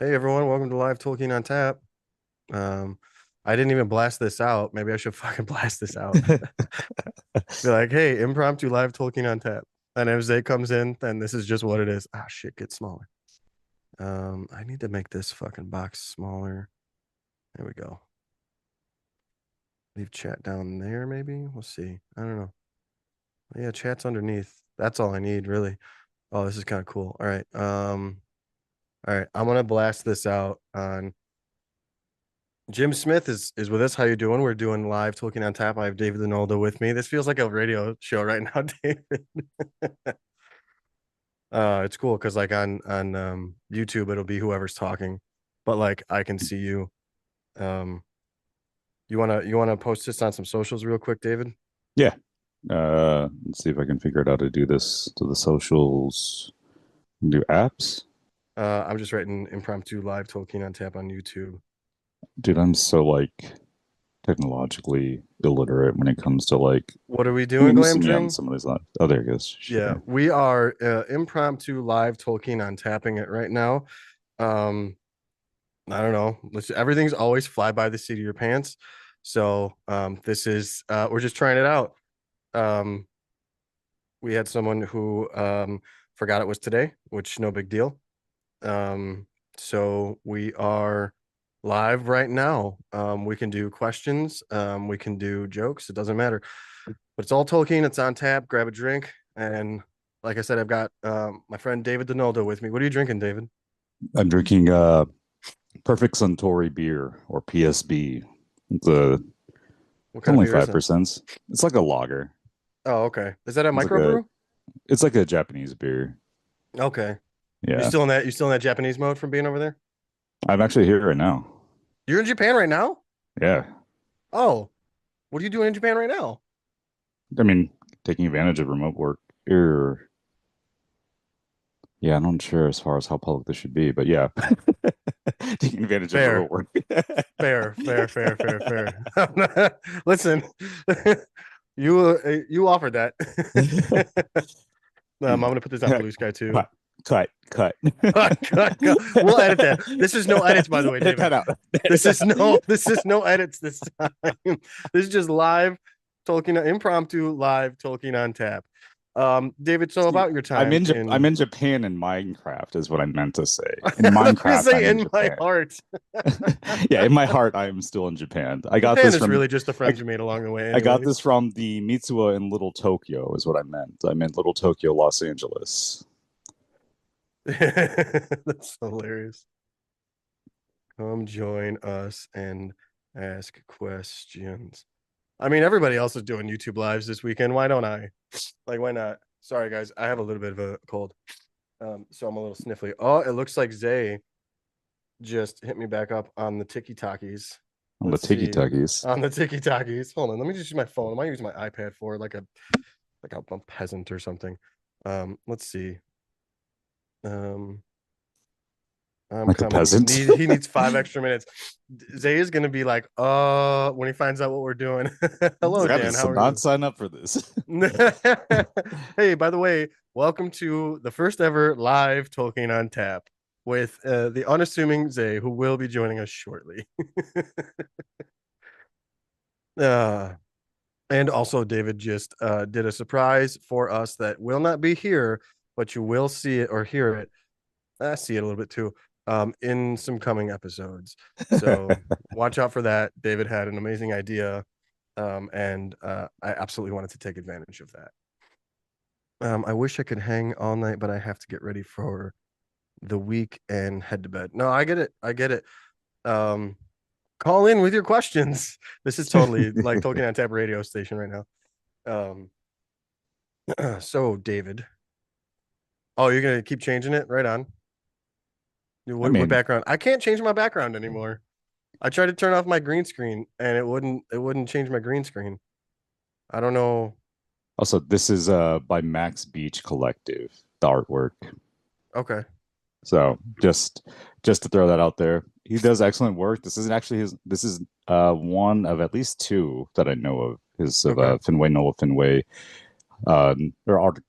Hey everyone, welcome to Live Tolkien on Tap. Um, I didn't even blast this out. Maybe I should fucking blast this out. Be like, hey, impromptu Live Tolkien on Tap. And if Zay comes in, then this is just what it is. Ah, shit, get smaller. I need to make this fucking box smaller. There we go. Leave chat down there, maybe. We'll see. I don't know. Yeah, chat's underneath. That's all I need, really. Oh, this is kind of cool. All right. All right. I'm gonna blast this out on Jim Smith is with us. How you doing? We're doing live Tolkien on Tap. I have David Linaldo with me. This feels like a radio show right now, David. It's cool because like on YouTube it'll be whoever's talking, but like I can see you. Um, you wanna post this on some socials real quick, David? Yeah. Let's see if I can figure out how to do this to the socials. Do apps? I'm just writing impromptu live Tolkien on Tap on YouTube. Dude, I'm so like technologically illiterate when it comes to like. What are we I doing, mean, you see me on Glamdring? some of these. Oh, there it goes. Yeah, Sure. we are impromptu live Tolkien on tapping it right now. Um, I don't know. Everything's always fly by the seat of your pants. So this is we're just trying it out. Um, we had someone who forgot it was today, which no big deal. So we are live right now. We can do questions, we can do jokes, it doesn't matter. But it's all Tolkien, it's on tap, grab a drink. And like I said, I've got my friend David Donaldo with me. What are you drinking, David? I'm drinking Perfect Suntory beer or PSB. It's a What it's kind of only beer is it? 5%. It's like a lager. Oh, okay. Is that a It's like a microbrew? it's like a Japanese beer. Okay. You Yeah. still in that? You still in that Japanese mode from being over there? I'm actually here right now. You're in Japan right now? Yeah. Oh, what are you doing in Japan right now? I mean, taking advantage of remote work. Or yeah, I'm not sure as far as how public this should be, but yeah, taking advantage of Fair, remote work. fair. Listen, you offered that. I'm gonna put this on Blue Sky too. cut, cut. Cut. We'll edit that. This is no edits, by the way, Edit David. that out. Edit that out. This is no edits this time. This is just live Tolkien impromptu live Tolkien on tap. David, so See, about your time I'm in in Japan in Minecraft is what I meant to say. In I was gonna Minecraft, say I'm in in my Japan. heart. Yeah, in my heart, I am still in Japan. Japan is really just the I, friends you made along the way, I got anyways. this from the Mitsuwa in Little Tokyo, is what I meant. I meant Little Tokyo, Los Angeles. That's hilarious. Come join us and ask questions. I mean, everybody else is doing YouTube lives this weekend. Why don't I? Like, why not? Sorry, guys. I have a little bit of a cold. So I'm a little sniffly. Oh, it looks like Zay just hit me back up on the Tiki Takis. On the Let's Tiki see. Takis. On the Tiki Takis. Hold on. Let me just use my phone. I might use my iPad for like a peasant or something. Let's see. Um, I'm Like a coming. peasant. He needs 5 extra minutes. Zay is gonna be like, when he finds out what we're doing. Hello, I Dan. did How are not you? sign up for this. Hey, by the way, welcome to the first ever live Tolkien on Tap with the unassuming Zay, who will be joining us shortly. uh, and also, David just did a surprise for us that will not be here, but you will see it or hear it. I see it a little bit too in some coming episodes. So watch out for that. David had an amazing idea, and I absolutely wanted to take advantage of that. I wish I could hang all night, but I have to get ready for the week and head to bed. No, I get it. I get it. Um, call in with your questions. This is totally like Tolkien on Tap radio station right now. So David, oh, you're gonna keep changing it? Right on. I What mean, background? I can't change my background anymore. I tried to turn off my green screen and it wouldn't change my green screen. I don't know. also this is by Max Beach Collective, the artwork. Okay. So just to throw that out there. He does excellent work. This isn't actually his this is one of at least two that I know of. His of Okay. Finway Nola Finway, or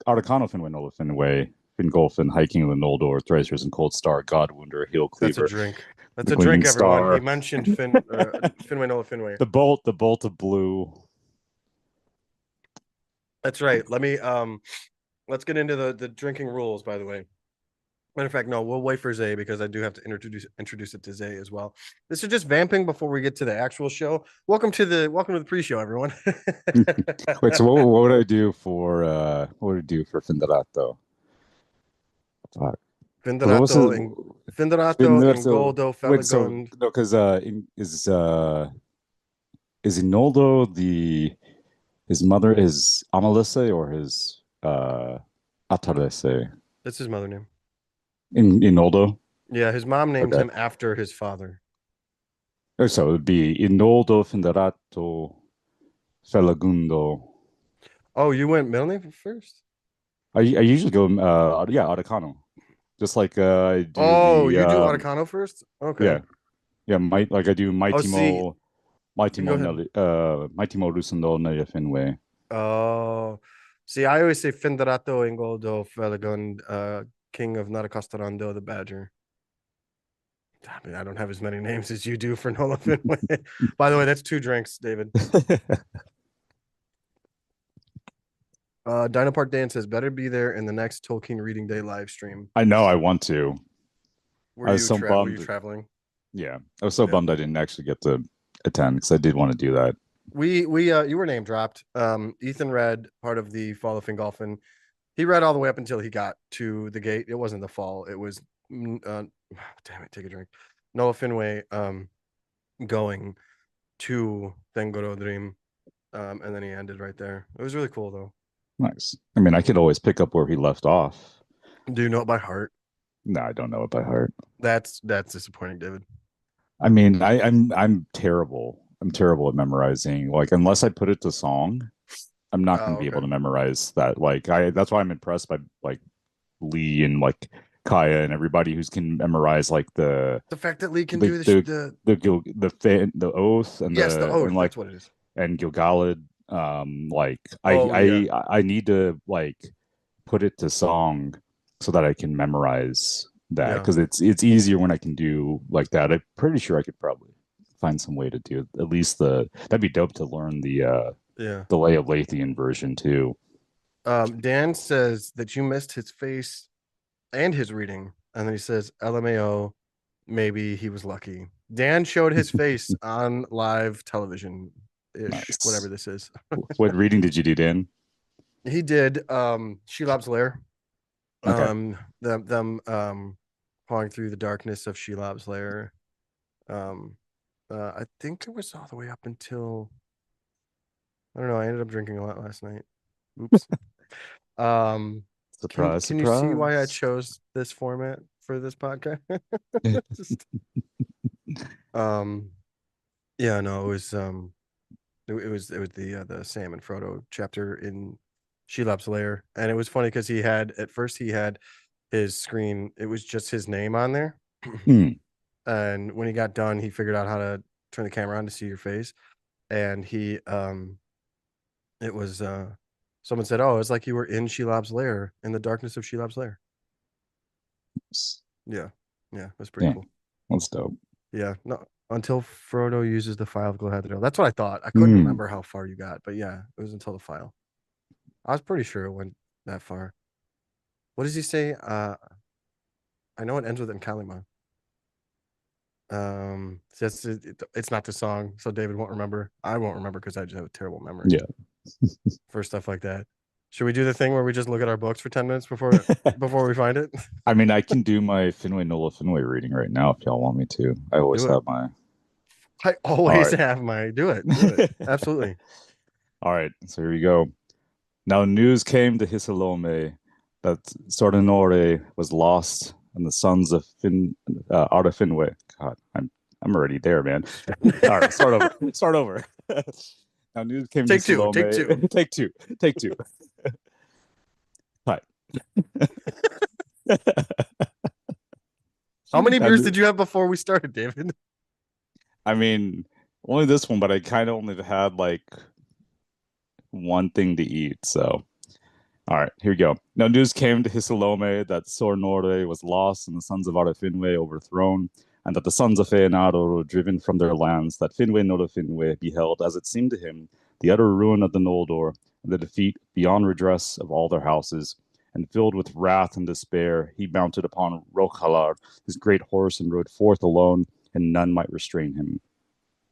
Articano Finway Nola Finway. Fingolfin, hiking the Noldor, Thracers, and Cold Star, Godwunder, Heel That's a Cleaver, drink. That's the a drink, Gleaming everyone. He Star, mentioned Finway Nola Finway. the Bolt of Blue. That's right. Let's get into the drinking rules, by the way. Matter of fact, no, we'll wait for Zay because I do have to introduce it to Zay as well. This is just vamping before we get to the actual show. Welcome to the pre-show, everyone. Wait, so what would I do for what would I do for Finderato? Fuck. What was his Finderato Finderato? Ingoldo Wait, so Felagund. no, because is Inoldo the his mother is Amalise or his Atalese? That's his mother name. Inoldo? Yeah, his mom names Okay. him after his father. Oh, so it would be Inoldo Finderato Felagundo. Oh, you went middle name first? I usually go yeah, Atacano. Just like I do Oh, the you do Atacano first? Okay. yeah. Yeah, like I do Oh, see, go ahead. Mighty Mo Lusando Naya Finway. Oh, see, I always say Finderato Ingoldo Felagund, King of Naracostarando, the Badger. I mean, I don't have as many names as you do for Nola Finway. By the way, that's two drinks, David. Dino Park Dan says, better be there in the next Tolkien Reading Day live stream. I know I want to. Were I was you so were you bummed. traveling? Yeah, I was so Yeah. bummed I didn't actually get to attend because I did want to do that. We you were name dropped. Ethan read part of the Fall of Fingolfin. He read all the way up until he got to the gate. It wasn't the fall. It was damn it, take a drink. Noah Finway going to Thengoro Dream. And then he ended right there. It was really cool though. Nice. I mean, I could always pick up where he left off. Do you know it by heart? No, I don't know it by heart. That's disappointing, David. I mean, I'm terrible. I'm terrible at memorizing. Like, unless I put it to song, I'm not going Oh, to be able okay. to memorize that. Like, that's why I'm impressed by like Lee and like Kaya and everybody who's can memorize like The fact that Lee can the do the the the oath and yes, the the oath. and like That's what it is. and Gilgalad. Like Oh yeah, I need to like put it to song so that I can memorize that yeah, because it's easier when I can do like that. I'm pretty sure I could probably find some way to do at least that'd be dope to learn yeah. the Lay of Lathian version too. Dan says that you missed his face and his reading, and then he says, "LMAO, maybe he was lucky." Dan showed his face on live television ish, whatever Nice. this is. What reading did you do, Dan? He did Shelob's Lair. Okay. Them pawing through the darkness of Shelob's Lair. I think it was all the way up until I don't know. I ended up drinking a lot last night. Oops. Um, Surprise, can you see why I surprise. chose this format for this podcast? Just um, yeah, no, it was it was the Sam and Frodo chapter in Shelob's Lair, and it was funny because he had at first he had his screen. It was just his name on there, Hmm. and when he got done, he figured out how to turn the camera on to see your face, and he it was someone said, "Oh, it's like you were in Shelob's lair in the darkness of Shelob's lair." Yeah, yeah, that's pretty Dang, cool. that's dope. Yeah, no, until Frodo uses the file of Galadriel. That's what I thought. I couldn't Hmm. remember how far you got, but yeah, it was until the file. I was pretty sure it went that far. What does he say? I know it ends with Kalima. It's not the song, so David won't remember. I won't remember because I just have a terrible memory Yeah. for stuff like that. Should we do the thing where we just look at our books for 10 minutes before we find it? I mean, I can do my Finway Nola Finway reading right now if y'all want me to. I always Do it. have my. I All always right. have my do it. Do it. Absolutely. All right. So here we go. Now news came to Hisalome that Sordenore was lost and the sons of Arda Finway. God, I'm already there, man. All right, start over. Start over. Now news came to Take two. Take two. Hisalome. Take two. Take two. Hi. How many Now, beers did you have before we started, David? I mean, only this one, but I kind of only had like one thing to eat. So All right, here we go. Now news came to Hisalome that Sornore was lost and the sons of Finwë overthrown, and that the sons of Feanado were driven from their lands, that Finwë Finwë beheld, as it seemed to him, the utter ruin of the Noldor, and the defeat beyond redress of all their houses. And filled with wrath and despair, he mounted upon Rochalar, his great horse, and rode forth alone, and none might restrain him.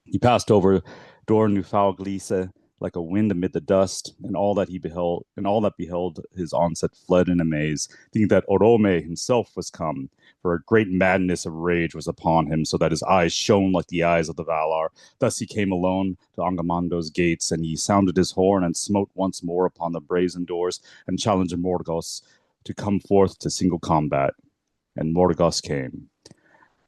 He passed over Dor Newfalglise like a wind amid the dust, and all that beheld his onset fled in amaze, thinking that Orome himself was come, for a great madness of rage was upon him, so that his eyes shone like the eyes of the Valar. Thus he came alone to Angamondo's gates, and he sounded his horn and smote once more upon the brazen doors, and challenged Morgos to come forth to single combat. And Morgos came.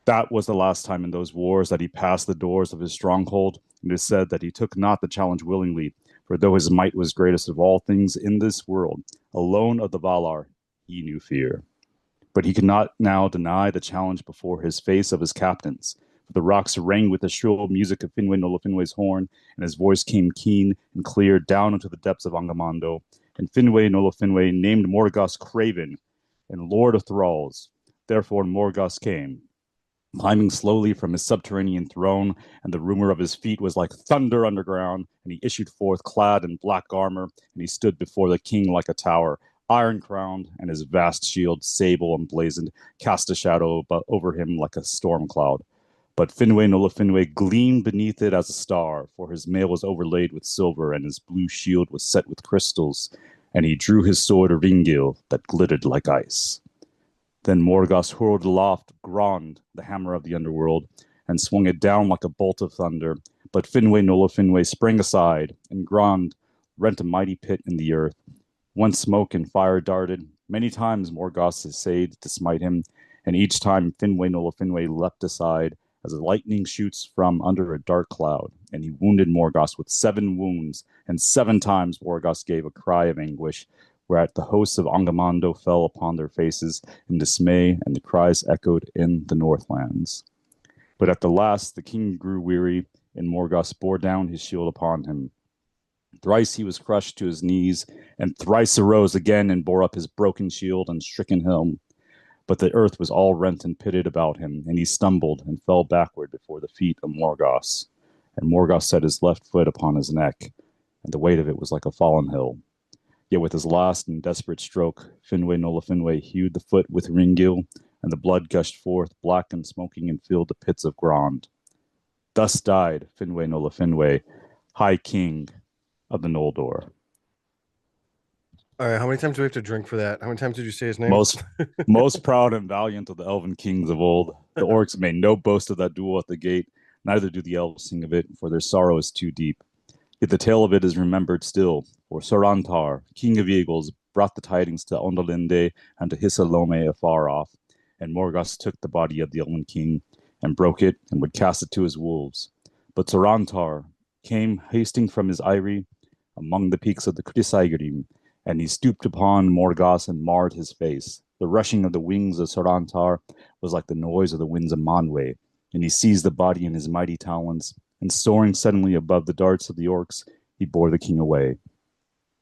That was the last time in those wars that he passed the doors of his stronghold, and it is said that he took not the challenge willingly, for though his might was greatest of all things in this world, alone of the Valar he knew fear. But he could not now deny the challenge before his face of his captains, for the rocks rang with the shrill music of Finwë Finwë's horn, and his voice came keen and clear down into the depths of Angamondo, and Finwë Finwë named Morgos Craven and Lord of Thralls. Therefore Morgos came, climbing slowly from his subterranean throne, and the rumor of his feet was like thunder underground, and he issued forth clad in black armor, and he stood before the king like a tower, iron-crowned, and his vast shield, sable emblazoned, cast a shadow over him like a storm cloud. But Finwë Finwë gleamed beneath it as a star, for his mail was overlaid with silver, and his blue shield was set with crystals, and he drew his sword Ringil that glittered like ice. Then Morgos hurled aloft Grond, the hammer of the underworld, and swung it down like a bolt of thunder. But Finwë Finwë sprang aside, and Grond rent a mighty pit in the earth. Once smoke and fire darted. Many times Morgos essayed to smite him, and each time Finwë Finwë leapt aside, as lightning shoots from under a dark cloud, and he wounded Morgos with 7 wounds, and 7 times Morgos gave a cry of anguish, whereat the hosts of Angamondo fell upon their faces in dismay, and the cries echoed in the Northlands. But at the last the king grew weary, and Morgos bore down his shield upon him. Thrice he was crushed to his knees, and thrice arose again and bore up his broken shield and stricken helm. But the earth was all rent and pitted about him, and he stumbled and fell backward before the feet of Morgos. And Morgos set his left foot upon his neck, and the weight of it was like a fallen hill. Yet with his last and desperate stroke, Finwë Finwë hewed the foot with Ringil, and the blood gushed forth, black and smoking, and filled the pits of Grond. Thus died Finwë Finwë, High King of the Noldor. All right, how many times do we have to drink for that? How many times did you say his name? Most proud and valiant of the elven kings of old. The orcs made no boast of that duel at the gate, neither do the elves sing of it, for their sorrow is too deep. Yet the tale of it is remembered still, for Sorantar, king of eagles, brought the tidings to Ondalinde and to Hisalome afar off, and Morgos took the body of the elven king, and broke it, and would cast it to his wolves. But Sorantar came hasting from his eyrie among the peaks of the Crisaigrim, and he stooped upon Morgos and marred his face. The rushing of the wings of Sorantar was like the noise of the winds of Manwë, and he seized the body in his mighty talons, and soaring suddenly above the darts of the orcs, he bore the king away.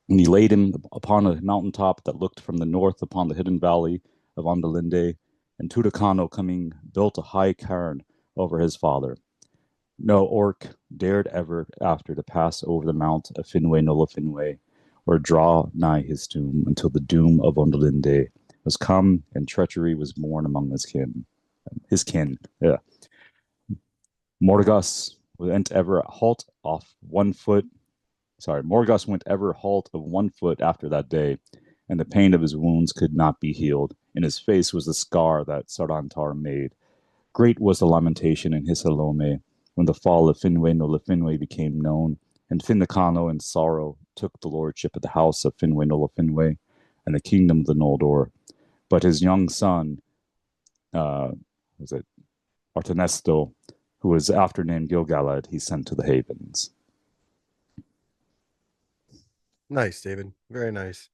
And he laid him upon a mountain top that looked from the north upon the hidden valley of Ondalinde, and Turakano coming built a high cairn over his father. No orc dared ever after to pass over the mount of Finwë Finwë, or draw nigh his tomb, until the doom of Ondalinde was come, and treachery was born among his kin. Yeah. Morgos went ever halt off 1 foot. Morgos went ever halt of 1 foot after that day, and the pain of his wounds could not be healed. In his face was the scar that Sarantar made. Great was the lamentation in Hisalome when the fall of Finwë Finwë became known, and Finnecano in sorrow took the lordship of the house of Finwë Finwë and the kingdom of the Noldor. But his young son, was it Artanesto, who was after named Gilgalad, he sent to the Havens. Nice, David. Very nice.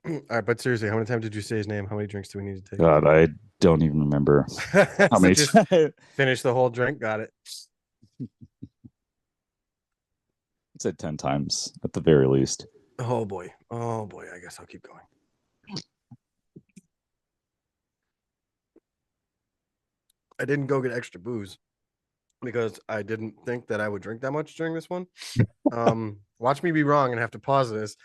All right, but seriously, how many times did you say his name? How many drinks do we need to take? God, I don't even remember how many. Just finish the whole drink. Got it. I said 10 times at the very least. Oh boy. Oh boy. I guess I'll keep going. I didn't go get extra booze because I didn't think that I would drink that much during this one. Watch me be wrong and have to pause this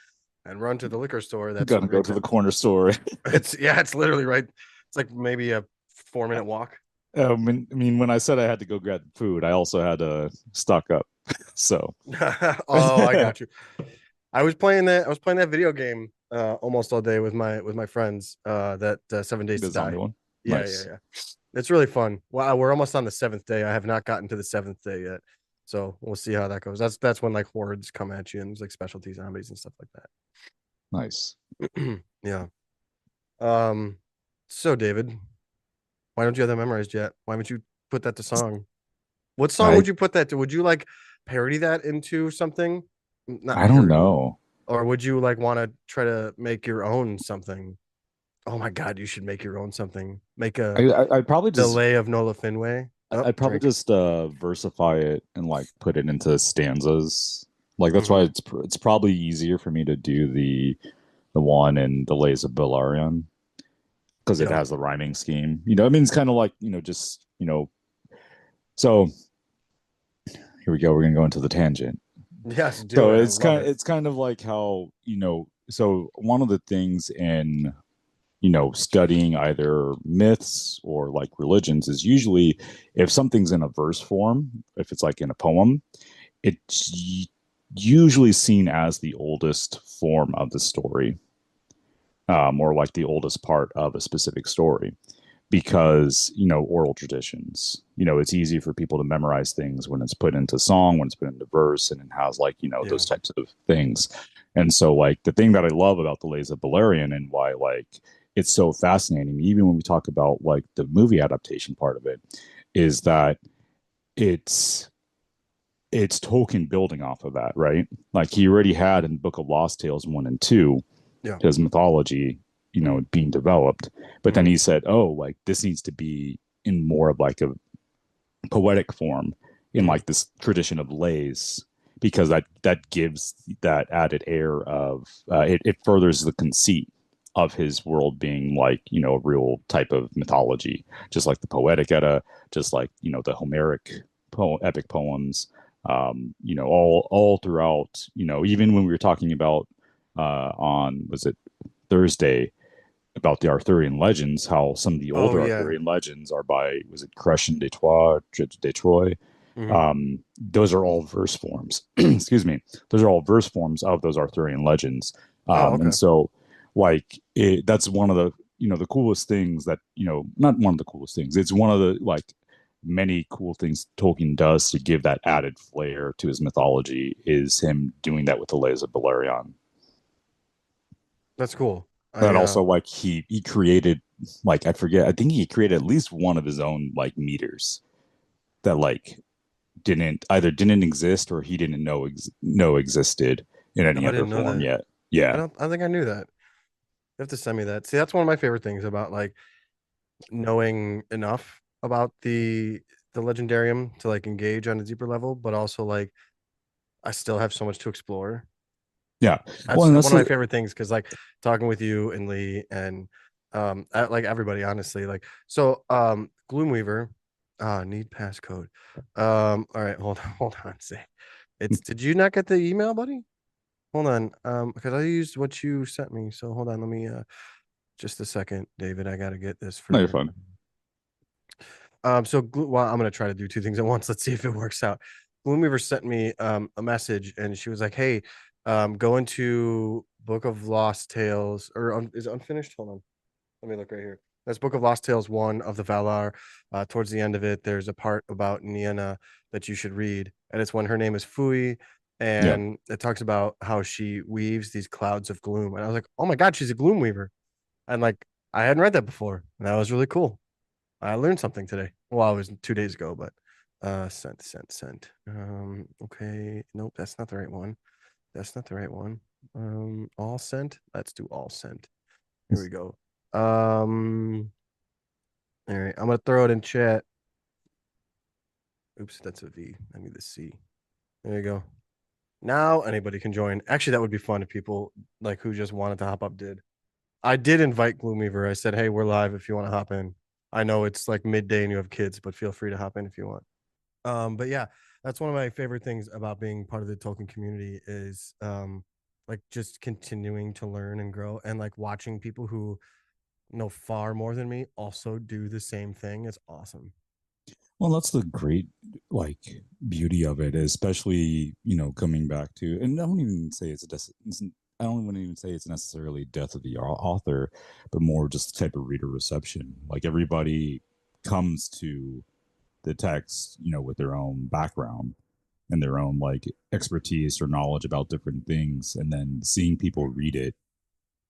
and run to the liquor store that's Gonna go right to there. the corner store. It's yeah, it's literally right. It's like maybe a 4 minute walk. I mean, when I said I had to go grab food, I also had to stock up. So Oh, I got you. I was playing that video game almost all day with my friends. That 7 Days the to Die. zombie one, Yeah, yeah, nice, yeah. It's really fun. Wow, we're almost on the seventh day. I have not gotten to the seventh day yet, so we'll see how that goes. That's when like hordes come at you and there's like specialty zombies and stuff like nice. that. Yeah. Um. So David, why don't you have that memorized yet? Why haven't you put that to song? What song I would you put that to? Would you like parody that into something? Not I don't parody, know. or would you like want to try to make your own something? Oh my God, you should make your own something. Make a I probably just delay of Nola Finway. Oh, I'd probably drink. just versify it and like put it into stanzas. Like that's why Hmm. it's probably easier for me to do the one in the Lays of Belerion because it Yeah. has the rhyming scheme. I mean, it's kind of like just So here we go. We're gonna go into the tangent. Yes, do So it. I it's love kind of it. it's kind of like how So one of the things in studying either myths or like religions is usually if something's in a verse form, if it's like in a poem, it's usually seen as the oldest form of the story, or like the oldest part of a specific story because oral traditions, it's easy for people to memorize things when it's put into song, when it's put into verse, and it has like Yeah. those types of things. And so like the thing that I love about the Lays of Beleriand and why like it's so fascinating, even when we talk about like the movie adaptation part of it, is that it's it's Tolkien building off of that, right? Like he already had in Book of Lost Tales 1 and 2 Yeah. his mythology, Hmm. being developed. But then Hmm. he said, "Oh, like this needs to be in more of like a poetic form, in Hmm. like this tradition of lays, because that gives that added air of it furthers the conceit of his world being like a real type of mythology, just like the poetic edda, just like the Homeric epic poems, all throughout, even when we were talking about on was it Thursday about the Arthurian legends, how some of the Oh older yeah. Arthurian legends are by, was it Crescent de Troyes, de Troyes? Hmm. Those are all verse forms. Excuse me. Those are all verse forms of those Arthurian legends. Oh, And okay. so, like, that's one of the, the coolest things that, not one of the coolest things. It's one of the, like, many cool things Tolkien does to give that added flair to his mythology is him doing that with the Lays of Beleriand. That's cool. But also like he created, like I forget, I think he created at least one of his own like meters that like didn't exist or he didn't know existed in Oh, any I other didn't know form that. yet. Yeah. I don't think I knew that. You have to send me that. See, that's one of my favorite things about like knowing enough about the legendarium to like engage on a deeper level, but also like I still have so much to explore. Yeah. Well, That's and one that's of my the favorite things because like talking with you and Lee and like everybody honestly like so Gloomweaver need passcode. All right, hold on, say it's did you not get the email, buddy? Hold on, because I used what you sent me, so hold on, let me just a second, David, I gotta get this no, you're for fine. well, I'm gonna try to do two things at once. Let's see if it works out. Bloomweaver sent me a message and she was like, "Hey, go into Book of Lost Tales or is it unfinished? Hold on, let me look right here. That's Book of Lost Tales 1 of the Valar. Towards the end of it, there's a part about Nienna that you should read, and it's when her name is Fui, Yeah. and it talks about how she weaves these clouds of gloom. And I was like, "Oh my God, she's a gloom weaver!" And like I hadn't read that before, and that was really cool. I learned something today. Well, it was 2 days ago, but sent. Okay. Nope, that's not the right one. That's not the right one. All sent. Let's do all sent. Here we go. All right. I'm gonna throw it in chat. Oops, that's a V. I need the C. There you go. Now anybody can join. Actually, that would be fun if people like who just wanted to hop up did. I did invite Gloomweaver. I said, "Hey, we're live if you want to hop in." I know it's like midday and you have kids, but feel free to hop in if you want. But yeah, that's one of my favorite things about being part of the Tolkien community is like just continuing to learn and grow and like watching people who know far more than me also do the same thing. It's awesome. Well, that's the great like beauty of it, especially coming back to, and I don't even say I don't want to even say it's necessarily death of the author, but more just the type of reader reception. Like everybody comes to the text, with their own background and their own like expertise or knowledge about different things, and then seeing people read it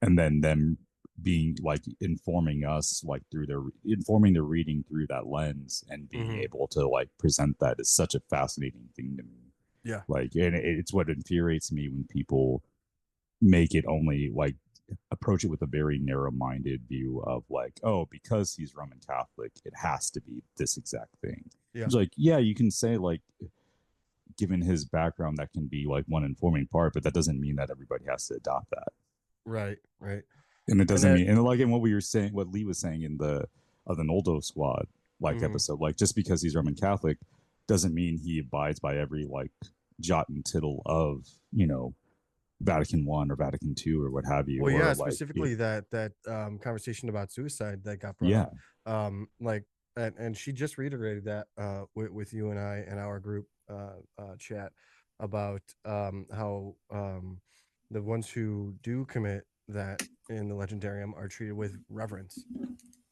and then them being like informing us like through their informing the reading through that lens and being Mm-hmm. able to like present that is such a fascinating thing to me. Yeah. Like, and it's what infuriates me when people make it only like approach it with a very narrow-minded view of like, oh, because he's Roman Catholic it has to be this exact thing. Yeah. It's like, yeah, you can say like, given his background, that can be like one informing part, but that doesn't mean that everybody has to adopt that. Right. Right. And it And doesn't that. mean, and like in what we were saying, what Lee was saying in the of the Noldo Squad like Mm-hmm. episode, like just because he's Roman Catholic doesn't mean he abides by every like jot and tittle of Vatican One or Vatican Two or what have you, Well, or yeah, like specifically that conversation about suicide that got brought yeah, up. Like, and she just reiterated that with you and I and our group chat about how the ones who do commit that in the legendarium are treated with reverence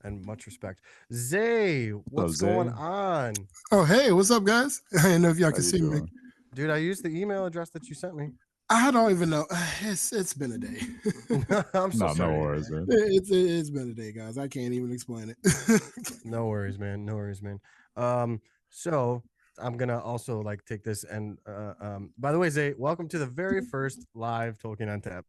and much respect. Zay, what's going Jose, on? Oh, hey, what's up, guys? I didn't know if y'all how can you see me. doing? Dude, I used the email address that you sent me. I don't even know. It's been a day. I'm so No sorry to hear worries, that. man. It's been a day, guys. I can't even explain it. No worries, man. No worries, man. Um, so I'm gonna also like take this and by the way, Zay, welcome to the very first live Tolkien on Tap.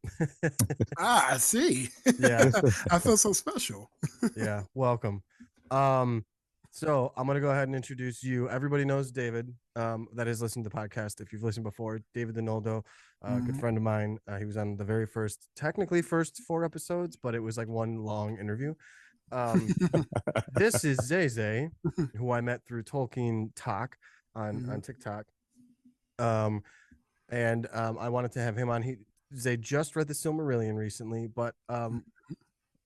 I see. Yeah, I feel so special. yeah, welcome. Um, so I'm gonna go ahead and introduce you. Everybody knows David, that has listened to the podcast. If you've listened before, David Dinoldo, good Mhm. friend of mine. He was on the very first, technically first 4 episodes, but it was like one long interview. Um, this is Zay Zay, who I met through Tolkien Talk on Mhm. TikTok. Um, and I wanted to have him on. He Zay just read the Silmarillion recently, but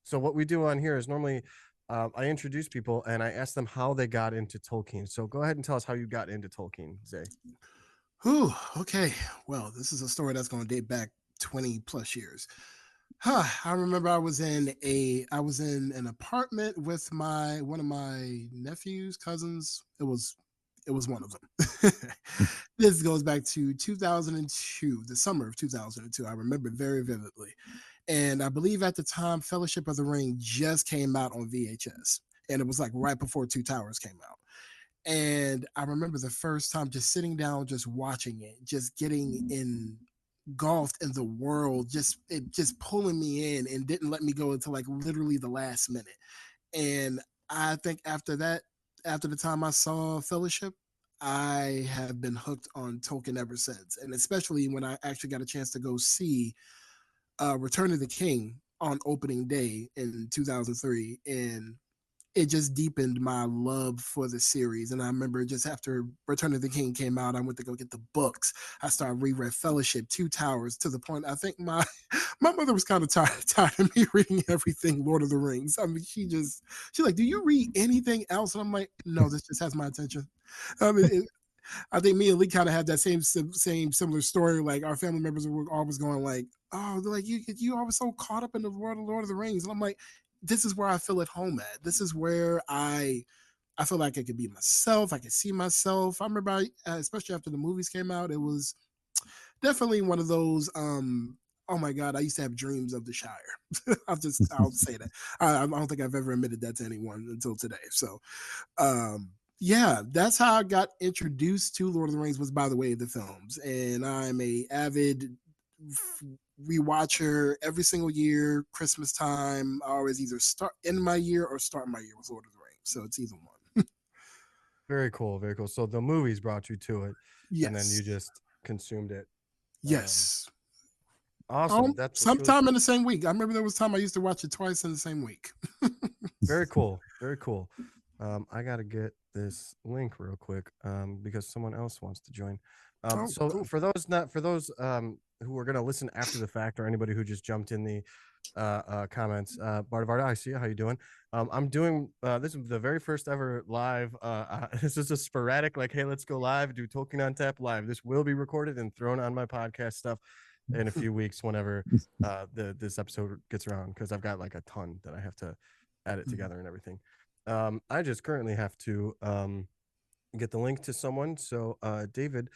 so what we do on here is normally I introduce people and I ask them how they got into Tolkien. So go ahead and tell us how you got into Tolkien, Zay. Whew, okay. Well, this is a story that's going to date back 20 plus years. I remember I was in an apartment with my one of my nephews, cousins. It was one of them. This goes back to 2002, the summer of 2002. I remember very vividly. And I believe at the time, Fellowship of the Ring just came out on VHS. And it was like right before Two Towers came out. And I remember the first time just sitting down, just watching it, just getting engulfed in the world, just pulling me in and didn't let me go until like literally the last minute. And I think after that, after the time I saw Fellowship, I have been hooked on Tolkien ever since. And especially when I actually got a chance to go see Return of the King on opening day in 2003. And it just deepened my love for the series. And I remember just after Return of the King came out, I went to go get the books. I started reread Fellowship, Two Towers, to the point I think my my mother was kind of tired of me reading everything Lord of the Rings. I mean, she's like, "Do you read anything else?" And I'm like, "No, this just has my attention." I mean, I think me and Lee kind of had that same similar story. Like our family members were always going like, "Oh, they're like you always so caught up in the world of Lord of the Rings," and I'm like, "This is where I feel at home at. This is where I feel like I could be myself. I could see myself." I remember, especially after the movies came out, it was definitely one of those. Oh my God, I used to have dreams of the Shire. I'll say that. I don't think I've ever admitted that to anyone until today. So yeah, that's how I got introduced to Lord of the Rings, was by the way of the films. And I'm a avid rewatcher every single year. Christmas time, I always either start in my year or start my year with Lord of the Rings. So it's either one. Very cool, very cool. So the movies brought you to it, and then Yes. you just consumed it. Yes. Awesome. That's really sometime in the same week. I remember there was time I used to watch it twice in the same week. very cool. Very cool. I gotta get this link real quick because someone else wants to join. Oh, So cool. for those who are gonna listen after the fact, or anybody who just jumped in the comments, Bardavarda, I see you. How you doing? I'm doing this is the very first ever live. This is a sporadic, like, hey, let's go live, do Tolkien on Tap live. This will be recorded and thrown on my podcast stuff in a few weeks whenever this episode gets around, because I've got like a ton that I have to edit together and everything. I just currently have to get the link to someone. So David's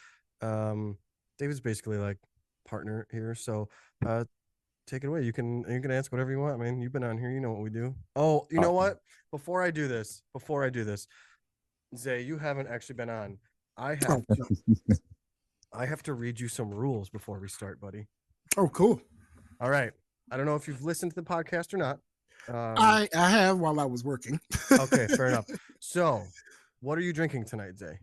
basically like partner here. So take it away. You can ask whatever you want, man. You've been on here, you know what we do. Oh, you know what? Before I do this, Zay, you haven't actually been on. I have to read you some rules before we start, buddy. Oh, cool. All right. I don't know if you've listened to the podcast or not. I have while I was working. Okay, fair enough. So, what are you drinking tonight, Zay?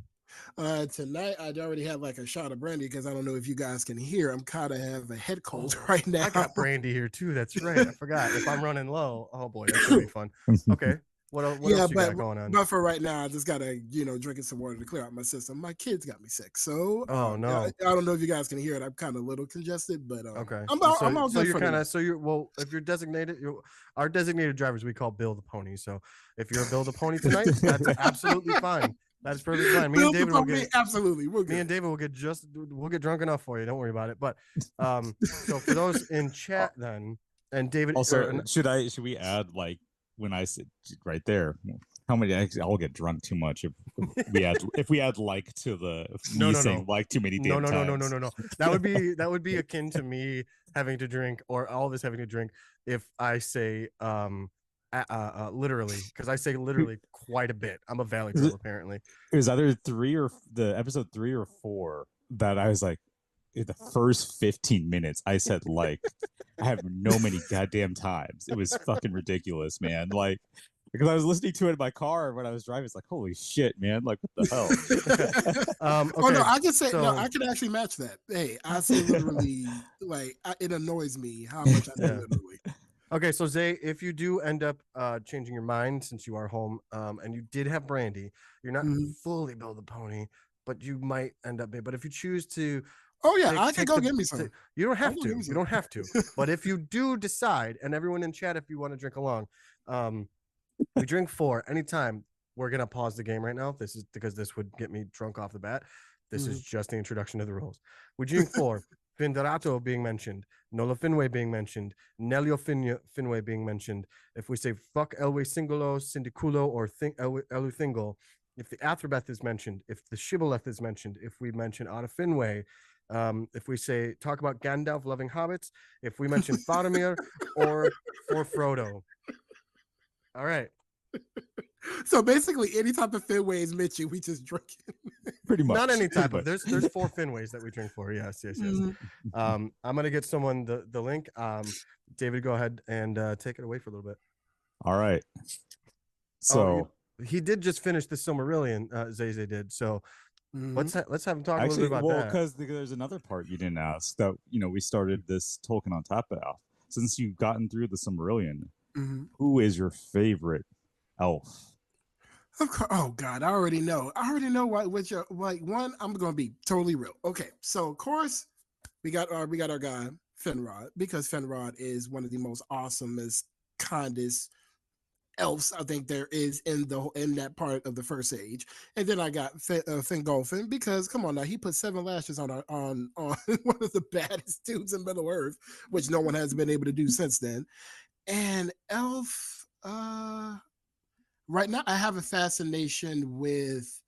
Tonight I already had like a shot of brandy because I don't know if you guys can hear. I'm kind of have a head cold right now. I got brandy here too. That's right. I forgot. If I'm running low, oh boy, that's gonna be fun. Okay. What else you got going on? But for right now, I just gotta, drinking some water to clear out my system. My kids got me sick, so oh no, I don't know if you guys can hear it. I'm kind of a little congested, but okay. I'm all so good. You're kind of if you're designated, our designated drivers we call Bill the Pony. So if you're a Bill the Pony tonight, that's absolutely fine. That's perfectly fine. Me and David will get absolutely. Me and David will get drunk enough for you. Don't worry about it. But so for those in chat, then, and David, also, should we add, like, when I said right there, how many? I'll get drunk too much if we add like to the saying like too many damn times. No. That would be akin to me having to drink, or all of us having to drink, if I say literally, because I say literally quite a bit. I'm a Valley Girl, apparently. It was either the episode 3 or 4 that I was like, in the first 15 minutes, I said like I have no many goddamn times. It was fucking ridiculous, man. Like, because I was listening to it in my car when I was driving. It's like, holy shit, man! Like, what the hell? Okay, oh no, I can say no. I can actually match that. Hey, I say literally, like it annoys me how much I say literally. Okay, so Zay, if you do end up changing your mind since you are home, and you did have brandy, you're not fully Bill the Pony, but you might end up. But if you choose to, oh yeah, I can go get me some. You don't have to. You don't have to. But if you do decide, and everyone in chat, if you want to drink along, we drink 4 anytime. We're gonna pause the game right now. This is because this would get me drunk off the bat. This is just the introduction to the rules. We drink 4. Finderato being mentioned, Nola Finway being mentioned, Nelio Finway being mentioned. If we say fuck Elway Singolo, Syndiculo, or Elu Thingle, if the Athrobeth is mentioned, if the Shibboleth is mentioned, if we mention Otta Finway, if we say talk about Gandalf loving hobbits, if we mention Faramir, or for Frodo. All right. So basically, any type of Finway is mentioned, we just drink it. Pretty much. Not any type of. There's 4 Finways that we drink for. Yes. I'm gonna get someone the link. David, go ahead and take it away for a little bit. All right. So he did just finish the Silmarillion. Zay did. So let's have him talk a little bit about that. Because there's another part you didn't ask that we started this Tolkien on Tap off. Since you've gotten through the Silmarillion, who is your favorite elf? Oh God, I already know. Which one. I'm gonna be totally real. Okay, so of course we got our guy Finrod, because Finrod is one of the most awesomest, kindest elves I think there is in that part of the First Age. And then I got Fingolfin, because come on now, he put 7 lashes on one of the baddest dudes in Middle Earth, which no one has been able to do since then. And elf, right now, I have a fascination with.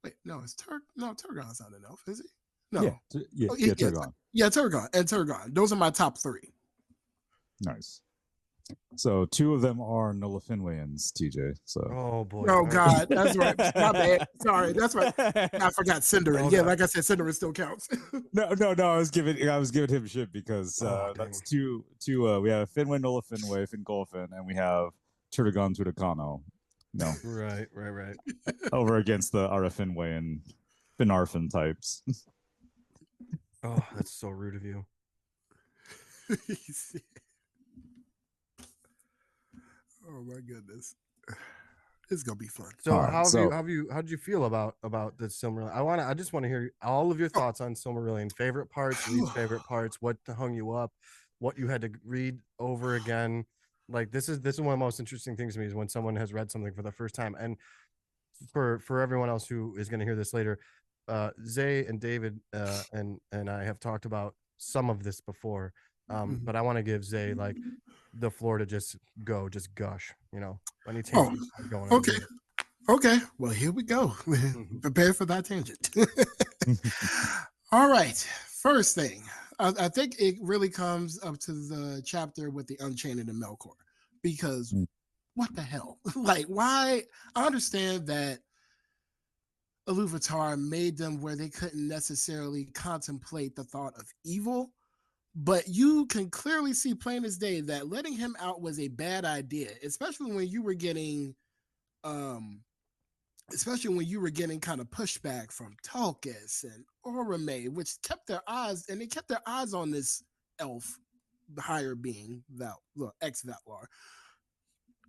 Wait, no, Turgon's not an elf, is he? No, Turgon. Yeah, Turgon. Those are my top 3. Nice. So 2 of them are Nola Finwayans, TJ. So. Oh boy. Oh God, that's right. My bad. Sorry, that's right. I forgot Cinderin. Yeah, like I said, Cinderin still counts. No. I was giving him shit because that's two. We have Finway, Nola Finway, Fingolfin, and we have Turgon Turcano. No. Right. Over against the Ara Finway and Finarfin types. Oh, that's so rude of you. Oh my goodness. It's gonna be fun. So All right, so how did you feel about the Silmarillion? I just want to hear all of your Oh, thoughts on Silmarillion. Favorite parts, least favorite parts, what hung you up, what you had to read over again. Like this is one of the most interesting things to me is when someone has read something for the first time. And for everyone else who is going to hear this later, Zay and David and I have talked about some of this before. mhm. But I want to give Zay like the floor to just gush. Any Oh, tangent you going on, okay. do it. Okay. Well, here we go. Mhm. Prepare for that tangent. All right. First thing, I think it really comes up to the chapter with the Unchained and Melkor, because what the hell? Like, why? I understand that Iluvatar made them where they couldn't necessarily contemplate the thought of evil, but you can clearly see plain as day that letting him out was a bad idea, um especially when you were getting kind of pushback from Tulkas and Orome, which kept their eyes, and they kept their eyes on this elf, the higher being, ex Vatlar.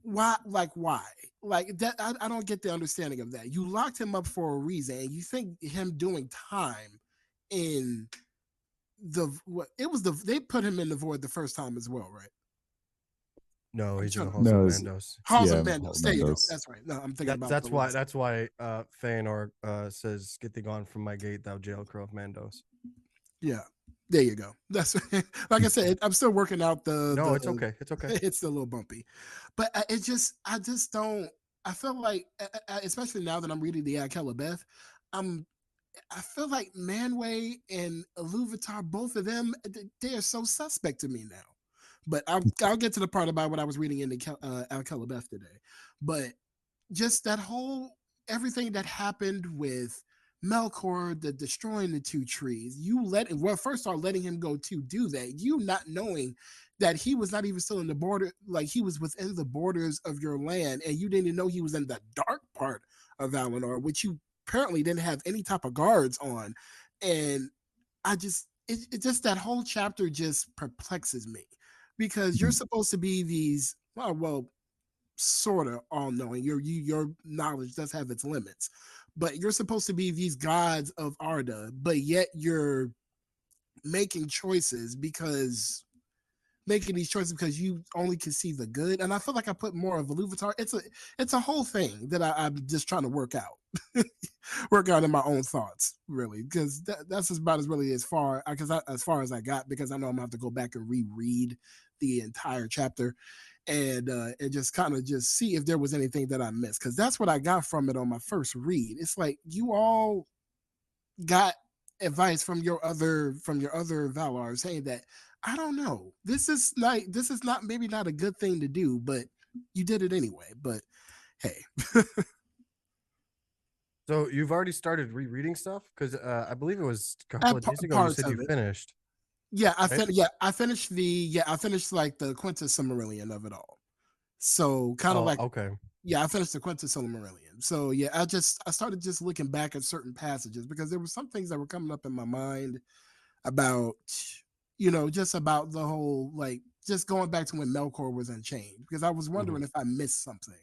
Why? Why? Like that? I don't get the understanding of that. You locked him up for a reason, and you think him doing time in what it was they put him in the void the first time as well, right? No, I'm he's in trying the to halls of no, Mandos. Halls of yeah, Mandos. There you go. Mendoza. That's right. No, I'm thinking That's about that's the why last. that's why Feanor says, "Get thee gone from my gate, thou jail crow of Mandos." Yeah, there you go. That's like I said. I'm still working out No, it's the. okay. It's okay. It's a little bumpy, but I just don't. I feel like, especially now that I'm reading the Akelabeth, I'm. I feel like Manway and Iluvatar, both of them, they are so suspect to me now. But I'll get to the part about what I was reading in the Al today. But just that whole everything that happened with Melkor, the destroying the two trees, first off letting him go to do that, you not knowing that he was not even still in the border, like he was within the borders of your land, and you didn't know he was in the dark part of Valinor, which you apparently didn't have any type of guards on. And it just that whole chapter just perplexes me, because you're supposed to be these, well, sort of all knowing. Your knowledge does have its limits, but you're supposed to be these gods of Arda, but yet you're making choices because making these choices because you only can see the good. And I feel like I put more of Iluvatar. It's a whole thing that I'm just trying to work out. Work out in my own thoughts, really, because that's about as really as far as far as I got, because I know I'm gonna have to go back and reread the entire chapter and just kind of just see if there was anything that I missed, because that's what I got from it on my first read. It's like you all got advice from your other Valar saying that, I don't know, this is not maybe not a good thing to do, but you did it anyway. But hey, So you've already started rereading stuff because I believe it was a couple at of days ago you parts said you of it. finished, Yeah, right? I finished I finished like the Quintus Silmarillion of it all. So kind of Oh, like, okay. yeah, I finished the Quintus Silmarillion. So yeah, I started just looking back at certain passages, because there were some things that were coming up in my mind about, just about the whole, like, just going back to when Melkor was unchained, because I was Mhm. wondering if I missed something,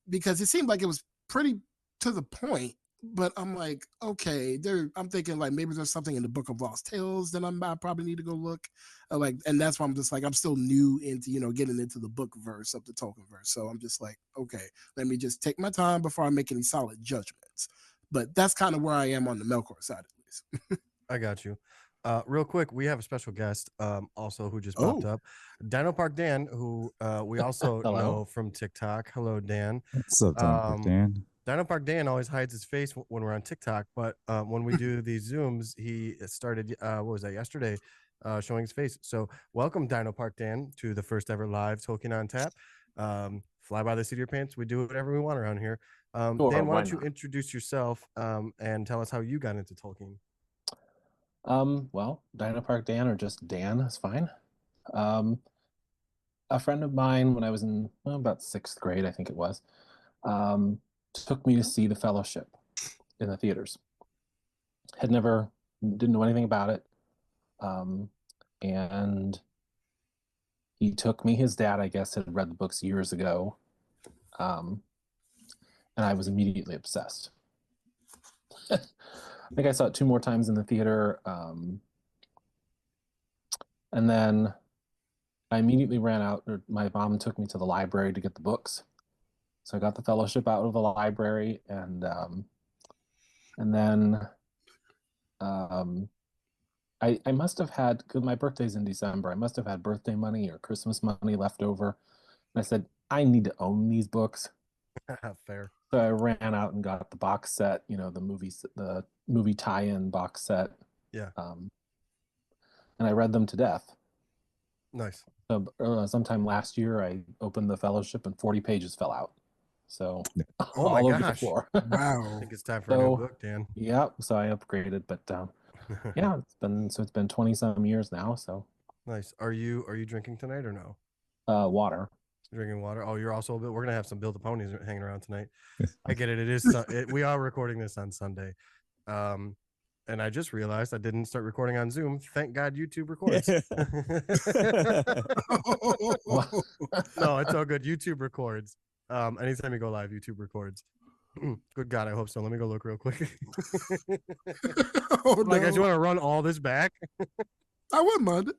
because it seemed like it was pretty to the point. But I'm like, okay, I'm thinking like maybe there's something in the Book of Lost Tales that I probably need to go look, and that's why I'm just like, I'm still new into getting into the book verse of the Tolkien verse. So I'm just like, okay, let me just take my time before I make any solid judgments. But that's kind of where I am on the Melkor side, at least. I got you. Real quick, we have a special guest, also who just popped Oh, up, Dino Park Dan, who we also Hello. know from TikTok. Hello, Dan. What's up, Dr. Um, Dan? Dino Park Dan always hides his face when we're on TikTok, but when we do these Zooms, he started, what was that, yesterday, showing his face. So welcome, Dino Park Dan, to the first ever live Tolkien on Tap. Fly by the seat of your pants. We do whatever we want around here. Sure, Dan, why why don't you not? introduce yourself and tell us how you got into Tolkien? Well, Dino Park Dan, or just Dan, is fine. Um, a friend of mine, when I was in about sixth grade, I think it was, took me to see The Fellowship in the theaters. Didn't know anything about it. And he took me. His dad, I guess, had read the books years ago, and I was immediately obsessed. I think I saw it 2 more times in the theater, and then I immediately ran out. My mom took me to the library to get the books, so I got the Fellowship out of the library, and then I must have had, because my birthday's in December, I must have had birthday money or Christmas money left over. And I said, I need to own these books. Fair. So I ran out and got the box set, the movie tie-in box set. Yeah. And I read them to death. Nice. So sometime last year, I opened the Fellowship and 40 pages fell out. So Oh my all over the gosh. floor. I Wow. think it's time for a new book, Dan. Yeah, so I upgraded, but yeah, it's been 20 some years now. So nice. Are you drinking tonight or no? Water. Drinking water. Oh, you're also a bit. We're gonna have some Build the Ponies hanging around tonight. I get it. It is. We are recording this on Sunday, and I just realized I didn't start recording on Zoom. Thank God YouTube records. No, it's all good. YouTube records. Anytime you go live, YouTube records. Good God, I hope so. Let me go look real quick. Oh, Like, no. guys, you want to run all this back? I wouldn't mind it.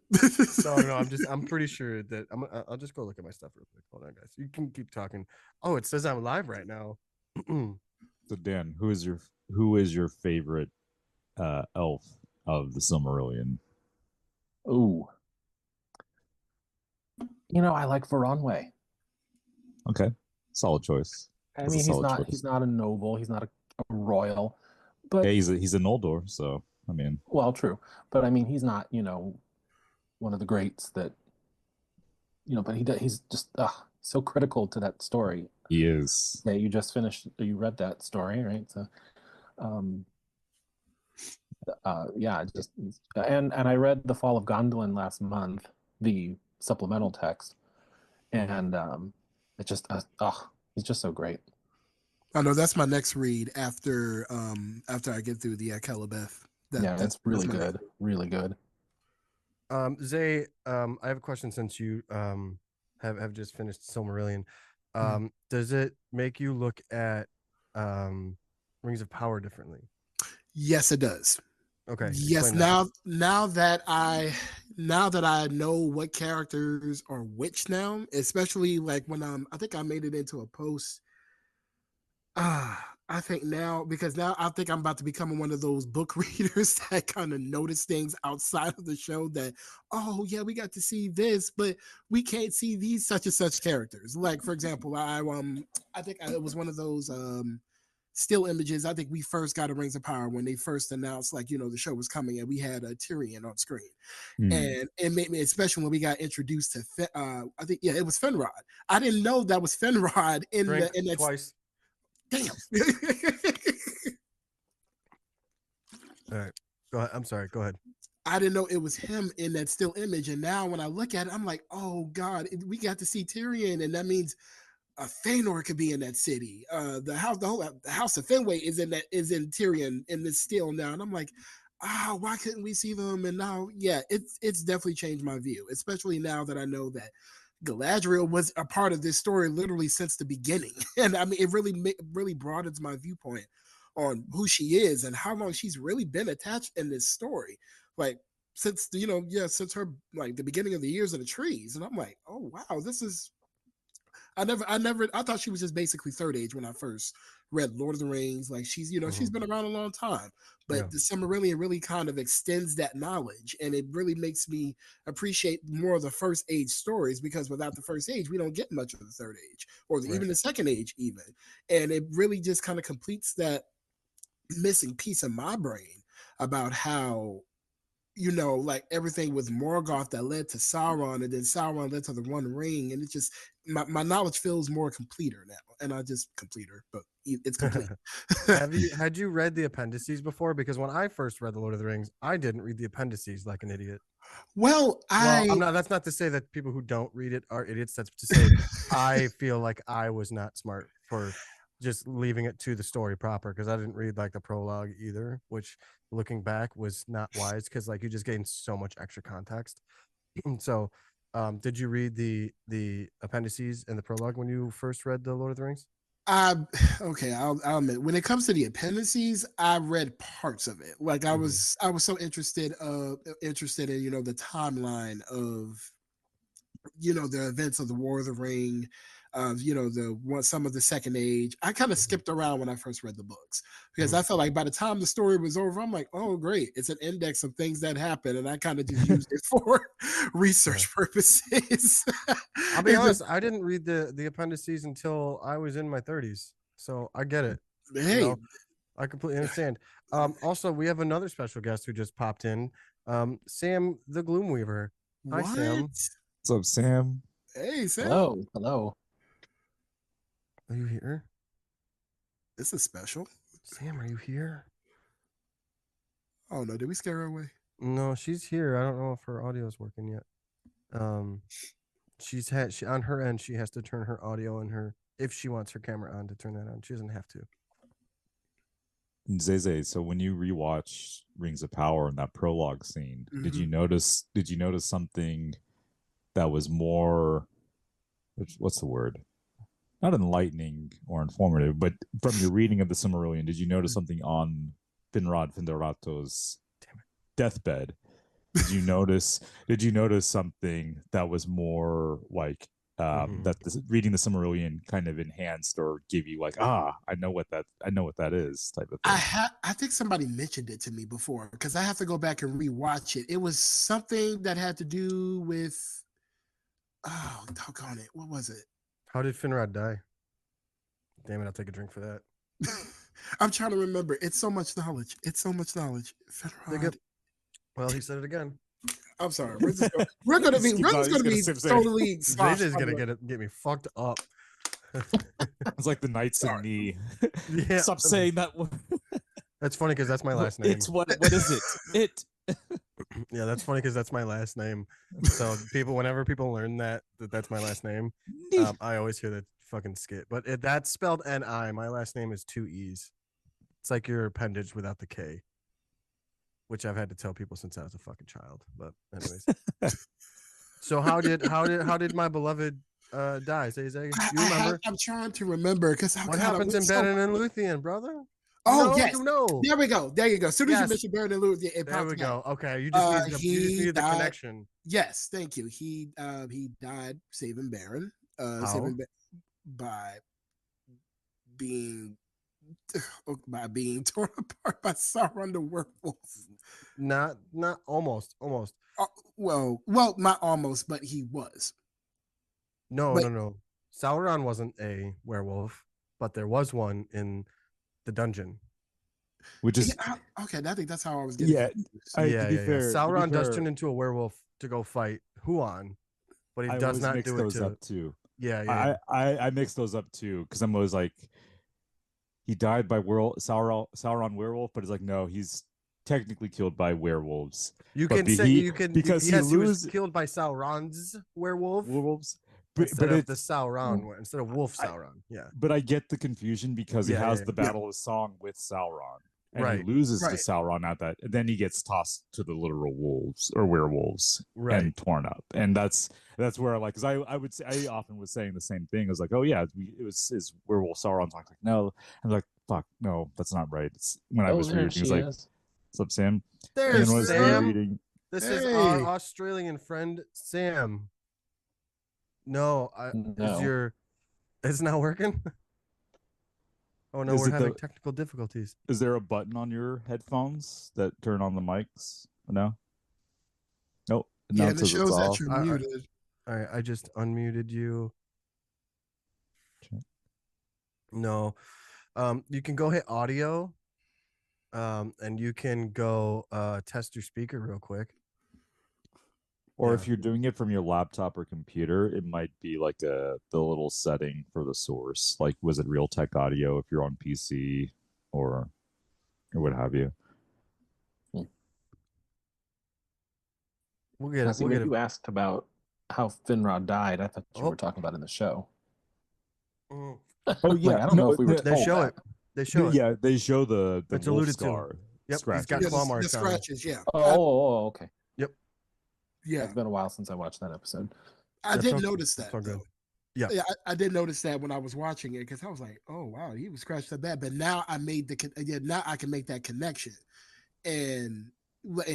No, I'm pretty sure that I'll just go look at my stuff real quick. Hold on, guys. You can keep talking. Oh, it says I'm live right now. So Dan, who is your favorite elf of the Silmarillion? Ooh. I like Veronway. Okay, solid choice. I mean, he's not a noble, he's not a royal, but yeah, he's a Noldor, so I mean, well, true, but I mean, he's not one of the greats that but he's just so critical to that story. He is. Yeah, you read that story, right? So, yeah, just and I read The Fall of Gondolin last month, the supplemental text, and it just he's just so great. I know that's my next read after I get through the Kelebeth. That's really good. Really good. Zay, I have a question since you have just finished Silmarillion. Does it make you look at Rings of Power differently? Yes, it does. Okay. Yes, now that I know what characters are which now, especially like when I think I made it into a post. I think now, because now I think I'm about to become one of those book readers that kind of notice things outside of the show that, oh yeah, we got to see this, but we can't see these such and such characters. Like, for example, I think it was one of those still images. I think we first got a Rings of Power when they first announced, like, the show was coming, and we had a Tyrion on screen. And it made me, especially when we got introduced to I think it was Finrod. I didn't know that was Finrod in that twice. Damn. All right. Go ahead. I'm sorry. Go ahead. I didn't know it was him in that still image. And now when I look at it, I'm like, oh God, we got to see Tyrion. And that means Fëanor could be in that city. The House of Fenway is in Tyrion in this still now. And I'm like, why couldn't we see them? And now, yeah, it's definitely changed my view, especially now that I know that Galadriel was a part of this story literally since the beginning. And I mean, it really broadens my viewpoint on who she is and how long she's really been attached in this story. Like, since, since her, like, the beginning of the Years of the Trees. And I'm like, oh, wow, this is, I thought she was just basically Third Age when I first read Lord of the Rings. Like, she's, she's been around a long time, but the Silmarillion really kind of extends that knowledge, and it really makes me appreciate more of the First Age stories, because without the First Age, we don't get much of the Third Age or even the Second Age even. And it really just kind of completes that missing piece of my brain about how, like everything with Morgoth that led to Sauron, and then Sauron led to the One Ring, and it just, my knowledge feels more completer now, and I just completer, but it's complete. Had you read the appendices before? Because when I first read the Lord of the Rings, I didn't read the appendices like an idiot. Well, that's not to say that people who don't read it are idiots. That's to say I feel like I was not smart for just leaving it to the story proper, because I didn't read like the prologue either, which looking back was not wise, because like you just gain so much extra context. So did you read the appendices and the prologue when you first read the Lord of the Rings? I okay, I'll admit, when it comes to the appendices, I read parts of it. Like I was so interested in the timeline of the events of the War of the Ring, of some of the Second Age. I kind of skipped around when I first read the books because I felt like by the time the story was over, I'm like, oh great, it's an index of things that happened, and I kind of just used it for research purposes. I'll be It's honest, just, I didn't read the appendices until I was in my 30s. So I get it. hey, I completely understand. Also, we have another special guest who just popped in. Sam the Gloomweaver. Hi, what? Sam. What's up, Sam? Hey, Sam. Hello. Are you here? This is special. Sam, are you here? Oh no, did we scare her away? No, she's here. I don't know if her audio is working yet. She on her end, she has to turn her audio and her, if she wants her camera on, to turn that on. She doesn't have to. Zeze, so when you rewatch Rings of Power and that prologue scene, did you notice something that was more, what's the word? Not enlightening or informative, but from your reading of the Silmarillion, did you notice something on Finrod Findoratto's deathbed? Did you notice something that was more like that reading the Silmarillion kind of enhanced or give you like, I know what that is type of thing? I think somebody mentioned it to me before because I have to go back and rewatch it. It was something that had to do with, oh, doggone it. What was it? How did Finrod die? Damn it, I'll take a drink for that. I'm trying to remember. It's so much knowledge. Finrod. Well, he said it again. I'm sorry. We're gonna be totally Zay's gonna get me fucked up. It's like the Knights in Knee. Yeah. Stop saying that word. That's funny because that's my last name. It's what is it? Yeah, that's funny because that's my last name. So whenever people learn that's my last name, I always hear that fucking skit. But that's spelled N-I. My last name is 2 E's. It's like your appendage without the K, which I've had to tell people since I was a fucking child. But anyways, so how did my beloved die? Say, you remember? I'm trying to remember because what happens in Beren and Luthien, brother? Yes. You know. There we go. As soon as you mentioned Beren and Luthien, it there we go. out. Okay, you just needed the connection. Yes, thank you. He died saving Beren. By being torn apart by Sauron the werewolf. Not almost. Well, not almost, but he was. No. Sauron wasn't a werewolf, but there was one in the dungeon. Which is okay. I think that's how I was getting. Yeah, to be fair, Sauron does turn into a werewolf to go fight Huan, but he does not do those it to. Up too. Yeah. I mix those up too because I'm always like, he died by Sauron werewolf, but it's like no, he's technically killed by werewolves. He was killed by Sauron's werewolves. Instead of the Sauron, instead of Wolf Sauron. Yeah. But I get the confusion because he has the Battle of Song with Sauron. And he loses to Sauron at that. And then he gets tossed to the literal wolves or werewolves and torn up. And that's where because I often was saying the same thing. I was like, oh yeah, it was his werewolf Sauron. I was like, no. I'm like, fuck, no, that's not right. It's when I was reading, he was like, what's up, Sam? There's Sam. This is our Australian friend, Sam. No, it's not working. Oh no, we're having technical difficulties. Is there a button on your headphones that turn on the mics? No. Nope. Yeah, it shows that you're muted. All right, I just unmuted you. Okay. No, you can go hit audio, and you can go test your speaker real quick. Or if you're doing it from your laptop or computer, it might be like the little setting for the source. Like, was it Realtek Audio if you're on PC or what have you? We'll get it. You asked about how Finrod died. I thought you were talking about in the show. Oh Like, yeah, I don't know no, if we were no, They told show that. it. They show it. yeah, they show the It's wolf alluded to. scar Yep, he's got scratches. claw the marks on him. scratches. Yeah. Okay. Yep, Yeah. It's been a while since I watched that episode. I That's did all- notice that's that all good. though. Yeah. Yeah, I did notice that when I was watching it because I was like, "Oh wow, he was scratched that bad." But now I made now I can make that connection, and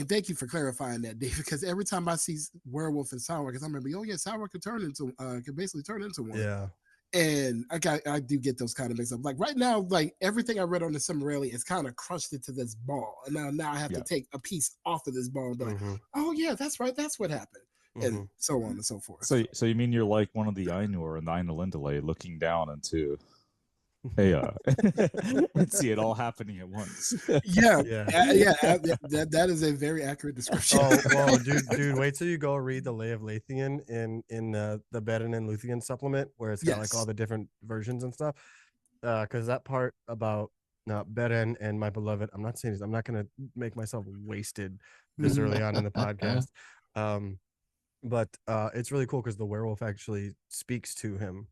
thank you for clarifying that, Dave. Because every time I see werewolf and sour, because I remember, oh yeah, sour could basically turn into one. Yeah. And I do get those kind of mixed up. Like right now, like everything I read on the Cimmerillion is kind of crushed into this ball, and now I have to take a piece off of this ball and be like, "Oh yeah, that's right, that's what happened," and so on and so forth. So you mean you're like one of the Ainur and the Ainulindale looking down into and see it all happening at once. Yeah, Yeah. that is a very accurate description. Oh, whoa, dude, wait till you go read the Lay of Lathian in the Beden and Luthien supplement, where it's got like all the different versions and stuff. Because that part about Beden and my beloved, I'm not saying this, I'm not gonna make myself wasted this early on in the podcast. But it's really cool because the werewolf actually speaks to him.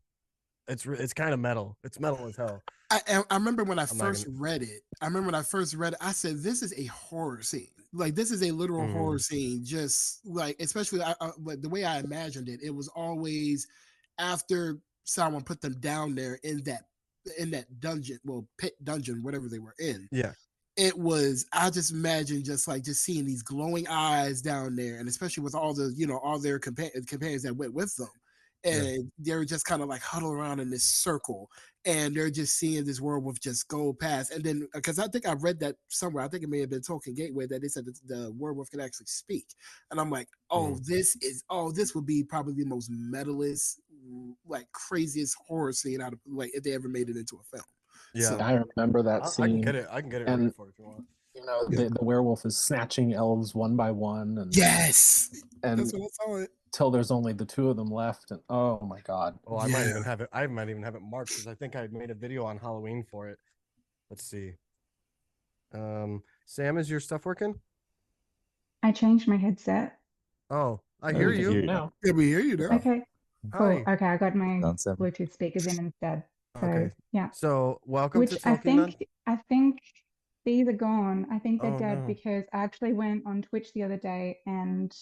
It's kind of metal. It's metal as hell. I remember when I first read it. I said, "This is a horror scene. Like this is a literal horror scene. Just like, especially like the way I imagined it. It was always after someone put them down there in that dungeon, pit dungeon, whatever they were in. Yeah. It was. I just imagine just seeing these glowing eyes down there, and especially with all the all their companions that went with them. And they're just kind of like huddled around in this circle, and they're just seeing this werewolf just go past. And then, because I think I read that somewhere, I think it may have been Tolkien Gateway, that they said that the werewolf could actually speak. And I'm like, this would be probably the most metalist, like craziest horror scene out of if they ever made it into a film. Yeah, so, I remember that scene. I can get it ready for it if you want. The werewolf is snatching elves one by one, and yes, and that's what I saw it. Till there's only the two of them left, and oh my god! Oh, I might even have it. I might even have it marked because I think I made a video on Halloween for it. Let's see. Sam, is your stuff working? I changed my headset. Oh, I hear you now. Yeah, we hear you now. Okay. Cool. Okay, I got my Nonsense. Bluetooth speakers in instead. So, okay. Yeah. So welcome to Tolkien. I think these are gone. I think they're dead because I actually went on Twitch the other day and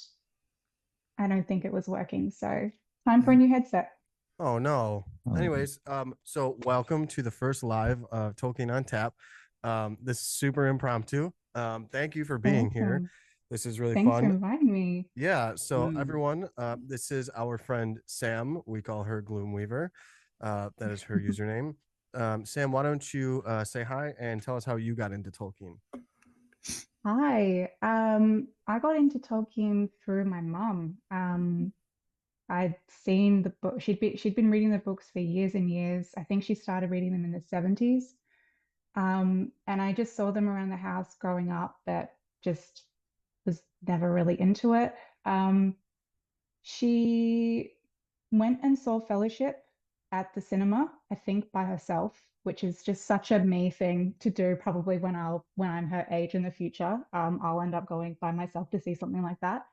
I don't think it was working. So time for a new headset. Oh no. Anyways, so welcome to the first live of Tolkien on Tap. This is super impromptu. Thank you for being here. This is really fun. Thanks for inviting me. Yeah. So everyone, this is our friend Sam. We call her Gloomweaver. That is her username. Sam, why don't you say hi and tell us how you got into Tolkien? Hi. I got into Tolkien through my mum. I'd seen the book. She'd been reading the books for years and years. I think she started reading them in the 70s. And I just saw them around the house growing up, but just was never really into it. She went and saw Fellowship at the cinema, I think by herself, which is just such a me thing to do. Probably when I'm her age in the future, I'll end up going by myself to see something like that.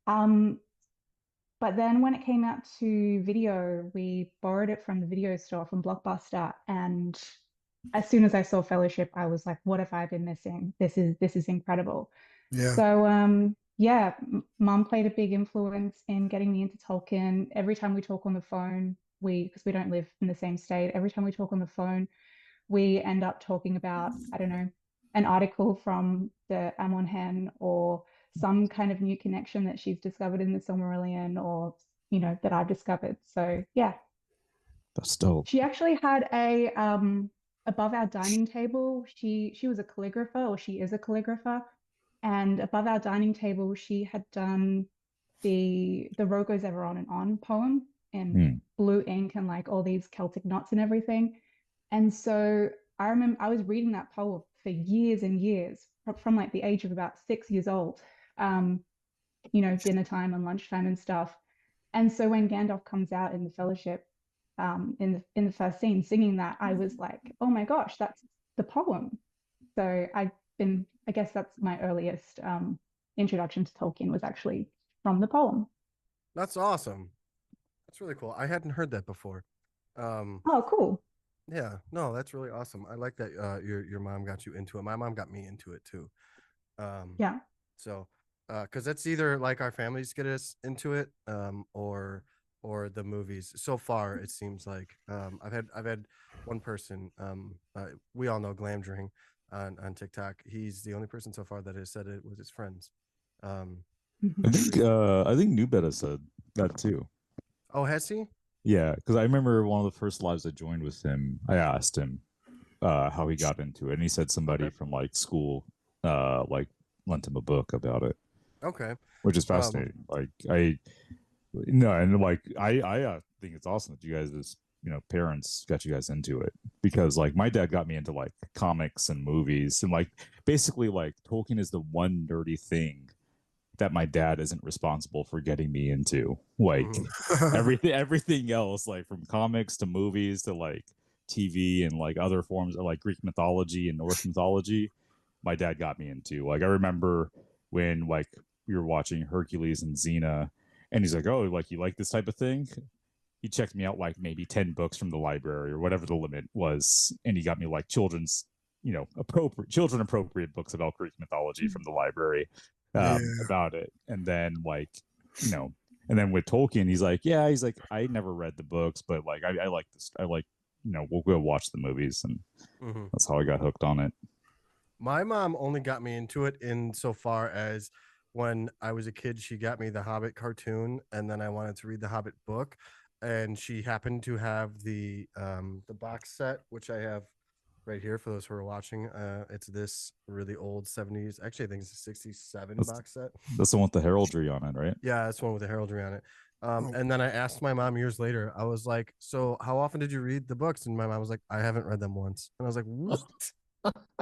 But then when it came out to video, we borrowed it from the video store from Blockbuster, and as soon as I saw Fellowship, I was like, what have I been missing? This is incredible. Yeah. So yeah, Mum played a big influence in getting me into Tolkien. Every time we talk on the phone, because we don't live in the same state, every time we talk on the phone, we end up talking about, I don't know, an article from the Amon Hen or some kind of new connection that she's discovered in the Silmarillion or, that I've discovered. So yeah. That's dope. She actually had a above our dining table. She was a calligrapher, or she is a calligrapher, and above our dining table, she had done the Road Goes Ever On and On poem in blue ink and like all these Celtic knots and everything. And so I remember I was reading that poem for years and years from like the age of about 6 years old, dinner time and lunchtime and stuff. And so when Gandalf comes out in the Fellowship, in the first scene singing that, I was like, oh my gosh, that's the poem. So I guess that's my earliest introduction to Tolkien was actually from the poem. That's awesome. That's really cool. I hadn't heard that before. Oh, cool. Yeah, no, that's really awesome. I like that your mom got you into it. My mom got me into it too. Um, Yeah. so because that's either like our families get us into it, or the movies. So far, it seems like I've had one person. We all know Glamdring on TikTok. He's the only person so far that has said it was his friends. Um, I think Newbetta said that too. oh, has he? Yeah, because I remember one of the first lives I joined with him. I asked him how he got into it, and he said somebody Okay. from like school like lent him a book about it, Okay. which is fascinating. Like I no, and like I think it's awesome that you guys as parents got you guys into it, because like my dad got me into like comics and movies, and like basically like Tolkien is the one nerdy thing that my dad isn't responsible for getting me into. Like everything else, like from comics to movies to like TV and like other forms of like Greek mythology and Norse mythology, my dad got me into. Like I remember when like we were watching Hercules and Xena, and he's like, "Oh, like you like this type of thing?" He checked me out like maybe 10 books from the library or whatever the limit was, and he got me like children's, children appropriate books about Greek mythology from the library Yeah. about it. And then like, and then with Tolkien, he's like, yeah, he's like, I never read the books, but like I like this. I like, we'll go watch the movies, and Mhm. that's how I got hooked on it. My mom only got me into it in so far as when I was a kid, she got me the Hobbit cartoon, and then I wanted to read the Hobbit book, and she happened to have the box set, which I have right here for those who are watching. It's this really old 70s, actually I think it's a 67 That's, box set. that's the one with the heraldry on it, right? Yeah, it's one with the heraldry on it. Oh. And then I asked my mom years later, I was like, so how often did you read the books? And my mom was like, I haven't read them once. And I was like, what?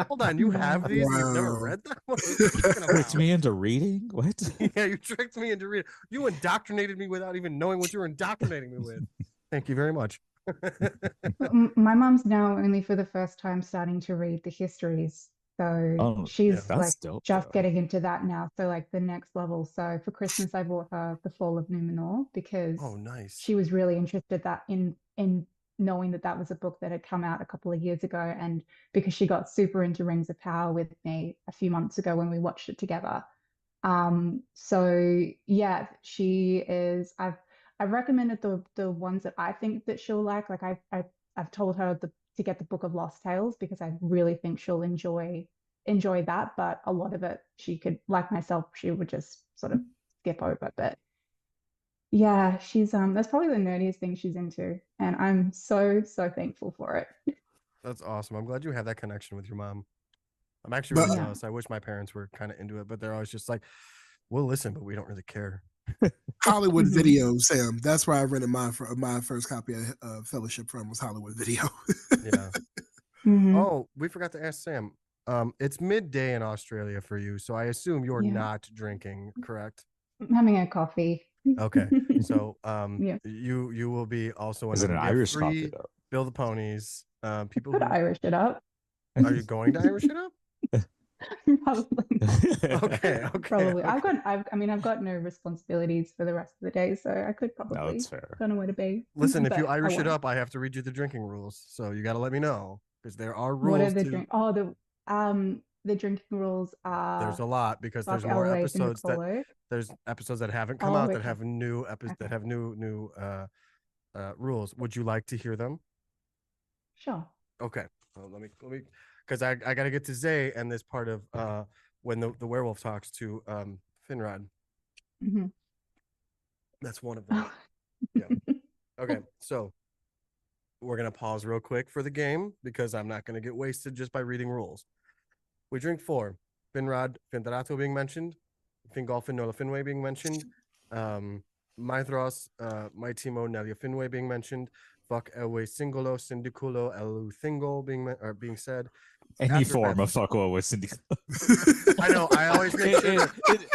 Hold on, you have these? And you've never Wow. read them? What are you talking Tricked about? me into reading? What? Yeah, you tricked me into reading. You indoctrinated me without even knowing what you were indoctrinating me with. Thank you very much. My mom's now only for the first time starting to read the histories. So Oh, Yeah. she's like that's dope just though. getting into that now. So like the next level. So for Christmas, I bought her The Fall of Numenor because Oh, nice. she was really interested that in knowing that that was a book that had come out a couple of years ago, and because she got super into Rings of Power with me a few months ago when we watched it together. So yeah, she is. I've recommended the ones that I think that she'll like. Like I've told her to get the Book of Lost Tales because I really think she'll enjoy that. But a lot of it she could, like myself, she would just sort of skip over. But yeah, she's that's probably the nerdiest thing she's into, and I'm so thankful for it. That's awesome. I'm glad you have that connection with your mom. I'm actually But really Yeah. jealous. I wish my parents were kind of into it, but they're always just like, we'll listen, but we don't really care. Hollywood Mhm. Video, Sam. That's where I rented my first copy of Fellowship from, was Hollywood Video. Yeah. Mhm. Oh, we forgot to ask Sam. It's midday in Australia for you, so I assume you're Yeah. not drinking, correct? I'm having a coffee. Okay. So Yeah. you will be also Is it an we have Irish free coffee though? Bill the Ponies. People Could who Irish it up. are you going to Irish it up? Probably not. Okay, okay, Probably. okay. I mean, I've got no responsibilities for the rest of the day, so I could No, probably it's fair. don't know where to be. Listen, if you But I Irish it won't. up, I have to read you the drinking rules. So you got to let me know because there are What are rules the to. drink? Oh, the drinking rules There's are a lot because fuck there's more always in the episodes colo. that haven't come Oh, out that okay. have new Okay. that have new rules. Would you like to hear them? Sure. Okay. Let me because I got to get to Zay and this part of when the werewolf talks to Finrod. hmm That's one of them. Yeah. Okay. So we're gonna pause real quick for the game because I'm not gonna get wasted just by reading rules. We drink four. Finrod, Findrato being mentioned, Fingolfin, Nola Finway being mentioned, Maithros, Maitimo, Nelia Finway being mentioned, Fuck Elway Singolo, Syndiculo, Elu Thingol being said. Any After form of Beth, fuckwa with Cindy. I know. I always make sure that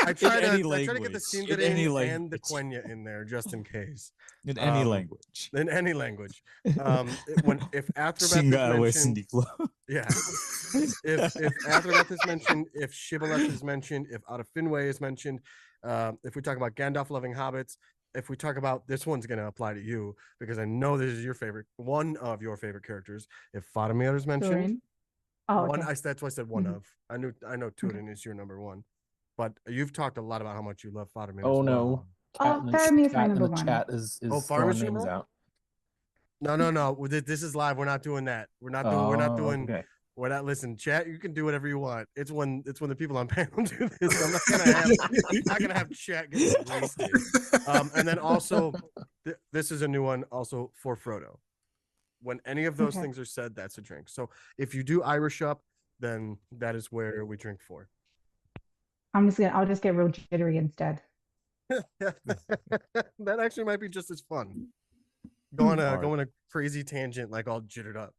I try to get the In any Sindering and the language. Quenya in there just in case. In any language. In any language. If Athrobeth is Singa with mentioned, Cindy Glow. yeah. If Athrobeth is mentioned, if Shibboleth is mentioned, if Out of Finway is mentioned, if we talk about Gandalf loving hobbits, if we talk about this one's going to apply to you because I know this is your favorite, one of your favorite characters. If Faramir is mentioned, Turin. Oh, one, okay. that's why I said one Mhm. of. I know Turin is your number one, but you've talked a lot about how much you love Faramir Oh as well. no. Oh, Faramir's my Cat in number the one. chat is Oh, throwing Faramir's your names number one? out. No. This is live. We're not doing that. We're not doing. Okay. We're not. Listen, chat. You can do whatever you want. It's when the people on panel do this. I'm not gonna have chat get wasted. And then also, this is a new one. Also for Frodo. When any of those Okay. things are said, that's a drink. So if you do Irish up, then that is where we drink for. I'll just get real jittery instead. That actually might be just as fun. All Go right. on a crazy tangent, like all jittered up.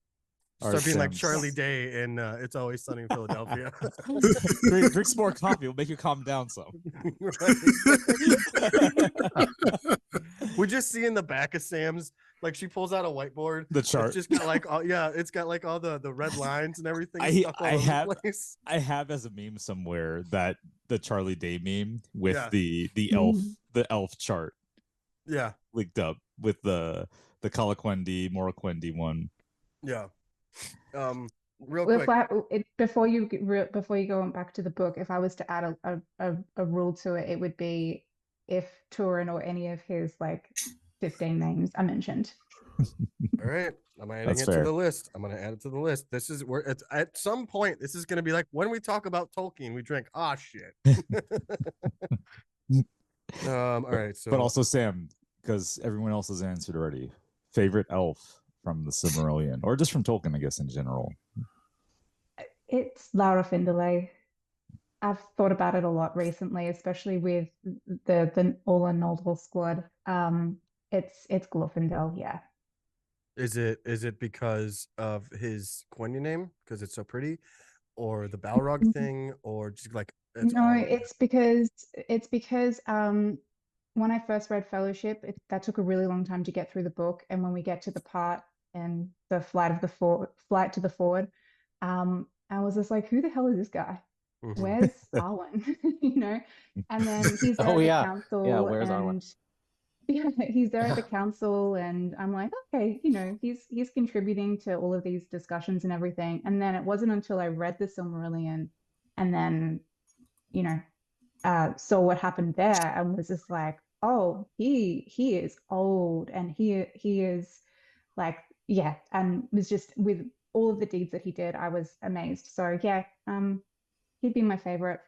All Start right, being like Sam. Charlie Day in It's Always Sunny in Philadelphia. drink some more coffee. It'll make you calm down some. We just see in the back of Sam's, like she pulls out a whiteboard. The chart. It's just got like all, it's got like all the red lines and everything stuck all I over have the place. I have as a meme somewhere that the Charlie Day meme with Yeah. the elf chart Yeah. linked up with the Calaquendi, Morroquendi one. Yeah. Real If quick. before you go back to the book, if I was to add a rule to it, it would be if Turin or any of his like 15 names are mentioned. All right, I'm adding That's it fair. to the list. I'm gonna add it to the list. This is where it's at some point. This is gonna be like when we talk about Tolkien, we drink. Ah, shit. All right. So, But also Sam, because everyone else has answered already. Favorite elf from the Silmarillion, or just from Tolkien, I guess in general. It's Lara Findelay. I've thought about it a lot recently, especially with the All in Noldor squad. It's Glorfindel, yeah. is it because of his Quenya name because it's so pretty, or the Balrog thing, or just like it's No, all? it's because when I first read Fellowship, that took a really long time to get through the book, and when we get to the part in the flight to the Ford, I was just like, who the hell is this guy? Mhm. Where's Arwen? You know? And then he's there Oh at the yeah. council, Yeah, where's Arwen? and yeah, he's there at the council, and I'm like, okay, you know, he's contributing to all of these discussions and everything. And then it wasn't until I read the Silmarillion and then, you know, saw what happened there and was just like, oh, he is old and he is like, yeah, and was just with all of the deeds that he did, I was amazed. So yeah, he'd be my favorite.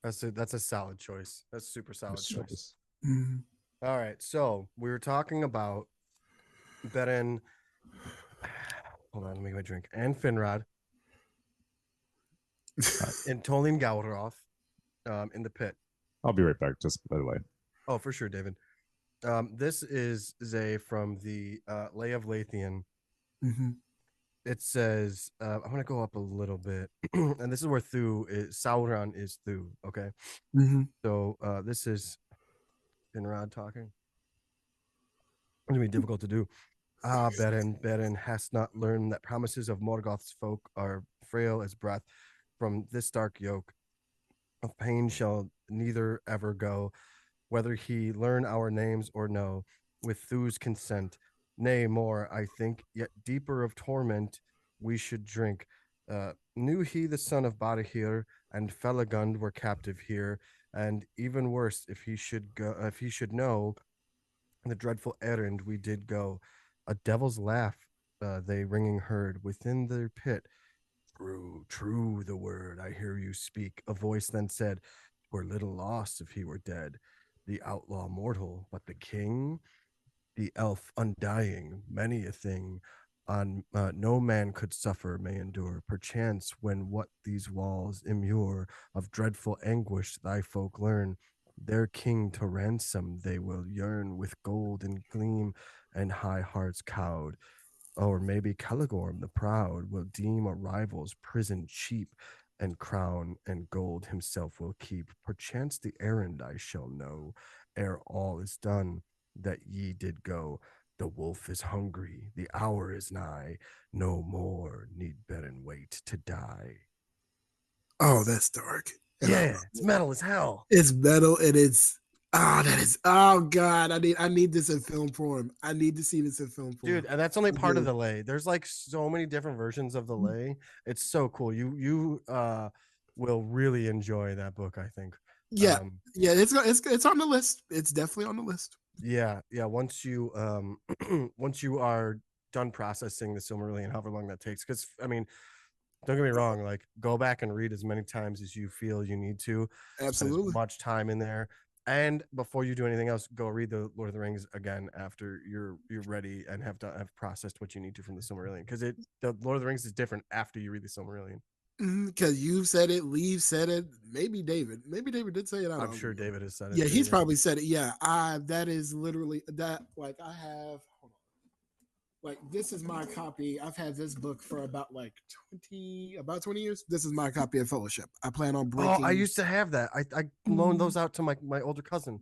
That's a solid choice. That's a super solid choice. Choice. Mhm. All right. So we were talking about Beren. Hold on, let me get my drink. And Finrod and Tolin Gauroth in the pit. I'll be right back, just by the way. Oh, for sure, David. This is Zay from the Lay of Lathian. Mhm. It says, I'm going to go up a little bit. And this is where Sauron is Thu. Okay. Mhm. So this is Finrod talking. It's going to be difficult to do. Ah, Beren hast not learned that promises of Morgoth's folk are frail as breath. From this dark yoke of pain shall neither ever go, whether he learn our names or no, with Thu's consent. Nay, more, I think, yet deeper of torment we should drink. Knew he the son of Barahir and Felagund were captive here, and even worse if he should know the dreadful errand we did go. A devil's laugh they ringing heard within their pit. True, true, the word I hear you speak. A voice then said, "Were little loss if he were dead. The outlaw mortal, but the king, the elf undying, many a thing on no man could suffer may endure. Perchance when what these walls immure of dreadful anguish thy folk learn, their king to ransom they will yearn with gold and gleam and high hearts cowed. Or maybe Caligorm the proud will deem a rival's prison cheap, and crown and gold himself will keep. Perchance the errand I shall know, ere all is done, that ye did go. The wolf is hungry, the hour is nigh. No more need Beren wait to die. Oh, that's dark. And Yeah, it's metal as hell. it's metal and it's Oh, that is. Oh God, I need this in film form. I need to see this in film form. Dude, and that's only I part of do. the lay. There's like so many different versions of the lay. It's so cool. You will really enjoy that book, I think. Yeah, yeah. It's on the list. It's definitely on the list. Yeah, yeah. Once you once you are done processing the Silmarillion, however long that takes, because I mean, don't get me wrong, like go back and read as many times as you feel you need to. Spend as Absolutely. much time in there. And before you do anything else, go read the Lord of the Rings again after you're ready and have processed what you need to from the Silmarillion. Because the Lord of the Rings is different after you read the Silmarillion. Because you said it, Lee said it, maybe David. Maybe David did say it. I I'm don't sure know. David has said it. Yeah, too, he's probably said it. Yeah, that is literally that. Like I have, hold on. Like this is my copy. I've had this book for about like 20 years. This is my copy of Fellowship. I plan on Oh, I breaking. used to have that. I loaned those out to my older cousin.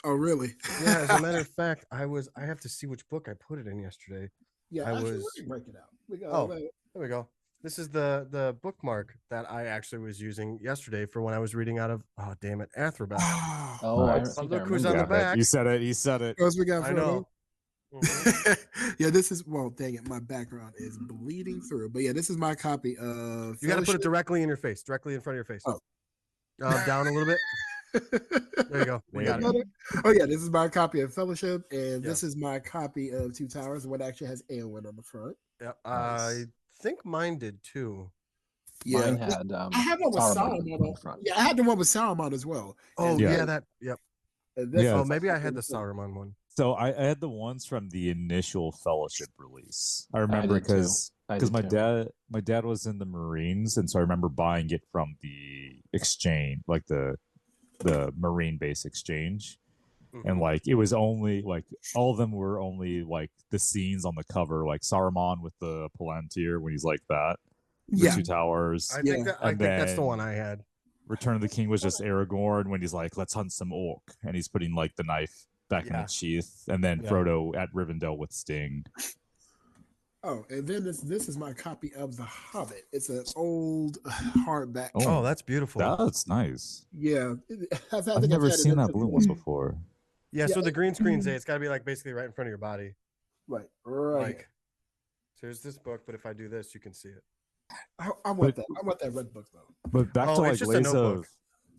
Oh, really? Yeah, as a matter of fact, I have to see which book I put it in yesterday. Yeah, I actually, was let me break it out. We go. Oh, there we go. This is the bookmark that I actually was using yesterday for when I was reading out of damn it, Athrobeth. Oh, I Nice. But think I look who's remember on the Yeah, back. you said it. You said it. What we got? I Frodo? know. Mhm. Yeah, this is dang it, my background is bleeding through. But yeah, this is my copy of You got to put it Fellowship. directly in your face, directly in front of your face. Oh. Down a little bit. There you go. We got it. Oh yeah, this is my copy of Fellowship, and Yeah. this is my copy of Two Towers. What actually has Eowyn on the front. Yeah, Nice. I think mine did too. Yeah, Mine had I had one with Saruman on the front. Yeah, I had the one with Saruman as well. Oh And yeah, Yeah. that. Yep. this Yeah. Oh, is- maybe I had the Saruman one. So I had the ones from the initial Fellowship release. I remember did too. because I did my too. dad was in the Marines, and so I remember buying it from the exchange, like the Marine base exchange. And Mhm. like it was only like all of them were only like the scenes on the cover, like Saruman with the Palantir when he's like that, the Yeah, two towers, I Yeah. think and that's the then one I had. Return of the King was just Aragorn when he's like, let's hunt some orc, and he's putting like the knife back in Yeah. its sheath, and then Yeah. Frodo at Rivendell with Sting. Oh, and then this is my copy of The Hobbit. It's an old hardback. Oh, that's beautiful. That's nice. Yeah, I've think never had it seen in that the- blue one before. Yeah, Yeah. so the green screen say it's got to be like basically right in front of your body. Right. Like, here. so here's this book, but if I do this, you can see it. I want that. I want that red book though. But back Oh, to it's like just a notebook.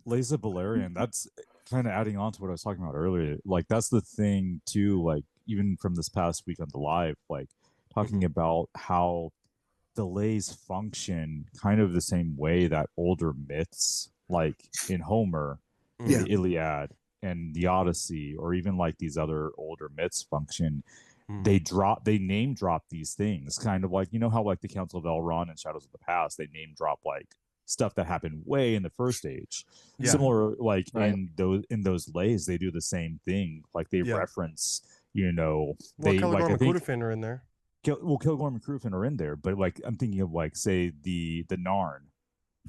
Lays of Balerion, that's kind of adding on to what I was talking about earlier. Like that's the thing too, like even from this past week on the live, like talking about how the lays function kind of the same way that older myths, like in Homer, Yeah. the Iliad and the Odyssey, or even like these other older myths function. They name drop these things, kind of like, you know how like the Council of Elrond and Shadows of the Past, they name drop like stuff that happened way in the first age. Yeah. Similar, like Right. in those lays, they do the same thing. Like they Yeah. reference, you know, Well, they Celador like I and think Clodagh are in there. Kilgorm and Crufin are in there, but like I'm thinking of like say the Narn,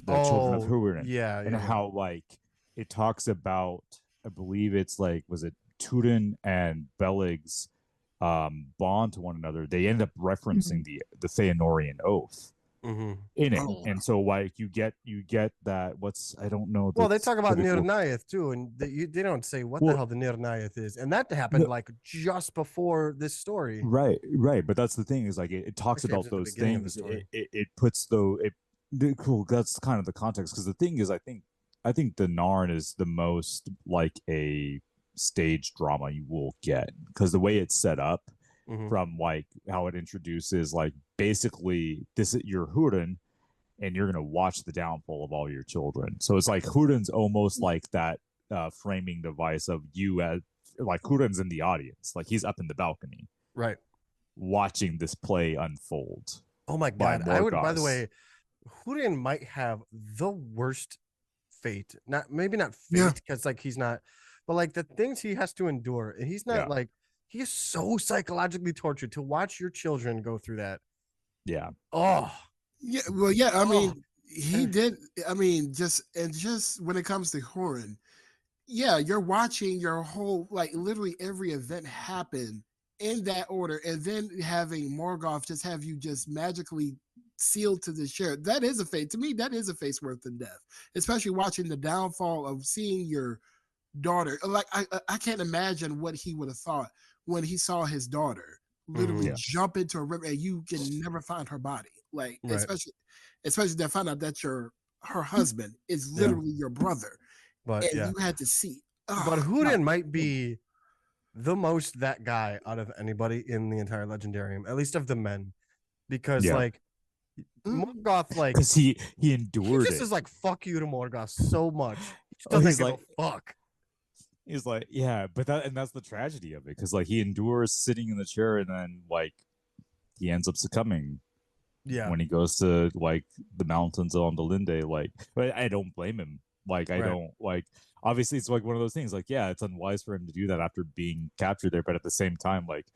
the children of Húrin, yeah, and yeah. how like it talks about, I believe it's like, was it Túrin and Beleg's bond to one another. They end up referencing the Feanorian oath in it, Oh. and so like you get that what's, I don't know. Well, they talk about typical- Nirnaeth too, and they don't say what Well- the hell the Nirnaeth is, and that happened No. like just before this story. Right, but that's the thing is like it talks Actually, it about was at the those beginning of the things. story. It puts cool. That's kind of the context, because the thing is, I think the Narn is the most like a stage drama you will get, because the way it's set up, Mhm. from like how it introduces like basically this is your Húrin, and you're gonna watch the downfall of all your children. So it's like Húrin's almost like that framing device of you as like Húrin's in the audience, like he's up in the balcony Right. watching this play unfold. Oh my by god! I would. By the Morgoth. way, Húrin might have the worst fate. Maybe not Yeah. fate, because like he's not, but like the things he has to endure, and he's not Yeah. like he is so psychologically tortured to watch your children go through that. Yeah. Oh, Yeah, well, yeah. I mean, he And- did. I mean, just when it comes to Horan, yeah, you're watching your whole like literally every event happen in that order, and then having Morgoth just have you just magically sealed to the chair. That is a fate to me. That is a face worse than death, especially watching the downfall of seeing your daughter. Like I can't imagine what he would have thought when he saw his daughter literally Yeah. jump into a river and you can never find her body. Like Right. especially to find out that her husband is Yeah. literally your brother, But and yeah, you had to see. but Oh, Hooten God. might be the most that guy out of anybody in the entire Legendarium, at least of the men, because Yeah. like Morgoth, like Because he he endured just it. is like fuck you to Morgoth so much. He just Oh, doesn't he's give like, a fuck. he's like, yeah, but that's the tragedy of it, because like he endures sitting in the chair, and then like he ends up succumbing Yeah, when he goes to like the mountains on the Linde. Like, but I don't blame him. Like, I Right. don't like. Obviously, it's like one of those things. Like, yeah, it's unwise for him to do that after being captured there, but at the same time, like,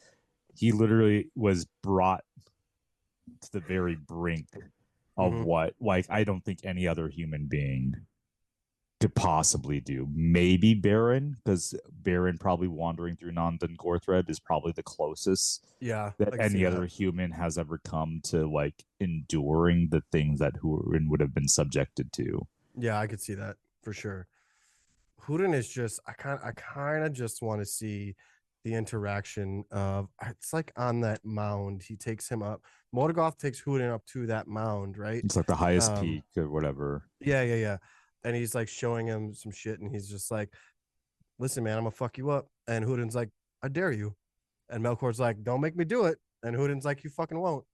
he literally was brought to the very brink of Mhm. what, like, I don't think any other human being could possibly do. Maybe Baron, because Baron probably wandering through Nandon Gorthred is probably the closest Yeah, that I can see any that. other human has ever come to like enduring the things that Hurin would have been subjected to. Yeah, I could see that for sure. Hooten is just I kind of just want to see the interaction of it's like on that mound. He takes him up. Morgoth takes Hooten up to that mound, right? It's like the highest peak or whatever. Yeah. And he's like showing him some shit, and he's just like, "Listen, man, I'm gonna fuck you up." And Hooten's like, "I dare you." And Melkor's like, "Don't make me do it." And Hooten's like, "You fucking won't."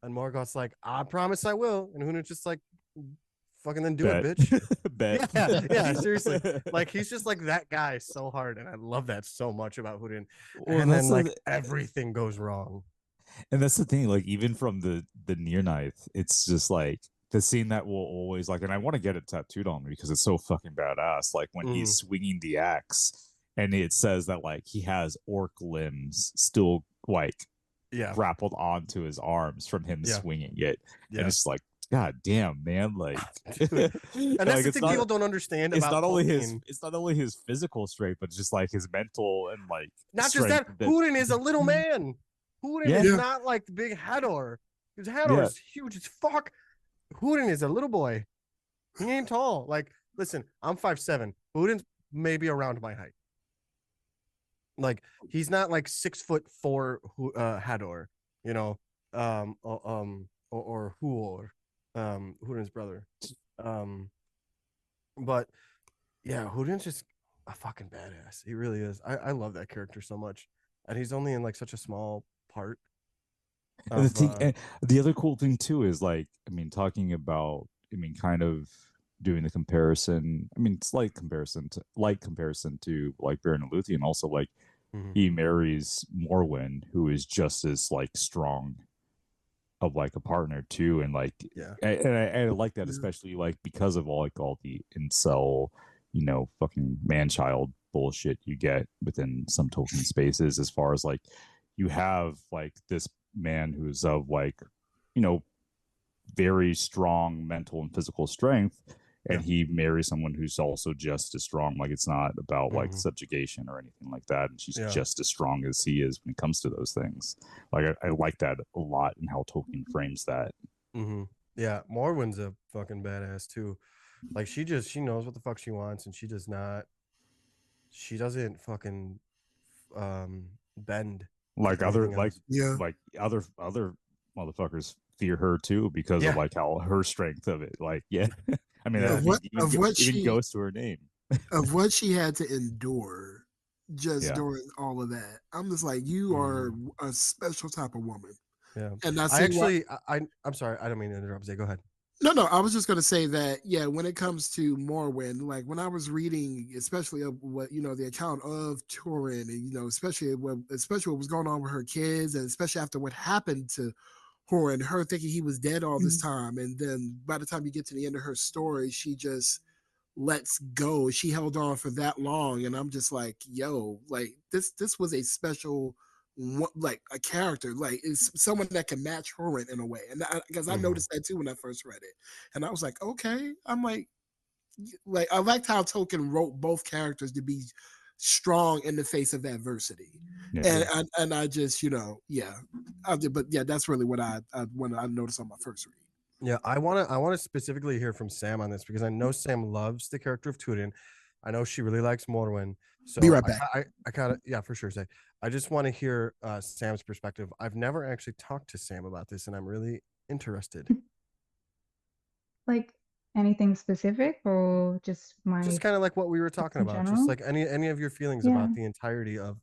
And Morgoth's like, "I promise I will." And Hooten's just like, "Fucking then do Bet. it, bitch." Bet. Yeah, seriously. Like he's just like that guy so hard, and I love that so much about Hooten. Well, And then like everything goes wrong. and that's the thing. Like even from the near knife, it's just like the scene that will always like, and I want to get it tattooed on me because it's so fucking badass. Like when he's swinging the axe, and it says that like he has orc limbs still like grappled onto his arms from him swinging it, and it's like, god damn, man, like Dude. And that's like, the thing people don't understand it's about not only Tolkien. it's not only his physical strength, but just like his mental and like not just that, Hooten is a little man. Hooten is not like the big Hador. Because Hador is huge as fuck. Hooten is a little boy. He ain't tall. Like, listen, I'm 5'7". Hooten's maybe around my height. Like, he's not like 6'4" Hador, you know, or Huor, Hooten's brother. But yeah, Hooten's just a fucking badass. He really is. I love that character so much. And he's only in like such a small part. And the other cool thing too is like, I mean, talking about, I mean, kind of doing the comparison. I mean, slight comparison to like Baron and Luthien. Also, like he marries Morwen, who is just as like strong of like a partner too, and like I like that, especially like because of all the incel, you know, fucking man child bullshit you get within some Tolkien spaces, as far as like you have like this man who's of like, you know, very strong mental and physical strength, and he marries someone who's also just as strong. Like it's not about like subjugation or anything like that, and she's just as strong as he is when it comes to those things. Like I like that a lot in how Tolkien frames that. Yeah, Morwen's a fucking badass too. Like she knows what the fuck she wants, and she doesn't fucking bend Like other other motherfuckers fear her too because of like how her strength of it. Like I mean, even goes to her name. Of what she had to endure just during all of that. I'm just like, you are a special type of woman. Yeah. And I actually I'm sorry, I don't mean to interrupt. Zay, go ahead. No, I was just going to say that, when it comes to Morwen, like when I was reading, especially of what, the account of Turin, and, especially what was going on with her kids, and especially after what happened to her and her thinking he was dead all this time. And then by the time you get to the end of her story, she just lets go. She held on for that long. And I'm just like, yo, like this was a special, like a character, like it's someone that can match her in a way. And because I noticed that too when I first read it, and I was like, okay. I'm like I liked how Tolkien wrote both characters to be strong in the face of adversity. And I just, but that's really what I noticed on my first read. Yeah, I want to specifically hear from Sam on this because I know Sam loves the character of Turin. I know she really likes Morrowind. So Be right back. I kind of, yeah, for sure. Say, I just want to hear Sam's perspective. I've never actually talked to Sam about this, and I'm really interested. Like anything specific or just Just my kind of like what we were talking in about. Just general? like any of your feelings Yeah. about the entirety of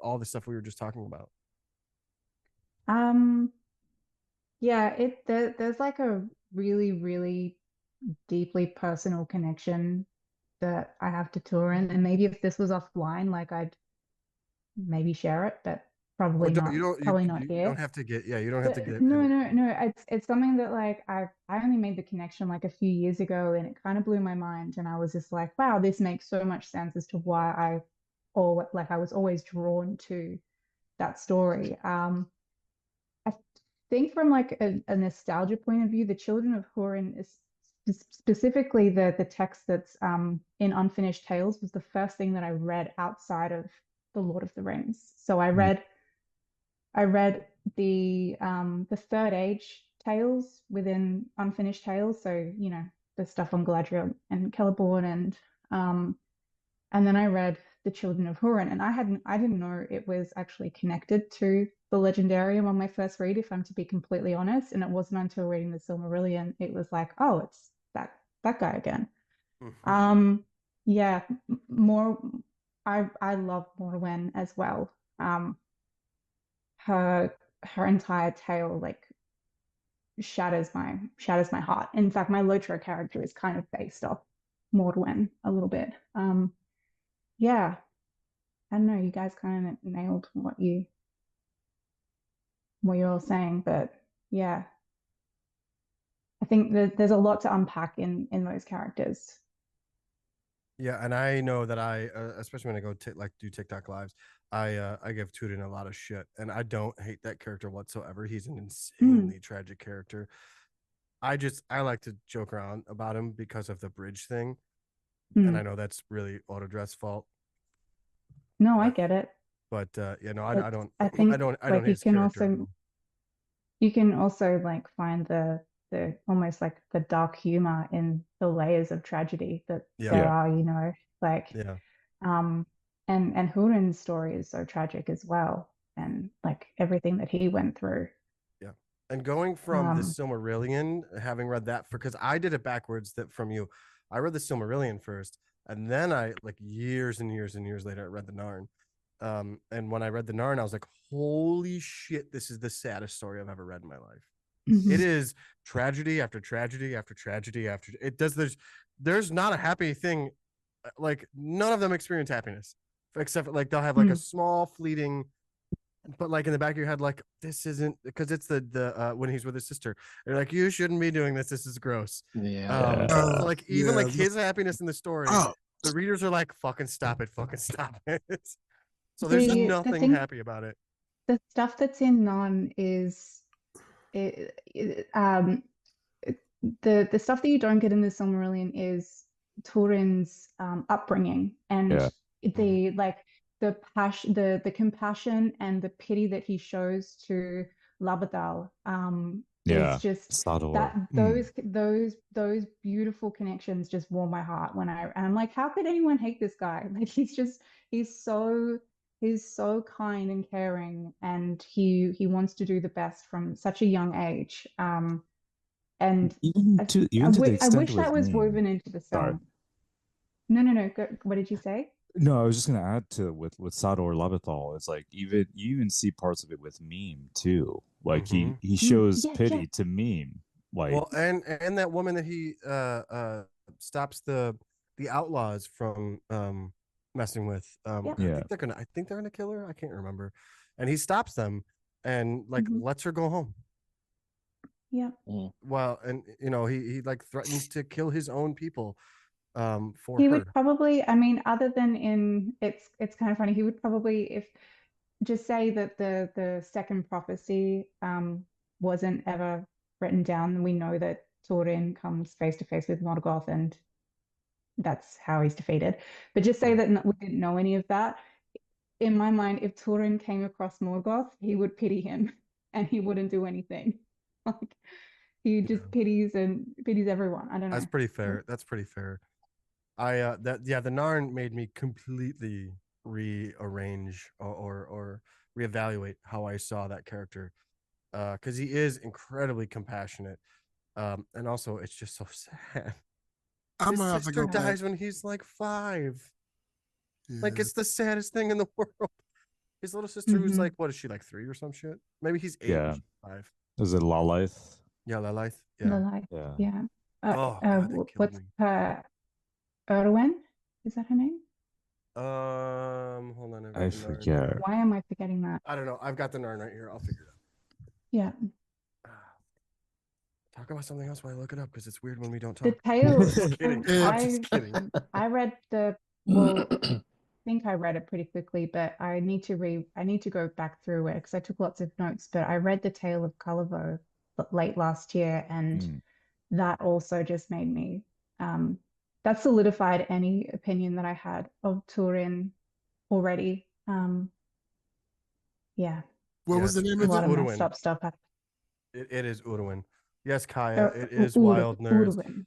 all the stuff we were just talking about. Um, yeah, there's like a really, really deeply personal connection that I have to Turin. And maybe if this was offline, like I'd maybe share it, but Oh, probably not, probably not you don't here. have to get, yeah, you don't have to But get no, in. no, no. It's something that like I only made the connection like a few years ago, and it kind of blew my mind. And I was just like, wow, this makes so much sense as to why I was always drawn to that story. I think from like a nostalgia point of view, the Children of Hurin is specifically the text that's in Unfinished Tales was the first thing that I read outside of the Lord of the Rings. So I read the Third Age tales within Unfinished Tales. So, the stuff on Galadriel and Celeborn and then I read The Children of Hurin, and I didn't know it was actually connected to the Legendarium on my first read, if I'm to be completely honest. And it wasn't until reading the Silmarillion it was like, oh, it's that guy again. Mhm. Yeah, more. I love Morwen as well. Her entire tale like shatters my heart. In fact, my Lotro character is kind of based off Morwen a little bit. Yeah. I don't know, you guys kind of nailed what you're all saying, but yeah, I think there's a lot to unpack in those characters. Yeah, and I know that especially when I go like do TikTok lives, I give Tudin a lot of shit, and I don't hate that character whatsoever. He's an Mm, insanely tragic character. I like to joke around about him because of the bridge thing, and I mm. know that's really Autodress fault, No, I but get it. you know, I It's don't I think I don't like hate his character at all. you can also like find the almost like the dark humor in the layers of tragedy that Yeah, there Yeah. are, like yeah, um and Hurin's story is so tragic as well, and like everything that he went through. yeah. And going from the Um, Silmarillion, having read that because I did it backwards that from you, I read the Silmarillion first, and then I like years and years and years later I read the Narn. And when I read the Narn, I was like, holy shit, this is the saddest story I've ever read in my life. It mhm, is tragedy after tragedy after tragedy after it does. There's not a happy thing. Like none of them experience happiness, except for, like they'll have like a mm, small fleeting, but like in the back of your head, like this isn't because it's the when he's with his sister, they're like, you shouldn't be doing this. This is gross. Yeah. So like even Yeah. like his happiness in the story, Oh, the readers are like, fucking stop it. So there's the nothing thing happy about it. the stuff that's in non is it, the stuff that you don't get in the Silmarillion is Turin's upbringing and Yeah. Mhm. the like the compassion and the pity that he shows to Labadal is Yeah. just Sador. that those beautiful connections just warm my heart and I'm like, how could anyone hate this guy? Like he's so he's so kind and caring, and he wants to do the best from such a young age. And Even I, to I, even to the w I extent wish with that was meme. woven into the Sorry. film. No, no, no. What did you say? No, I was just gonna add to with Sador Labathal, it's like you even see parts of it with meme too. Like he Mhm. he shows Yeah, pity yeah, to meme. Like Well, and that woman that he stops the outlaws from messing with. yeah. yeah. I think they're gonna kill her. I can't remember. And he stops them and like Hmm. lets her go home. Yeah. Mm. Well, and you know, he like threatens to kill his own people for He would her. probably, I mean, other than in it's kind of funny, he would probably if just say that the second prophecy wasn't ever written down, we know that Thorin comes face to face with Morgoth and that's how he's defeated. But just say Yeah. that we didn't know any of that. In my mind, if Thorin came across Morgoth, he would pity him and he wouldn't do anything. Like he Yeah. just pities everyone. I don't That's know. pretty fair. That's pretty fair. the Narn made me completely rearrange or reevaluate how I saw that character. Because he is incredibly compassionate. And also it's just so sad. I'm His gonna have to sister go back. dies when he's like 5. Like Yeah. it's the saddest thing in the world. His little sister who's Mhm. like, what is she, like 3 or some shit? Maybe he's 8 Yeah. and she's 5. Is it Lalith? Yeah, Lilith. The Yeah. life. Yeah. Yeah. Oh god, that killed What's me. her? Erwin? Is that her name? Hold on, I've I got the Narn forget. here. Why am I forgetting that? I don't know. I've got the Narn right here. I'll figure it Yeah. out. Talk about something else while I look it up because it's weird when we don't The talk. tale. Just kidding. Yeah. I'm just kidding. I read the. Well, I think I read it pretty quickly, but I need to go back through it because I took lots of notes. But I read the Tale of Culliver late last year, and Mm. that also just made me that solidified any opinion that I had of Turin already. Yeah, What Yeah, was the name a of lot it? of messed Udwin. up stuff happened. It is Udwin. Yes, Kaya, it is Ur wild nerds. Urwin.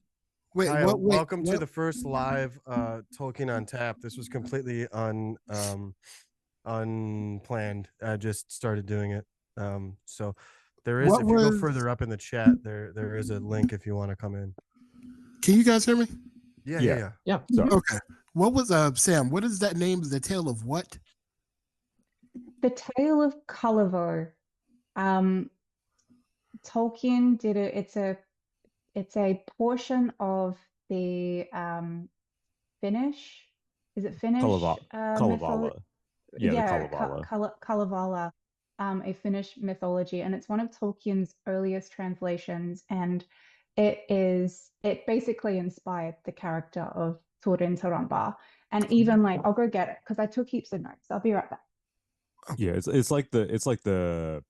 Wait, Kaya, what? Wait, welcome to what? the first live Tolkien on Tap. This was completely unplanned. I just started doing it. So there is, What if you go was? further up in the chat, there is a link if you want to come in. Can you guys hear me? Yeah, Yeah. yeah, yeah. Yeah. So Okay. What was Sam? What is that name? The Tale of what? The Tale of Culliver. Um, Tolkien did it. It's a portion of the Finnish. Is it Finnish mythology? Kalevala. Yeah, the Yeah, Kalevala. Kalevala, a Finnish mythology, and it's one of Tolkien's earliest translations, and it basically inspired the character of Turin Tarambar. And even like, I'll go get it because I took heaps of notes. I'll be right back. Yeah, it's like the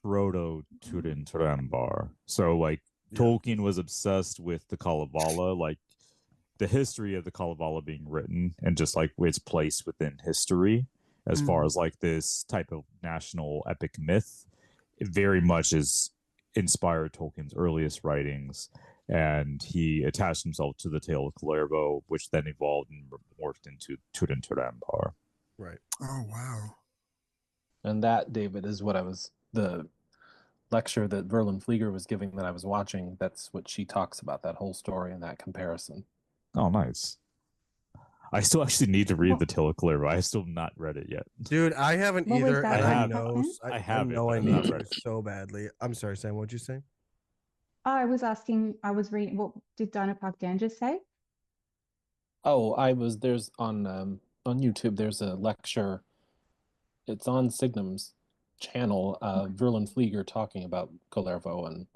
proto Turin Turambar. So like Yeah. Tolkien was obsessed with the Kalevala, like the history of the Kalevala being written and just like its place within history as far as like this type of national epic myth. It very much is inspired Tolkien's earliest writings, and he attached himself to the tale of Kullervo, which then evolved and morphed into Turin Turambar. Right. Oh wow. And that, David, is what the lecture that Verlin Flieger was giving that I was watching. That's what she talks about, that whole story and that comparison. Oh, nice. I still actually need to read What, the Tale of Kullervo. I still not read it yet. Dude, I haven't what was either, that and I I have- know Captain? I I have it, know but I I've need not to read it. so badly. I'm sorry, Sam. What'd you say? Oh, I was asking, I was reading, what did Dana Park Dan just say? Oh, there's on YouTube, there's a lecture. It's on Signum's channel, Verlin Flieger talking about Kullervo and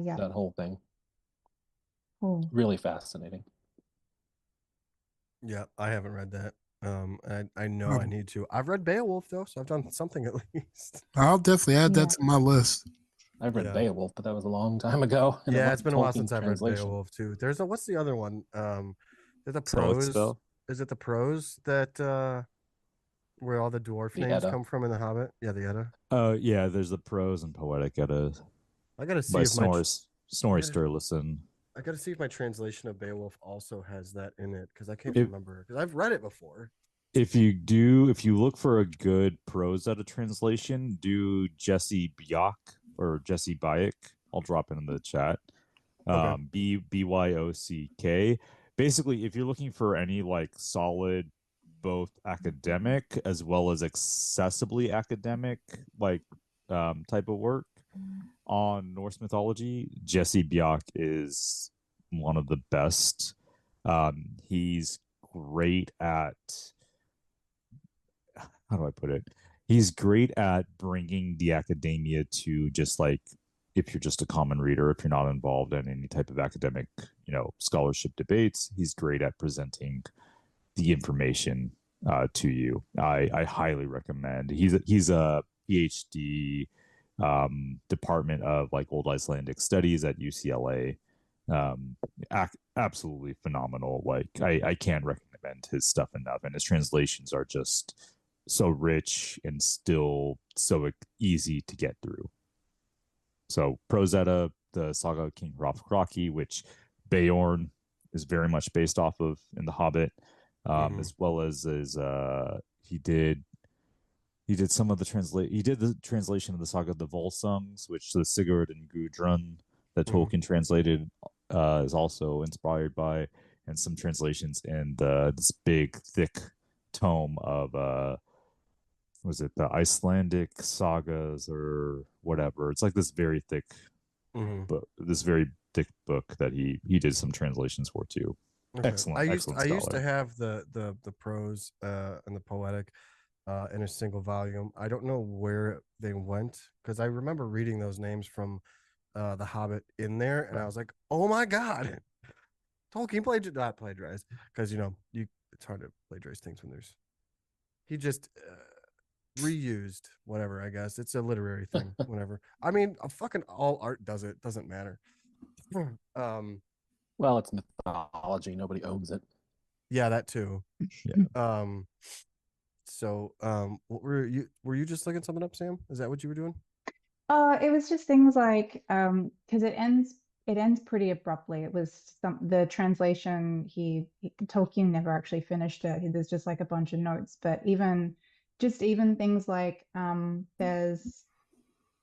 Yeah. that whole thing. Oh. Really fascinating. Yeah, I haven't read that. I know I need to. I've read Beowulf though, so I've done something at least. I'll definitely add Yeah. that to my list. I've read Yeah. Beowulf, but that was a long time ago. And Yeah, it it's been a wasn't while Tolkien since I've read translation. Beowulf too. There's a, what's the other one? There's the Solid prose. Spell? Is it the prose that where all the dwarf The names Edda. come from in the Hobbit? Yeah, the Edda. Yeah, there's the prose and poetic Edda I gotta see by if my Snorri gotta- Sturluson. I gotta see if my translation of Beowulf also has that in it because I can't If- remember because I've read it before. If you look for a good prose Edda translation, do Jesse Byock or Jesse Byock. I'll drop it in the chat. Okay. Byock. Basically, if you're looking for any like solid, both academic as well as accessibly academic like type of work on Norse mythology, Jesse Byock is one of the best. He's great at, how do I put it? He's great at bringing the academia to just like, if you're just a common reader, if you're not involved in any type of academic, scholarship debates, he's great at presenting the information to you. I highly recommend. He's a PhD Department of like Old Icelandic Studies at UCLA. Absolutely phenomenal. Like I can't recommend his stuff enough, and his translations are just so rich and still so easy to get through. So Prose Edda, the Saga of King Hrafn, which Beorn is very much based off of in The Hobbit, as well as he did some of the he did the translation of the Saga of the Volsungs, which the Sigurd and Gudrun that Tolkien translated is also inspired by, and some translations in this big thick tome of was it the Icelandic sagas or whatever. It's like this very thick book, this very thick book that he did some translations for too. Okay. Excellent. I used to have the prose and the poetic in a single volume. I don't know where they went because I remember reading those names from The Hobbit in there, and I was like, oh my god, Tolkien not plagiarized, because it's hard to plagiarize things when he just reused whatever. I guess it's a literary thing. Whatever. I mean, fucking all art does it. Doesn't matter. Well, it's mythology. Nobody owns it. Yeah, that too. Yeah. So, what were you just looking something up, Sam? Is that what you were doing? It was just things like because it ends pretty abruptly. It was the translation, Tolkien never actually finished it. There's just like a bunch of notes, but even things like there's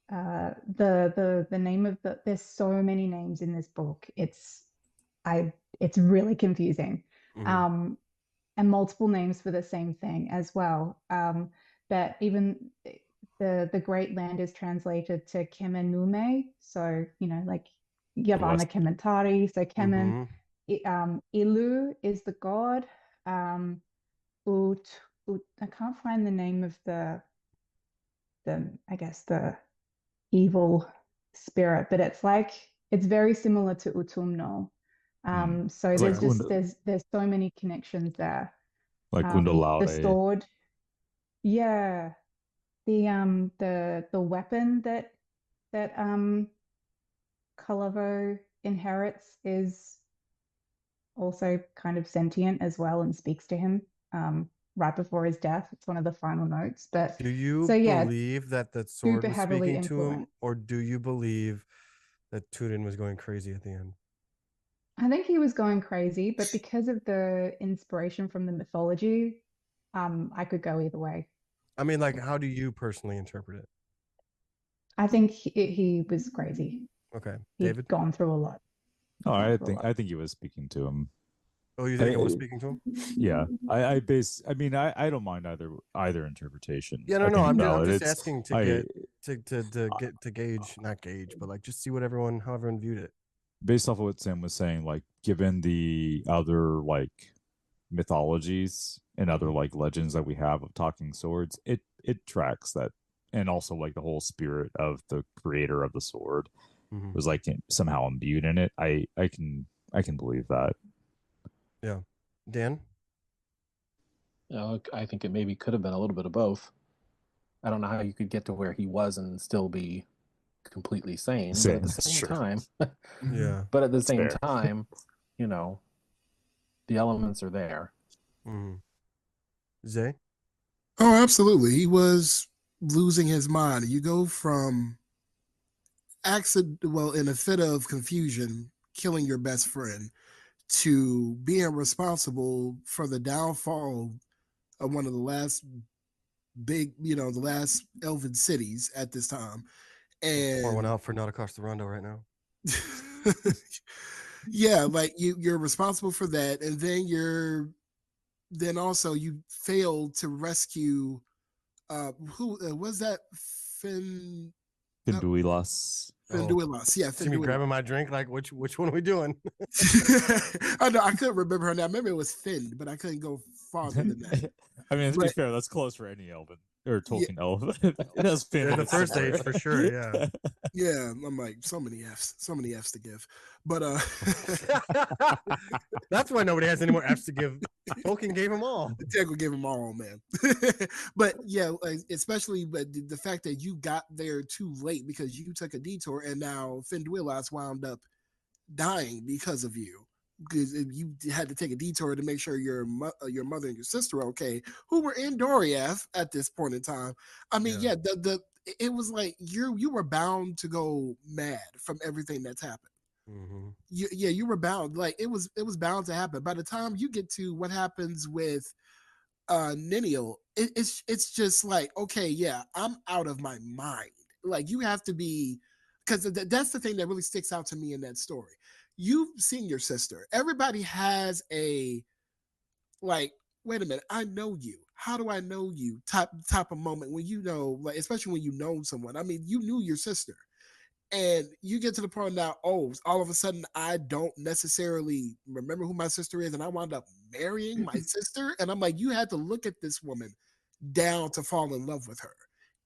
the name of there's so many names in this book. It's really confusing. And multiple names for the same thing as well. But even the Great Land is translated to Kemenume, so like Yavanna Kementari, so Kemen. Ilu is the god. I can't find the name of the I guess the evil spirit, but it's very similar to Utumno. So there's so many connections there. Like The sword, yeah. The weapon that Kulavo inherits is also kind of sentient as well and speaks to him right before his death. It's one of the final notes. But do you believe that the sword was speaking to him, or do you believe that Turin was going crazy at the end? I think he was going crazy, but because of the inspiration from the mythology, I could go either way. I mean, like, how do you personally interpret it? I think he was crazy. Okay, He'd David? gone through a lot. Oh, I think he was speaking to him. Oh, you think it was speaking to him? Yeah, I don't mind either interpretation. Yeah, no, I'm just asking to gauge, not gauge, but like just see how everyone viewed it. Based off of what Sam was saying, like given the other like mythologies and other like legends that we have of talking swords, it tracks that, and also like the whole spirit of the creator of the sword was like somehow imbued in it. I can believe that. Yeah. Dan? I think it maybe could have been a little bit of both. I don't know how you could get to where he was and still be completely sane, but at the same time, yeah. But at the same time, the elements are there. Zay? Oh, absolutely. He was losing his mind. You go from in a fit of confusion, killing your best friend, to being responsible for the downfall of one of the last the last elven cities at this time. And pour one out for Not Across the Rondo right now. Yeah, like you're responsible for that, and then also you failed to rescue who was that? Finduilas. Finduilas, yeah. See me grabbing my drink, like which one are we doing? I know, I couldn't remember her name. Maybe it was Finn, but I couldn't go farther than that. I mean, to be fair, that's close for any Elven or Tolkien Elven. It has Finn in the first age for sure. Yeah. Yeah, I'm like so many F's to give, but that's why nobody has any more F's to give. Tolkien gave them all. Tolkien gave them all, man. But yeah, especially the fact that you got there too late because you took a detour, and now Finduilas wound up dying because of you. Because you had to take a detour to make sure your mother and your sister are okay, who were in Doriath at this point in time. I mean, it was like you were bound to go mad from everything that's happened. You were bound. Like it was bound to happen. By the time you get to what happens with Niniel, it's just like, okay, yeah, I'm out of my mind. Like you have to be, because that's the thing that really sticks out to me in that story. You've seen your sister. Everybody has a like, wait a minute, I know you. How do I know you? Type of moment when you know, like, especially when you know someone. I mean, you knew your sister, and you get to the point now, oh, all of a sudden I don't necessarily remember who my sister is, and I wound up marrying my sister. And I'm like, you had to look at this woman down to fall in love with her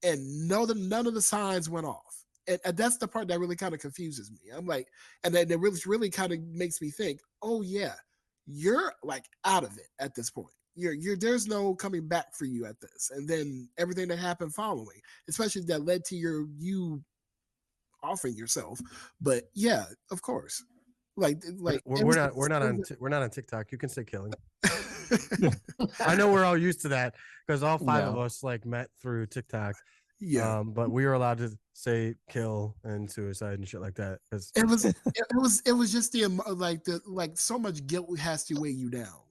and know that none of the signs went off. And that's the part that really kind of confuses me. I'm like, and then it really kind of makes me think, oh yeah, you're like out of it at this point. You're there's no coming back for you at this. And then everything that happened following, especially that led to you offering yourself. But yeah, of course. Like we're not on TikTok. You can say killing. I know we're all used to that because all five of us like met through TikTok. Yeah. But we were allowed to say kill and suicide and shit like that because it was just the so much guilt has to weigh you down.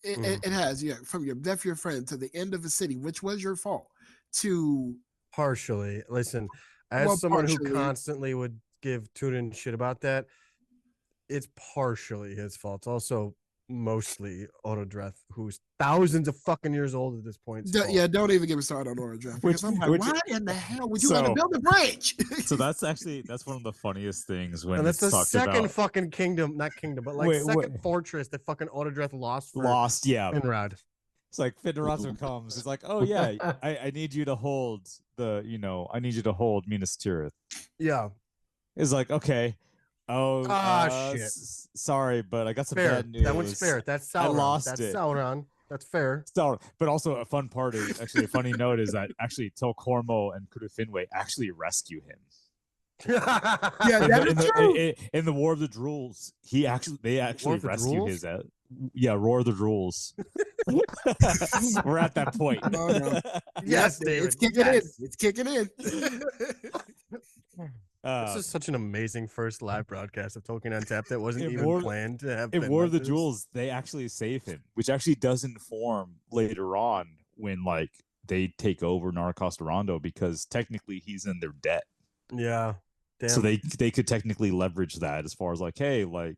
It has, yeah, from your death of your friend to the end of the city, which was your fault, to partially. Listen, as someone who constantly would give Tunin shit about that, it's partially his fault. It's also mostly Autodreth, who's thousands of fucking years old at this point. Yeah, don't even get me started on Autodreth. Because I'm like, why in the hell would you let him build a bridge? So that's one of the funniest things when and that's it's the second about... fucking kingdom, not kingdom, but like second fortress that fucking Autodreth lost, yeah. Finrod. It's like Finrato comes. It's like, oh yeah, I need you to hold I need you to hold Minas Tirith. Yeah. It's like, okay. Oh, shit. Sorry, but I got some fair. bad news. That one's fair. That's Sauron. I lost That's it. Sauron. That's fair. Sauron. But also a fun part is actually a funny note is that actually Tolkormo and Kudu Finwë actually rescue him. Yeah, that is true. In the War of the Drules, they actually rescue his Roar of the Drules. We're at that point. Oh, no. Yes, David. It's kicking in. It's kicking in. This is such an amazing first live broadcast of Tolkien on Tap that wasn't even planned to have. In War of the Jewels, they actually save him, which actually doesn't form later on when like they take over Narcosta because technically he's in their debt. Yeah. Damn. So they could technically leverage that as far as like, hey, like,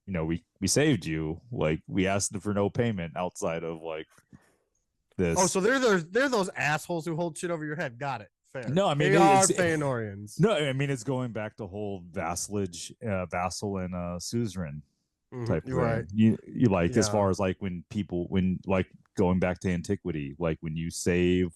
we saved you. Like we asked for no payment outside of like this. Oh, so they're those assholes who hold shit over your head. Got it. Fair. No, I mean they are Feanorians. No, I mean it's going back to whole vassalage, vassal and suzerain type thing. Right. You like as far as like when like going back to antiquity, like when you save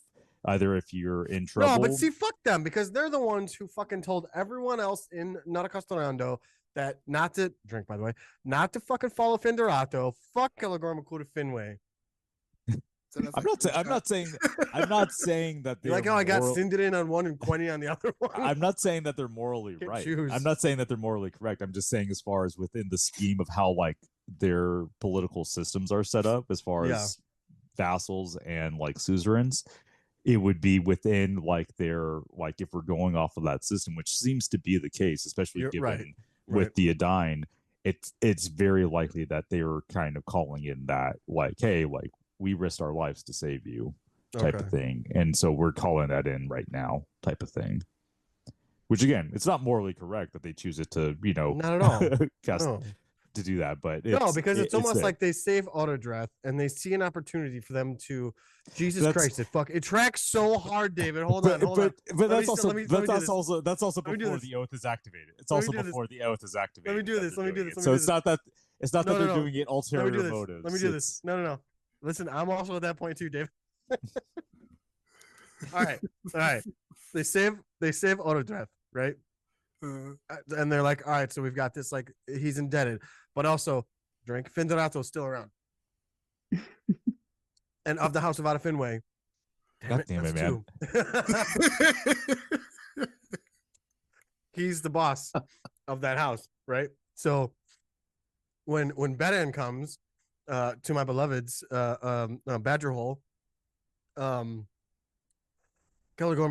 either if you're in trouble. No, but see, fuck them because they're the ones who fucking told everyone else in Naracastrando that not to drink, by the way, not to fucking follow Finderato. Fuck Caligorma Cluda Finwë. I'm not saying that they're like how I got Sindarin on one and Quenya on the other one. I'm not saying that they're morally right. I'm not saying that they're morally correct. I'm just saying as far as within the scheme of how like their political systems are set up, as far as vassals and like suzerains, it would be within like their like if we're going off of that system, which seems to be the case, especially given with the Adine, it's very likely that they were kind of calling in that like, hey, like we risked our lives to save you type of thing. And so we're calling that in right now type of thing. Which again, it's not morally correct that they choose it to, not at all. to do that. But because it's almost like they save Autodreth and they see an opportunity for them to Christ, it tracks so hard, David. Hold on. But that's also before the oath is activated. It's also before the oath is activated. Let me do this. So it's not that they're doing it ulterior motives. Let me do this. No. Listen, I'm also at that point too, Dave. All right. They save Autodreth, right? And they're like, all right, so we've got this, like, he's indebted, but also drink Finderato's still around. And of the House of Ada Finwë. Damn it, man. He's the boss of that house, right? So when Bedan comes to my beloved's Badger Hole, Caligorm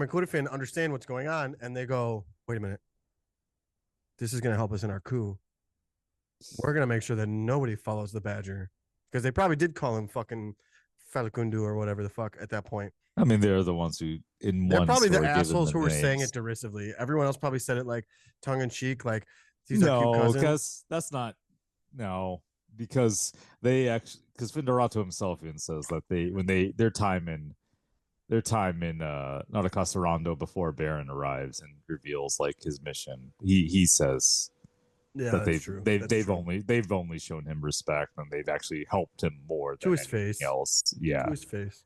and Cudafin understand what's going on, and they go, wait a minute. this is gonna help us in our coup. We're gonna make sure that nobody follows the badger because they probably did call him fucking Falcundu or whatever the fuck at that point. I mean, they're the ones who, in They're one probably the story, gave them assholes the who were saying names. it derisively. Everyone else probably said it like tongue in cheek, like he's our cute No, cousin. because that's not. No, because they actually, because Finderato himself even says that their time in Notacasarondo before Baron arrives and reveals like his mission, he says Yeah, that that's true. That's they've true. only shown him respect and they've actually helped him more To than his anything face. else. To Yeah, his face.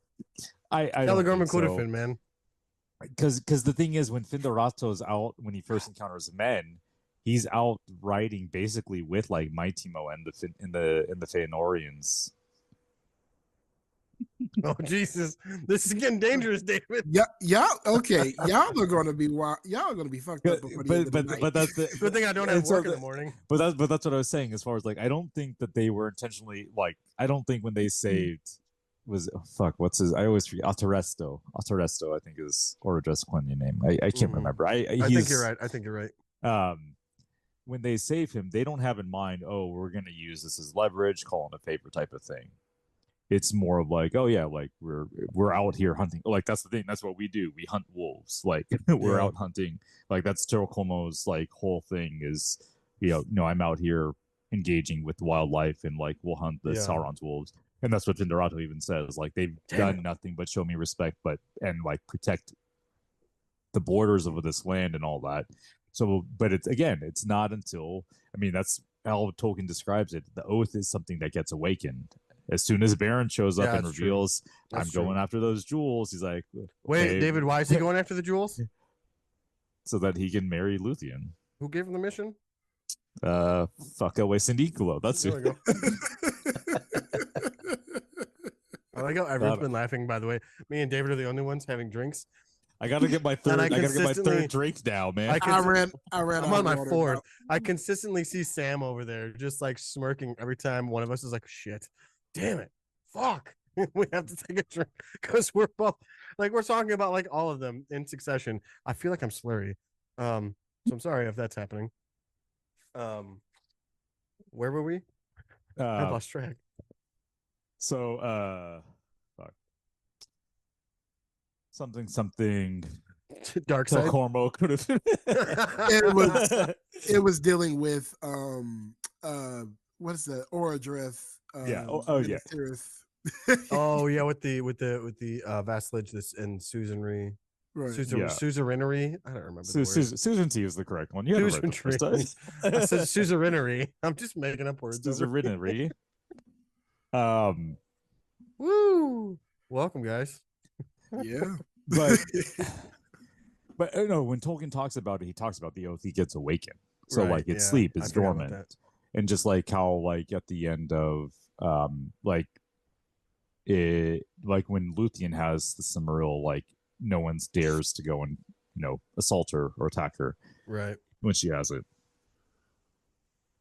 I don't Telegram think and so. Kudafin, man. Because the thing is, when Findorato's out, when he first encounters men, he's out riding basically with like Maitimo and the Feanorians. Oh Jesus, this is getting dangerous, David. Yeah, y'all okay. Y'all are gonna be wild. Y'all are gonna be fucked up before the end of the night. But that's the Good thing I don't have work in the morning. But that's what I was saying. As far as like, I don't think that they were intentionally like. I don't think when they saved what's his? I always forget. Ataresto, I think is Orodresquinian name. I can't remember. I think you're right. I think you're right. When they save him, they don't have in mind, oh, we're gonna use this as leverage, call in a favor type of thing. It's more of like, oh yeah, like we're out here hunting. Like that's the thing. That's what we do. We hunt wolves. Like we're out hunting. Like that's Torokomo's like whole thing is, no, I'm out here engaging with wildlife and like we'll hunt the Sauron's wolves. And that's what Finderato even says. Like they've done nothing but show me respect, and like protect the borders of this land and all that. So, but it's not until, I mean, that's how Tolkien describes it. The oath is something that gets awakened. As soon as Baron shows up and reveals, I'm going after those jewels, he's like, okay. Wait, David, why is he going after the jewels? So that he can marry Luthien. Who gave him the mission? Fuck away Sindiculo. That's there we go. I like how everyone's been laughing, by the way. Me and David are the only ones having drinks. I gotta get my third drink now, man. I ran. I'm on my fourth. I consistently see Sam over there just like smirking every time one of us is like, shit, damn it, fuck. We have to take a drink because we're both like we're talking about like all of them in succession. I feel like I'm slurry. So I'm sorry if that's happening. Where were we? I lost track. So fuck. Something Dark Side. Cormo could have it was dealing with what is the Orodreth? Yeah. Oh yeah, with the vassalage this and Suzerainry. Right. Suzerainry. I don't remember. Suzerainty is the correct one. You had it right the first time. I said suzerainty. I'm just making up words. Suzerainty. Woo! Welcome, guys. Yeah. But no, when Tolkien talks about it, he talks about the oath he gets awakened. So like its sleep is dormant. And just like how like at the end of like when Luthien has the Silmaril, like no one dares to go and assault her or attack her. Right. When she has it.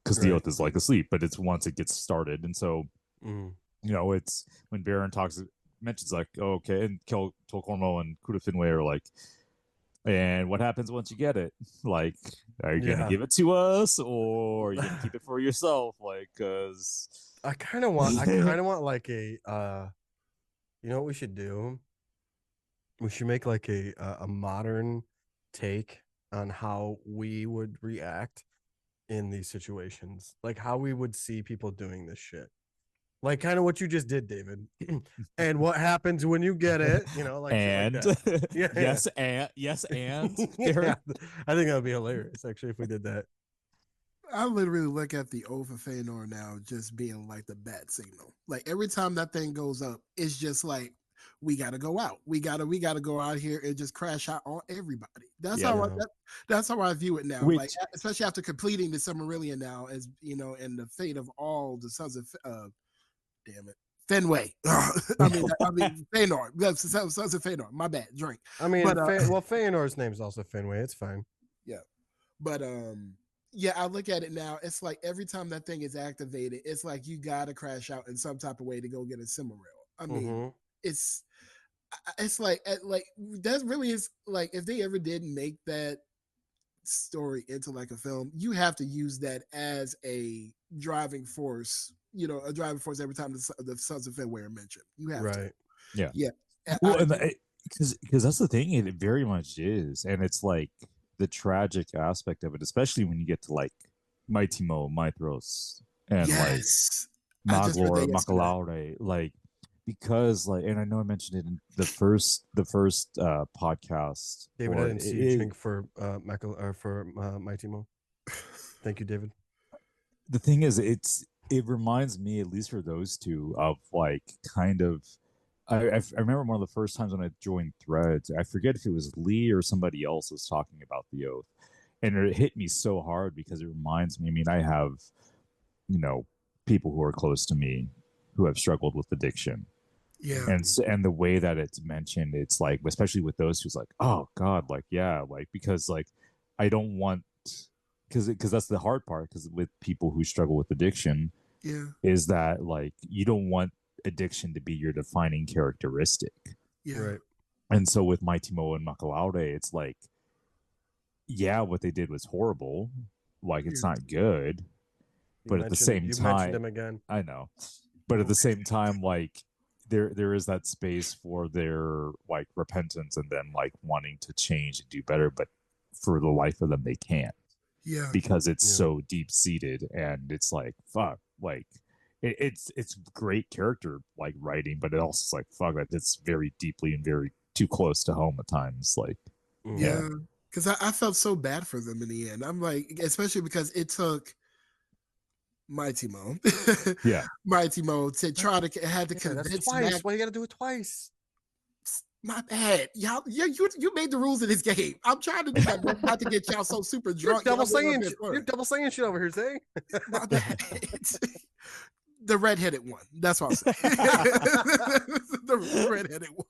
Because the oath is like asleep, but it's once it gets started. And so it's when Baron mentions like, oh, okay, and Tolkormo and Kuda Finwë are like, and what happens once you get it? Like, are you gonna give it to us, or are you gonna keep it for yourself? Like, because I kind of want like a, you know what we should do? We should make like a modern take on how we would react in these situations, like how we would see people doing this shit. Like kind of what you just did, David. And what happens when you get it, like and like yes, and yeah. I think that would be hilarious actually if we did that. I literally look at the Oath of Feanor now just being like the bat signal. Like every time that thing goes up, it's just like we got to go out. We got to go out here and just crash out on everybody. That's how I view it now. Like especially after completing the Silmarillion now, as and the fate of all the sons of Fenway. I mean Feanor. That's sons of Feanor. My bad. Drink. I mean, Feanor's name's also Fenway. It's fine. Yeah, but I look at it now. It's like every time that thing is activated, it's like you gotta crash out in some type of way to go get a Silmaril. I mean, it's like that really is like if they ever did make that story into like a film, you have to use that as a driving force. A driving force every time the Sons of Fenway are mentioned. You have to. Right. Yeah. Yeah. Well, and because that's the thing, it very much is, and it's like the tragic aspect of it, especially when you get to like Mighty Mo, Mythros, and like yes. I just read Maglor, that yesterday. Makalaure, like because like, and I know I mentioned it in the first podcast. David, or I didn't see you drink for Mighty Mo. Thank you, David. The thing is, it reminds me, at least for those two, of like kind of. I remember one of the first times when I joined Threads. I forget if it was Lee or somebody else was talking about the oath, and it hit me so hard because it reminds me. I mean, I have, people who are close to me who have struggled with addiction, Yeah. and the way that it's mentioned, it's like, especially with those who's like, oh God, like yeah, like because like I don't want, because that's the hard part, because with people who struggle with addiction, Yeah. is that like you don't want addiction to be your defining characteristic. Yeah. Right. And so with Mighty Mo and Makalaure, it's like, yeah, what they did was horrible. Like it's not good. But at the same you time, mentioned him again. I know. But at the same time, like there is that space for their like repentance and then like wanting to change and do better, but for the life of them they can't. Yeah. Because it's Yeah. so deep seated, and it's like fuck, like it's great character like writing, but it also is like fuck, that it's very deeply and very too close to home at times. Like Yeah. Because I felt so bad for them in the end. I'm like, especially because it took Mighty Mo, yeah, Mighty Mo to try to had to convince that's twice. Why you got to do it twice? My bad, y'all. Yeah, you made the rules of this game. I'm trying to do my best not to get y'all so super drunk. You're double saying shit over here, Zay. My bad. The redheaded one. That's what I'm saying. the redheaded one.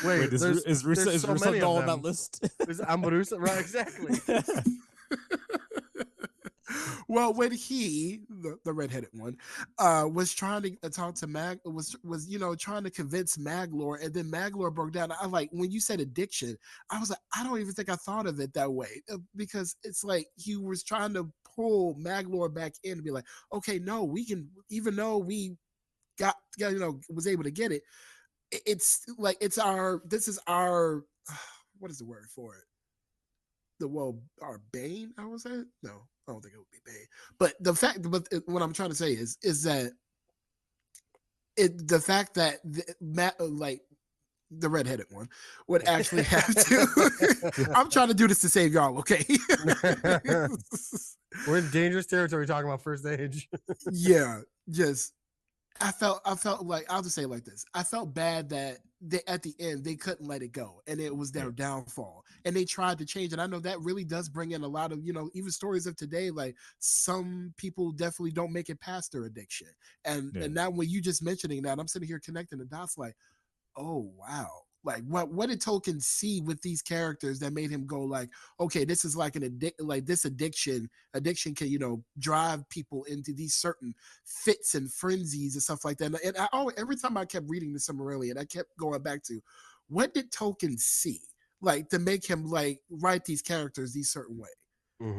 Wait, is Russo all on that list? I'm Russo, right? Exactly. Well, when he, the redheaded one, was trying to talk to was trying to convince Maglor, and then Maglor broke down. I like when you said addiction, I was like, I don't even think I thought of it that way, because it's like he was trying to pull Maglor back in and be like, okay, no, we can, even though we got was able to get it. It's like this is our what is the word for it? Our bane, I would say. No, I don't think it would be bane. But what I'm trying to say is that the fact that the redheaded one would actually have to. I'm trying to do this to save y'all, okay? We're in dangerous territory talking about first age. Yeah, just I felt like, I'll just say it like this. I felt bad that at the end they couldn't let it go, and it was their downfall, and they tried to change it. I know that really does bring in a lot of even stories of today. Like some people definitely don't make it past their addiction, and now when you just mentioning that, I'm sitting here connecting the dots. Like, oh wow, like what did Tolkien see with these characters that made him go like, okay, this is like this addiction can drive people into these certain fits and frenzies and stuff like that. And every time I kept reading the Silmarillion, I kept going back to, what did Tolkien see like to make him like write these characters these certain ways?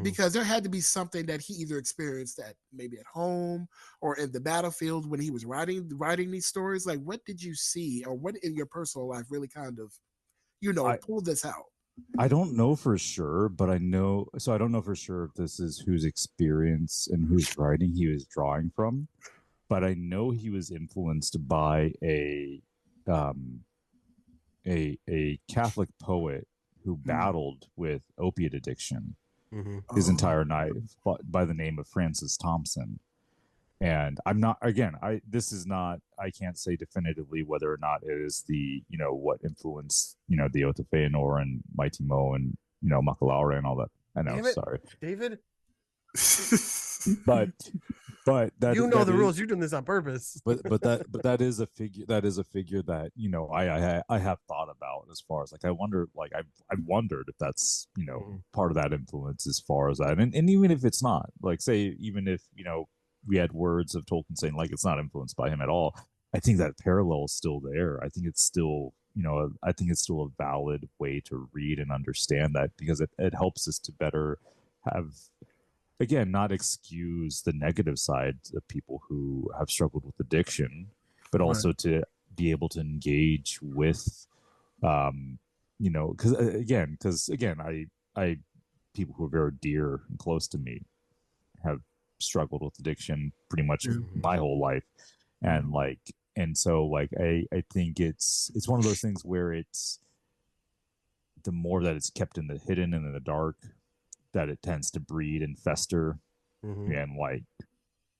Because there had to be something that he either experienced at maybe at home or in the battlefield when he was writing these stories. Like, what did you see, or what in your personal life really kind of, pulled this out? I don't know for sure, but I know. So I don't know for sure if this is whose experience and whose writing he was drawing from, but I know he was influenced by a Catholic poet who battled with opiate addiction his entire life, by the name of Francis Thompson. And I'm not, again, I can't say definitively whether or not it is what influenced the Oath of Feanor and Mighty Mo and Makalaure and all that. I know, sorry, David. but that, the rules. You're doing this on purpose. but that is a figure that I have thought about, as far as like I wondered if that's part of that influence, as far as that, and even if it's not, like, say, even if we had words of Tolkien saying like it's not influenced by him at all, I think that parallel is still there. I think it's still I think it's still a valid way to read and understand that, because it helps us to better have, again, not excuse the negative side of people who have struggled with addiction, but also to be able to engage with, because again, I people who are very dear and close to me have struggled with addiction pretty much my whole life, and so I think it's one of those things where it's the more that it's kept in the hidden and in the dark, that it tends to breed and fester, and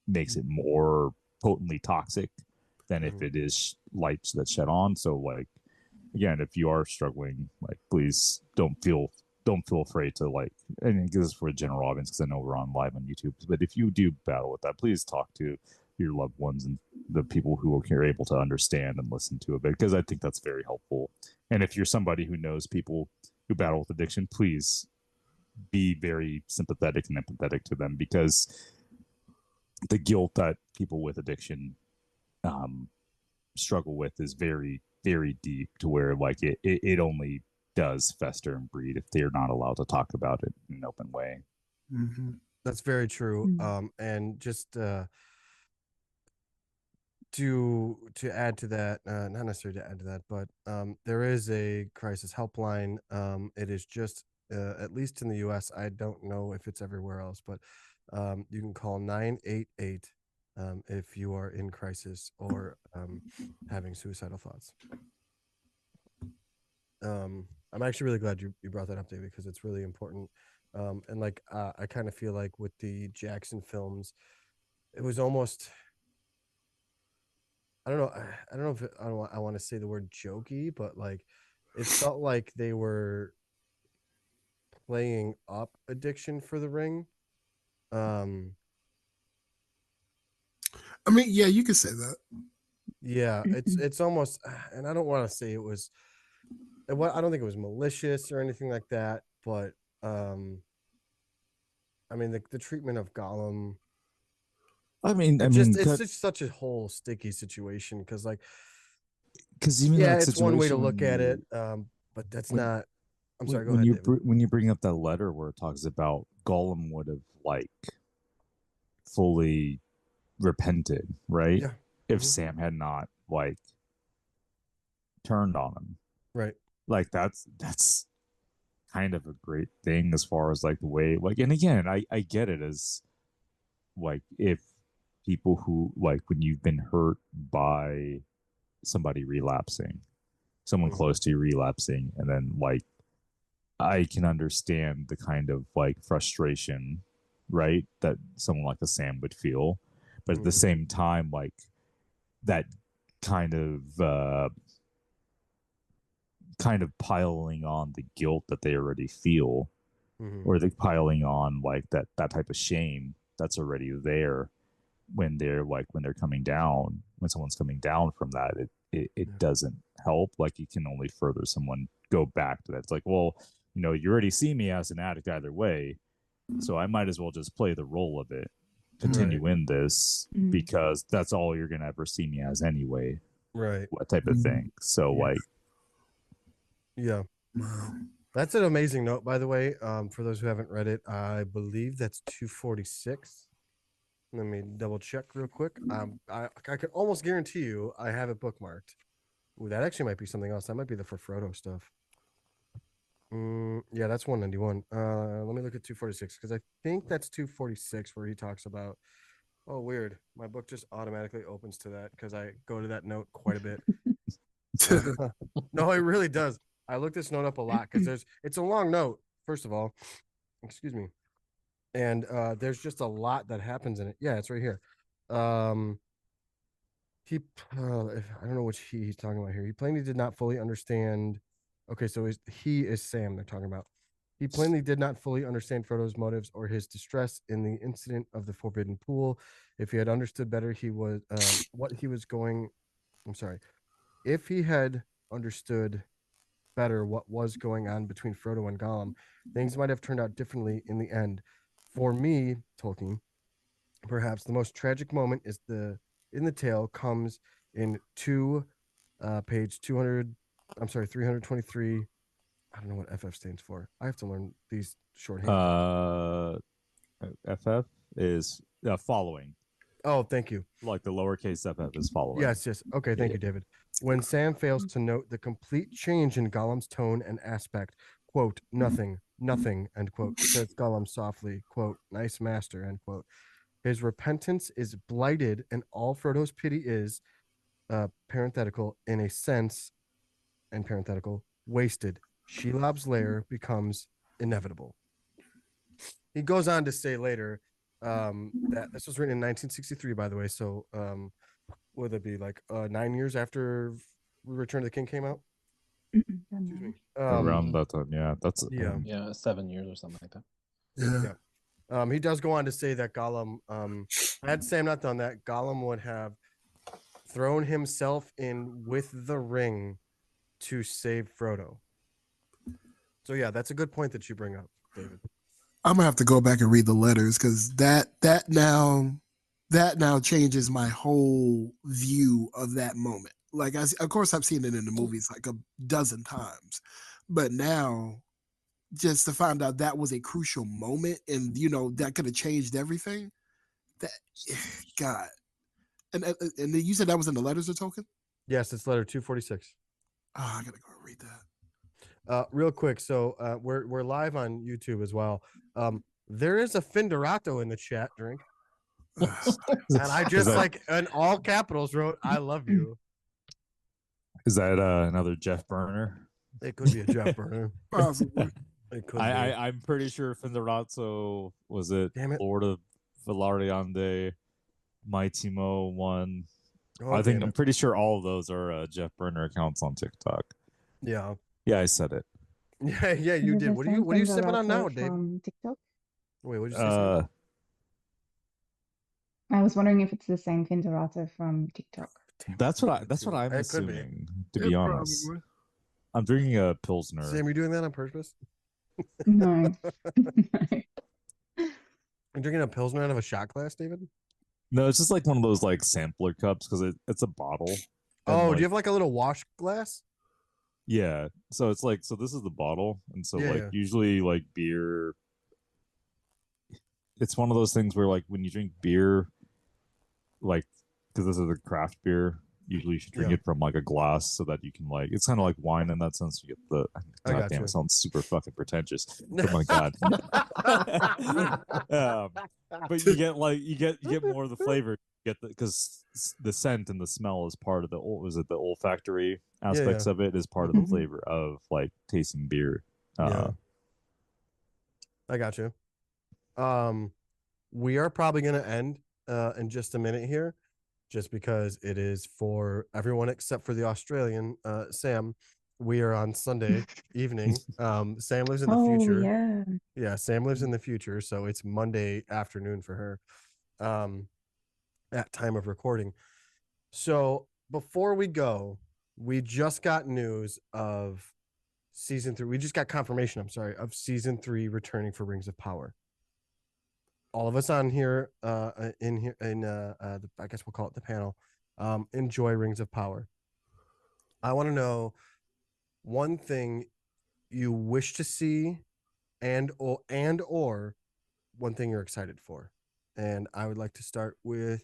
makes it more potently toxic than if it is lights that shed on. So again, if you are struggling, please don't feel afraid to and this is for a general audience because I know we're on live on YouTube, but if you do battle with that, please talk to your loved ones and the people who are able to understand and listen to it, because I think that's very helpful. And if you're somebody who knows people who battle with addiction, please be very sympathetic and empathetic to them, because the guilt that people with addiction struggle with is very, very deep, to where it only does fester and breed if they're not allowed to talk about it in an open way. That's very true. And just to add to that, not necessarily to add to that, but there is a crisis helpline. It is just at least in the US, I don't know if it's everywhere else, but you can call 988 if you are in crisis or having suicidal thoughts. I'm actually really glad you brought that up, David, because it's really important. And I kind of feel like with the Jackson films, it was almost, I don't know. I don't know if I want to say the word jokey, but it felt like they were playing up addiction for The Ring. I mean, yeah, you could say that. Yeah, it's almost, and I don't want to say it was. I don't think it was malicious or anything like that, but I mean the treatment of Gollum. It's just such a whole sticky situation, because even yeah, it's one way to look at it, but that's not. I'm sorry. Go ahead, David. When you bring up that letter where it talks about Gollum would have fully repented, right? Yeah. If Sam had not turned on him, right? That's kind of a great thing, as far as the way and again, I get it as if people who when you've been hurt by somebody relapsing, someone close to you relapsing, and then I can understand the kind of frustration, right, that someone like a Sam would feel, but at the same time, that kind of piling on the guilt that they already feel, or the piling on that type of shame that's already there when they're coming down, when someone's coming down from that, it doesn't help. It can only further someone go back to that. It's well, you already see me as an addict either way, so I might as well just play the role of it, continue in this, because that's all you're gonna ever see me as anyway, right? What type of thing. So yeah. That's an amazing note, by the way. For those who haven't read it, I believe that's 246. Let me double check real quick. I could almost guarantee you I have it bookmarked. Ooh, that actually might be something else. That might be the for Frodo stuff. Yeah, that's 191. Let me look at 246, because I think that's 246 where he talks about. Oh, weird. My book just automatically opens to that because I go to that note quite a bit. No, it really does. I look this note up a lot because it's a long note, first of all. Excuse me. And there's just a lot that happens in it. Yeah, it's right here. He I don't know which he's talking about here. He plainly did not fully understand. Okay, so he is Sam they're talking about. He plainly did not fully understand Frodo's motives or his distress in the incident of the Forbidden Pool. If he had understood better, he was what he was going. I'm sorry. If he had understood better what was going on between Frodo and Gollum, things might have turned out differently in the end. For me, Tolkien, perhaps the most tragic moment is in the tale comes in page 200 I'm sorry, 323. I don't know what FF stands for. I have to learn these shorthand. FF is following. Oh, thank you. Like the lowercase FF is following. Yes. Okay, thank Yeah. you, David. When Sam fails to note the complete change in Gollum's tone and aspect, quote, nothing, end quote, says Gollum softly, quote, nice master, end quote. His repentance is blighted, and all Frodo's pity is, parenthetical, in a sense, and parenthetical, wasted. Shelob's lair becomes inevitable. He goes on to say later that this was written in 1963, by the way. So, would it be like 9 years after Return of the King came out? Excuse me. Around that time, yeah. That's Yeah, 7 years or something like that. Yeah. He does go on to say that Gollum, had Sam not done that, Gollum would have thrown himself in with the ring to save Frodo. So yeah, that's a good point that you bring up, David. I'm gonna have to go back and read the letters because that now changes my whole view of that moment. Like, of course, I've seen it in the movies like a dozen times, but now just to find out that was a crucial moment, and that could have changed everything. That God, and you said that was in the letters of Tolkien. Yes, it's letter 246. Oh, I gotta go read that. Real quick, so we're live on YouTube as well. There is a Finderato in the chat, drink. And I just in all capitals wrote I love you. Is that another Jeff Burner? It could be a Jeff Burner. Possibly. It could be. I'm pretty sure Finderato was it Lord of Valariande, Mighty Mo one. I'm pretty sure all of those are Jeff Burner accounts on TikTok. Yeah. Yeah, I said it. Yeah, you did. What are you sipping on now, Dave? TikTok? Wait, what did you say? I was wondering if it's the same Finderato from TikTok. That's what I'm assuming. To be honest, probably. I'm drinking a Pilsner. Sam, you doing that on purpose? No. You're drinking a Pilsner out of a shot glass, David? No, it's just like one of those like sampler cups because it's a bottle. Oh, do you have like a little wash glass? Yeah. So it's like this is the bottle, and so usually like beer. It's one of those things where like when you drink beer, like because this is a craft beer, usually you should drink it from like a glass so that you can like it's kind of like wine in that sense. You get the God damn, it sounds super fucking pretentious. Oh my god. But you get more of the flavor. You get because the scent and the smell is part of the the olfactory aspects of it is part of the flavor of like tasting beer. I got you. We are probably going to end in just a minute here, just because it is for everyone except for the Australian. Sam, we are on Sunday evening. Sam lives in the future. Yeah, Sam lives in the future, so it's Monday afternoon for her at time of recording. So before we go, we just got news of season 3. We just got confirmation, of season 3 returning for Rings of Power. All of us on here, I guess we'll call it the panel, enjoy Rings of Power. I want to know one thing you wish to see, and or one thing you're excited for. And I would like to start with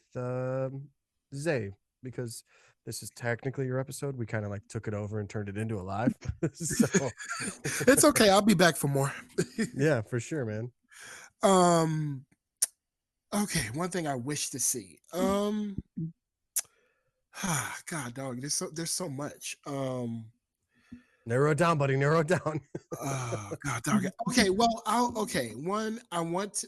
Zay, because this is technically your episode. We kind of like took it over and turned it into a live. So it's okay. I'll be back for more. Yeah, for sure, man. Okay, one thing I wish to see. God, dog, there's so much. Narrow it down, buddy. Narrow it down. God, dog. Okay, well,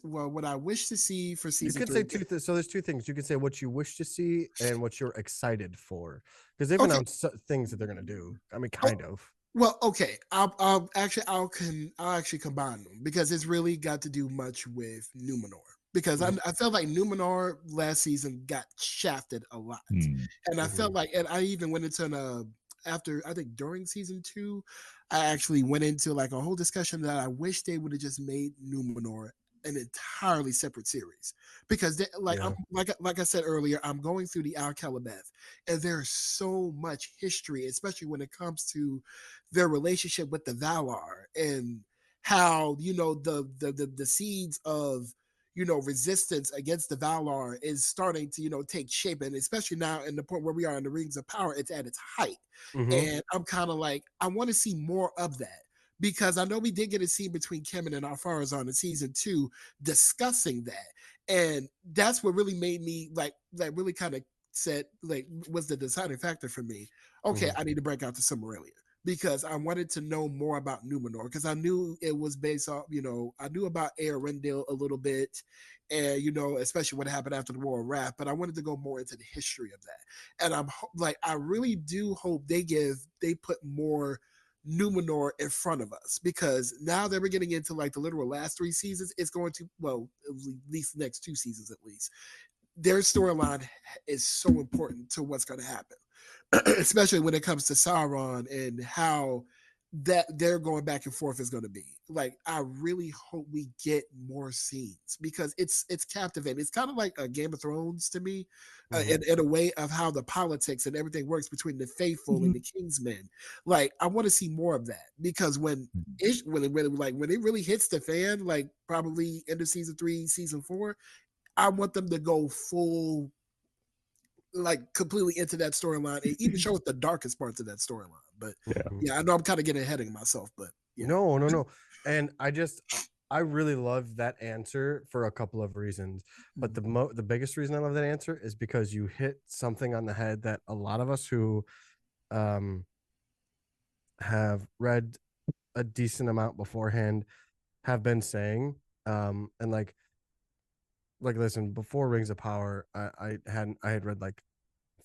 what I wish to see for season 3. You can say so there's two things. You can say what you wish to see and what you're excited for, because they've announced things that they're gonna do. I mean, kind of. Well, okay. I'll actually combine them because it's really got to do much with Numenor. Because I felt like Numenor last season got shafted a lot, and I felt like, and I even went into during season 2, I actually went into like a whole discussion that I wish they would have just made Numenor an entirely separate series because Yeah. like I said earlier, I'm going through the Al-Calibeth, and there's so much history, especially when it comes to their relationship with the Valar and how the seeds of resistance against the Valar is starting to take shape, and especially now in the point where we are in the Rings of Power, it's at its height. And I'm kind of like, I want to see more of that because I know we did get a scene between Kemen and Alfarazon in season 2 discussing that, and that's what really made me like really kind of said like was the deciding factor for me. Okay, I need to break out to Silmarillion because I wanted to know more about Numenor because I knew it was based off, I knew about Eärendil a little bit, and especially what happened after the War of Wrath, but I wanted to go more into the history of that. And I really do hope they put more Numenor in front of us because now that we're getting into like the literal last 3 seasons, it's going to, well, at least the next 2 seasons at least. Their storyline is so important to what's going to happen. Especially when it comes to Sauron and how that they're going back and forth is going to be. Like, I really hope we get more scenes because it's captivating. It's kind of like a Game of Thrones to me, in a way of how the politics and everything works between the faithful and the Kingsmen. Like, I want to see more of that because when it really hits the fan, like probably end of season 3, season 4, I want them to go full, like completely into that storyline and even show us the darkest parts of that storyline. But yeah, I know I'm kind of getting ahead of myself, but yeah. No. And I really love that answer for a couple of reasons. But the biggest reason I love that answer is because you hit something on the head that a lot of us who have read a decent amount beforehand have been saying. And like listen, before Rings of Power, I had read like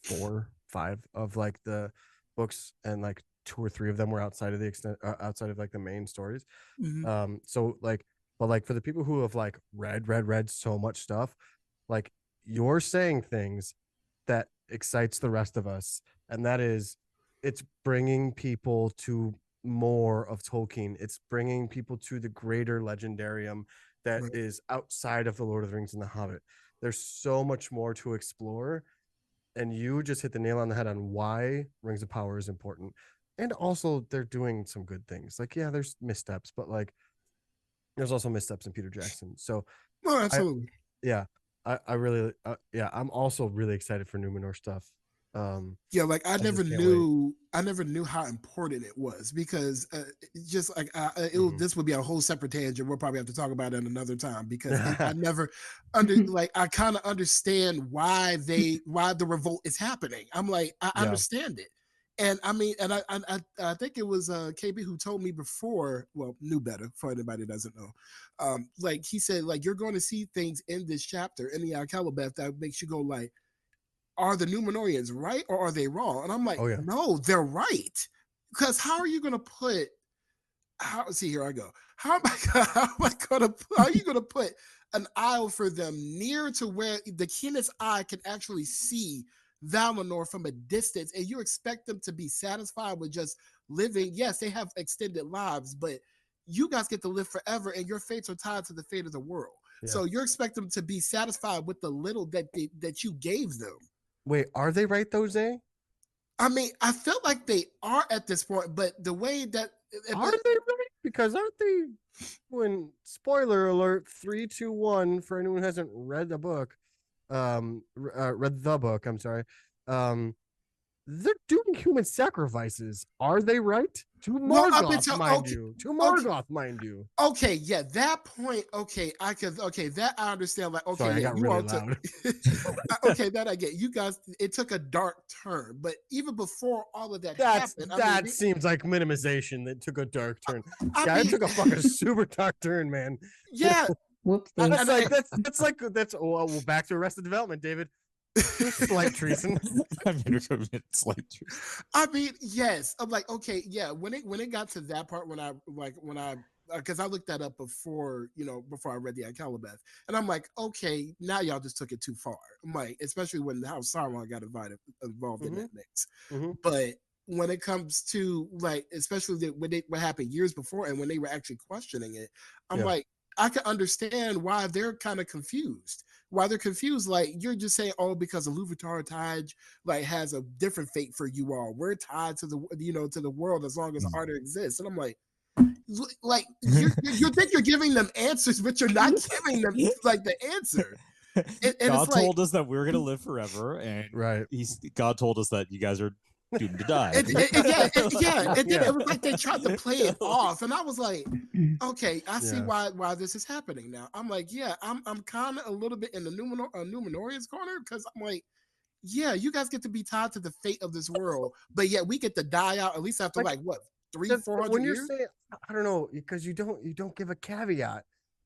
4, 5 of like the books, and like 2 or 3 of them were outside of the extent outside of like the main stories. So like, but like for the people who have like read so much stuff, like you're saying things that excites the rest of us, and that is, it's bringing people to more of Tolkien. It's bringing people to the greater legendarium that is outside of the Lord of the Rings and the Hobbit. There's so much more to explore, and you just hit the nail on the head on why Rings of Power is important. And also they're doing some good things. Like, yeah, there's missteps, but like there's also missteps in Peter Jackson. So well, absolutely. I really I'm also really excited for Numenor stuff. Yeah, like I never just can't knew how important it was because just like this would be a whole separate tangent. We'll probably have to talk about it another time because I never I kind of understand why the revolt is happening. I'm like, I understand it. And I mean, and I think it was KB who told me before, well, knew better for anybody who doesn't know. Like he said, like you're going to see things in this chapter in the Al-Calibeth that makes you go like, are the Numenorians right or are they wrong? And I'm like, no, they're right. Because how are you going to put? See, here I go. How are you going to put an isle for them near to where the keenest eye can actually see Valinor from a distance, and you expect them to be satisfied with just living? Yes, they have extended lives, but you guys get to live forever, and your fates are tied to the fate of the world. So you expect them to be satisfied with the little that you gave them. Wait, are they right though, Zay? I mean, I feel like they are at this point, but the way that are they right? Because aren't they? When spoiler alert, 3, 2, 1 for anyone who hasn't read the book, read the book. I'm sorry. They're doing human sacrifices. Are they right? To Morgoth, mind you. To Morgoth, mind you. Okay, yeah, that point. Okay, that I understand. Like, okay, sorry, yeah, I got really loud. Okay, that I get. You guys, it took a dark turn, but even before all of that happened, that seems like minimization. That took a dark turn. It took a fucking super dark turn, man. Yeah. That's well, back to Arrested Development, David. Slight treason. I mean, yes. I'm like, okay, yeah. When it got to that part, when I because I looked that up before I read the Al-Calibeth, and I'm like, okay, now y'all just took it too far. I'm like, especially when how Sauron got involved in that mix. But when it comes to like, especially what happened years before, and when they were actually questioning it, I'm like, I can understand why they're kind of confused. Why they're confused, like you're just saying, oh, because the Luvatar Taj like has a different fate for you all. We're tied to the to the world as long as Arda exists, and I'm like you think you're giving them answers, but you're not giving them like the answer. And God it's like, told us that we were gonna live forever, and Right. God told us that you guys are doomed to die. And then it was like they tried to play it off, and I was like, okay, I see why this is happening now. I'm like, yeah, I'm kind of a little bit in the Numenorians corner, because I'm like, yeah, you guys get to be tied to the fate of this world, but yet we get to die out at least after like what 300-400 when you're years. saying, I don't know, because you don't give a caveat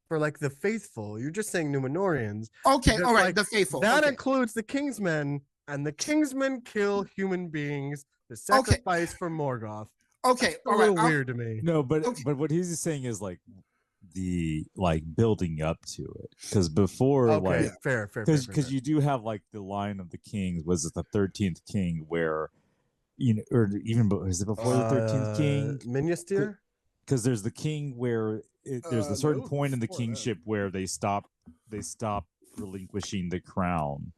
for like the faithful. You're just saying Numenorians. Okay, all right, like, the faithful. That okay. includes the Kingsmen, and the Kingsmen kill human beings to sacrifice for Morgoth. Okay, all right. Weird to me. No, but what he's saying is like the building up to it, because before fair, because you do have like the line of the kings. Was it the 13th king where or even is it before the 13th king? Minyastir? Because there's the king where there's a certain point in the kingship where they stop relinquishing the crown.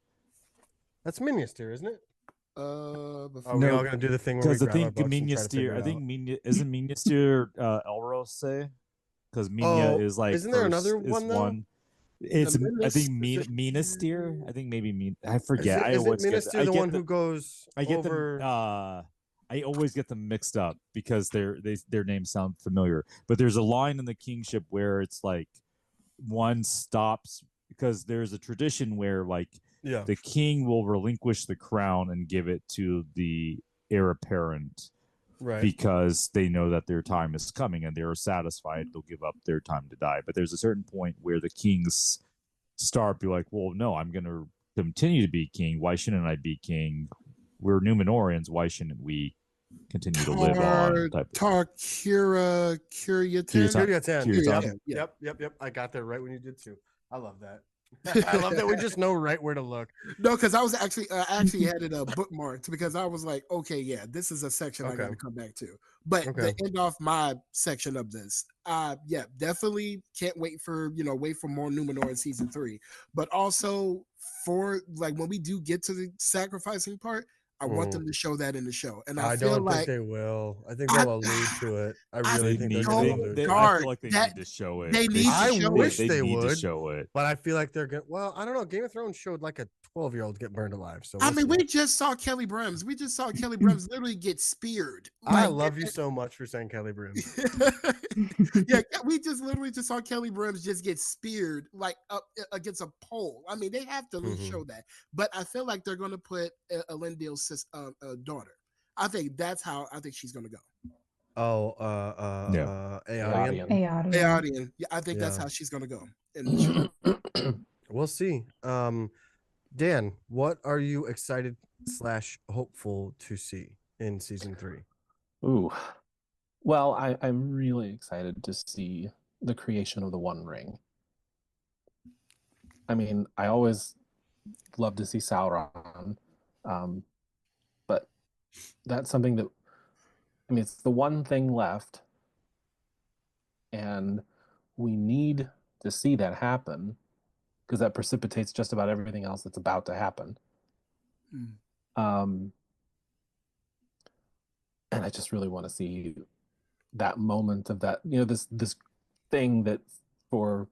That's Minyastir, isn't it? Are we all gonna do the thing where we grab our books and try to figure it out? Isn't Minyastir Elrose? Because Minya is like, isn't there another one though? It's I think Minyastir. I think maybe I forget. Is it Minyastir the one who goes over? I always get them mixed up because their names sound familiar. But there's a line in the kingship where it's like one stops, because there's a tradition where like the king will relinquish the crown and give it to the heir apparent, right? Because they know that their time is coming and they're satisfied. They'll give up their time to die. But there's a certain point where the kings start be like, well, no, I'm going to continue to be king. Why shouldn't I be king? We're Numenorians. Why shouldn't we continue to live on? Kuryatan. Yep. I got there right when you did too. I love that. I love that we just know right where to look. No, because I was actually had it bookmarked, because I was like, okay, yeah, this is a section I got to come back to. But to end off my section of this, definitely can't wait for more Numenor in season 3. But also for like when we do get to the sacrificing part, I want them to show that in the show, and I feel don't like think they will. I think they'll allude to it. I really think they're going to allude to it. I feel like they need to show it. They need to show I wish it. they would show it, but I feel like they're going. Well, I don't know. Game of Thrones showed like a 12-year-old get burned alive. So I mean, we just saw Kelly Brems. We just saw Kelly Brems literally get speared. I love you so much for saying Kelly Brems. Yeah, we just literally just saw Kelly Brems just get speared like up against a pole. I mean, they have to at least show that. But I feel like they're going to put Elendil's daughter. I think that's how I think she's going to go. Eärien. Yeah, I think that's how she's going to go. We'll see. Dan, what are you excited / hopeful to see in season 3? Ooh, well, I'm really excited to see the creation of the One Ring. I mean, I always love to see Sauron, but that's something that, I mean, it's the one thing left, and we need to see that happen, because that precipitates just about everything else that's about to happen. And I just really want to see that moment of that, this thing that for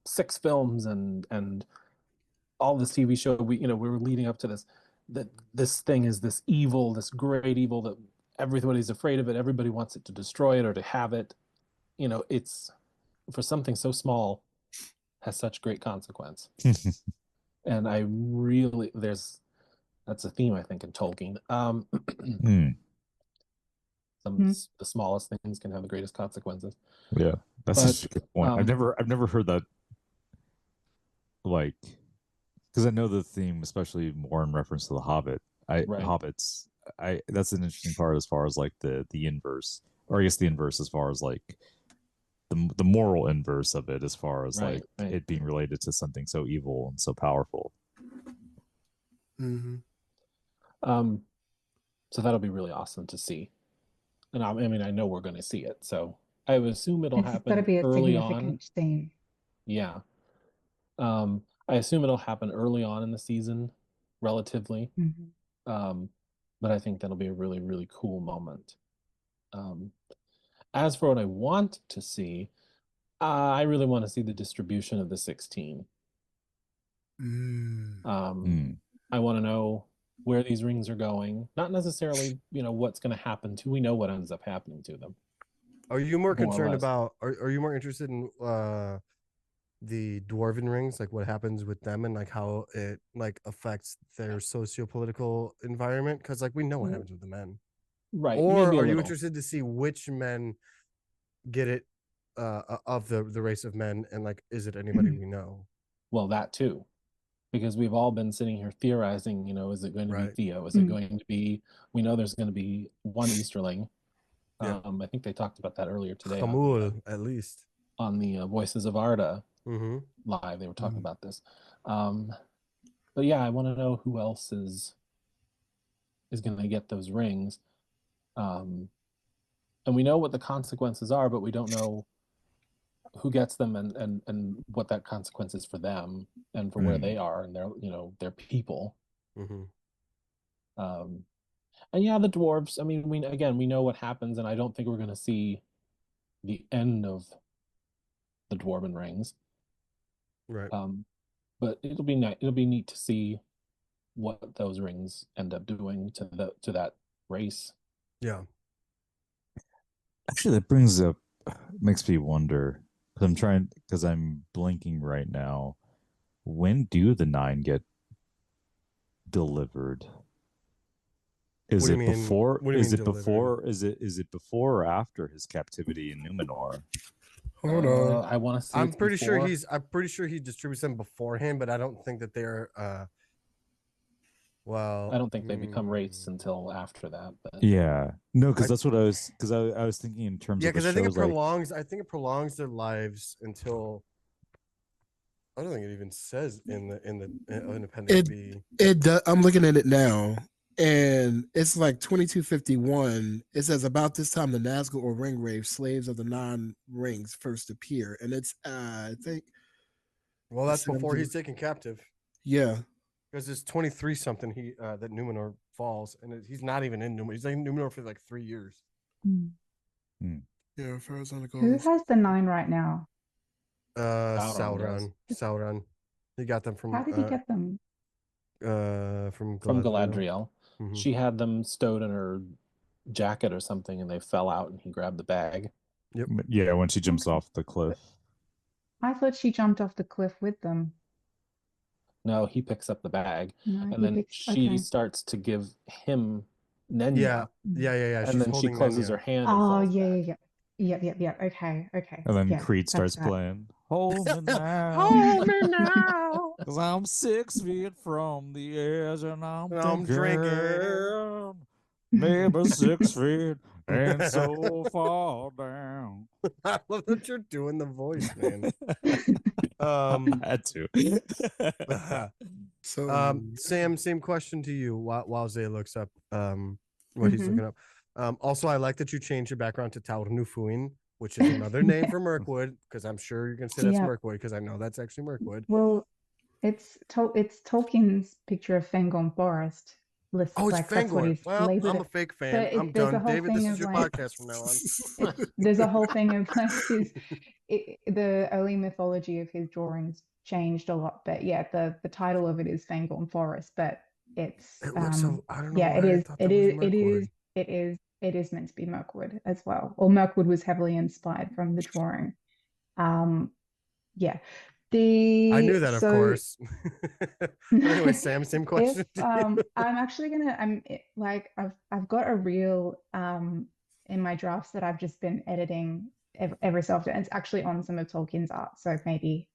6 films and all this TV show, we were leading up to this, that this thing is this evil, this great evil that everybody's afraid of it. Everybody wants it to destroy it or to have it. It's for something so small has such great consequence. And I really, that's a theme, I think, in Tolkien. The smallest things can have the greatest consequences. Yeah, that's such a good point. I've never heard that, like, because I know the theme, especially more in reference to the Hobbit. Hobbits. That's an interesting part as far as like the inverse, or I guess the inverse as far as like the moral inverse of it, as far as it being related to something so evil and so powerful. So that'll be really awesome to see. And I mean, I know we're going to see it, so I would assume it'll happen be a early significant on. Scene. Yeah. I assume it'll happen early on in the season, relatively. Mhm. But I think that'll be a really, really cool moment. As for what I want to see, I really want to see the distribution of the 16. I want to know where these rings are going. Not necessarily, what's going to happen to. We know what ends up happening to them. Are you more More or concerned less. about? Are you more interested in the dwarven rings, like what happens with them and like how it like affects their socio-political environment? Because like we know what happens with the men, Right? or Maybe a are you little. interested to see which men get it of the race of men, and like is it anybody we know? Well, that too, because we've all been sitting here theorizing. Is it going to be Right. Theo? Is it going to be? We know there's going to be one Easterling. Yeah. I think they talked about that earlier today Hamul, at least. on the Voices of Arda Mm-hmm. live. They were talking about this. But yeah, I want to know who else is going to get those rings. And we know what the consequences are, but we don't know who gets them and what that consequence is for them and for where they are and their people. Mm-hmm. And yeah, the dwarves. I mean, we know what happens, and I don't think we're going to see the end of the dwarven rings. Right. But it'll be neat to see what those rings end up doing to that race. Yeah. Actually, that makes me wonder, because I'm blinking right now. When do the 9 get delivered? Is What do it you mean? before? What do you Is mean it delivered? before? Is it before or after his captivity in Numenor? Hold on. I want to see. I'm pretty sure he distributes them beforehand, but I don't think that they're well, I don't think they become wraiths until after that. But Yeah, no, because that's what I was thinking in terms yeah, of the because I think it shows, like, prolongs. I think it prolongs their lives until. I don't think it even says in Appendix B. It does. I'm looking at it now, and it's like 2251. It says about this time the Nazgul or Ringwraith, slaves of the 9 rings, first appear, and it's I think. Well, that's before he's taken captive. Yeah, because it's 23 something. That Numenor falls, and he's not even in Numenor. He's in Numenor for like 3 years. Yeah, first on the Who has the 9 right now? Sauron. He got them from. How did he get them? From Galadriel. Mm-hmm. She had them stowed in her jacket or something, and they fell out, and he grabbed the bag. Yep. Yeah, when she jumps off the cliff. I thought she jumped off the cliff with them. No, he picks up the bag, No, and then she starts to give him Nenya. Yeah. And then she closes her hand. And Oh, falls yeah. back. Okay. And then Yeah, Creed starts playing. Hold me now. Hold me now. Because I'm 6 feet from the edge and I'm drinking. Maybe 6 feet and so far down. I love that you're doing the voice, man. I had to. So Sam, same question to you while Zay looks up what he's looking up. Also, I like that you changed your background to Taur Nufuin, which is another name for Mirkwood, because I'm sure you're gonna say that's Mirkwood, because I know that's actually Mirkwood. Well, it's Tolkien's picture of Fangorn Forest. It's Fangorn. Well, I'm a fake fan. I'm done. David, this is your podcast from now on. There's a whole thing of like the early mythology of his drawings changed a lot, but yeah, the title of it is Fangorn Forest, but it's it looks so I don't know. Yeah, it is meant to be Mirkwood as well. Or Mirkwood was heavily inspired from the drawing. Yeah. I knew that, of course. Anyway, Sam, same question. I'm actually gonna I've got a reel in my drafts that I've just been editing every so often. It's actually on some of Tolkien's art, so maybe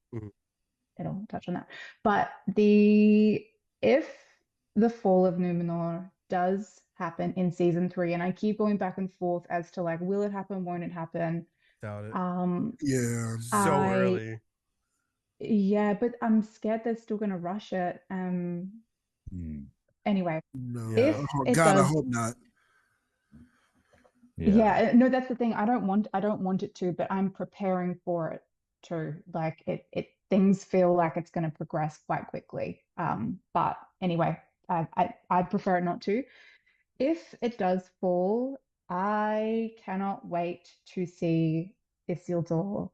it'll touch on that. But if the fall of Numenor does happen in season 3, and I keep going back and forth as to like, will it happen, won't it happen? Doubt it. Yeah, so early. Yeah, but I'm scared they're still gonna rush it. Anyway, no, if it God, does, I hope not. Yeah, no, that's the thing. I don't want it to, but I'm preparing for it too. Like it things feel like it's going to progress quite quickly. But anyway, I'd prefer it not to. If it does fall, I cannot wait to see Isildur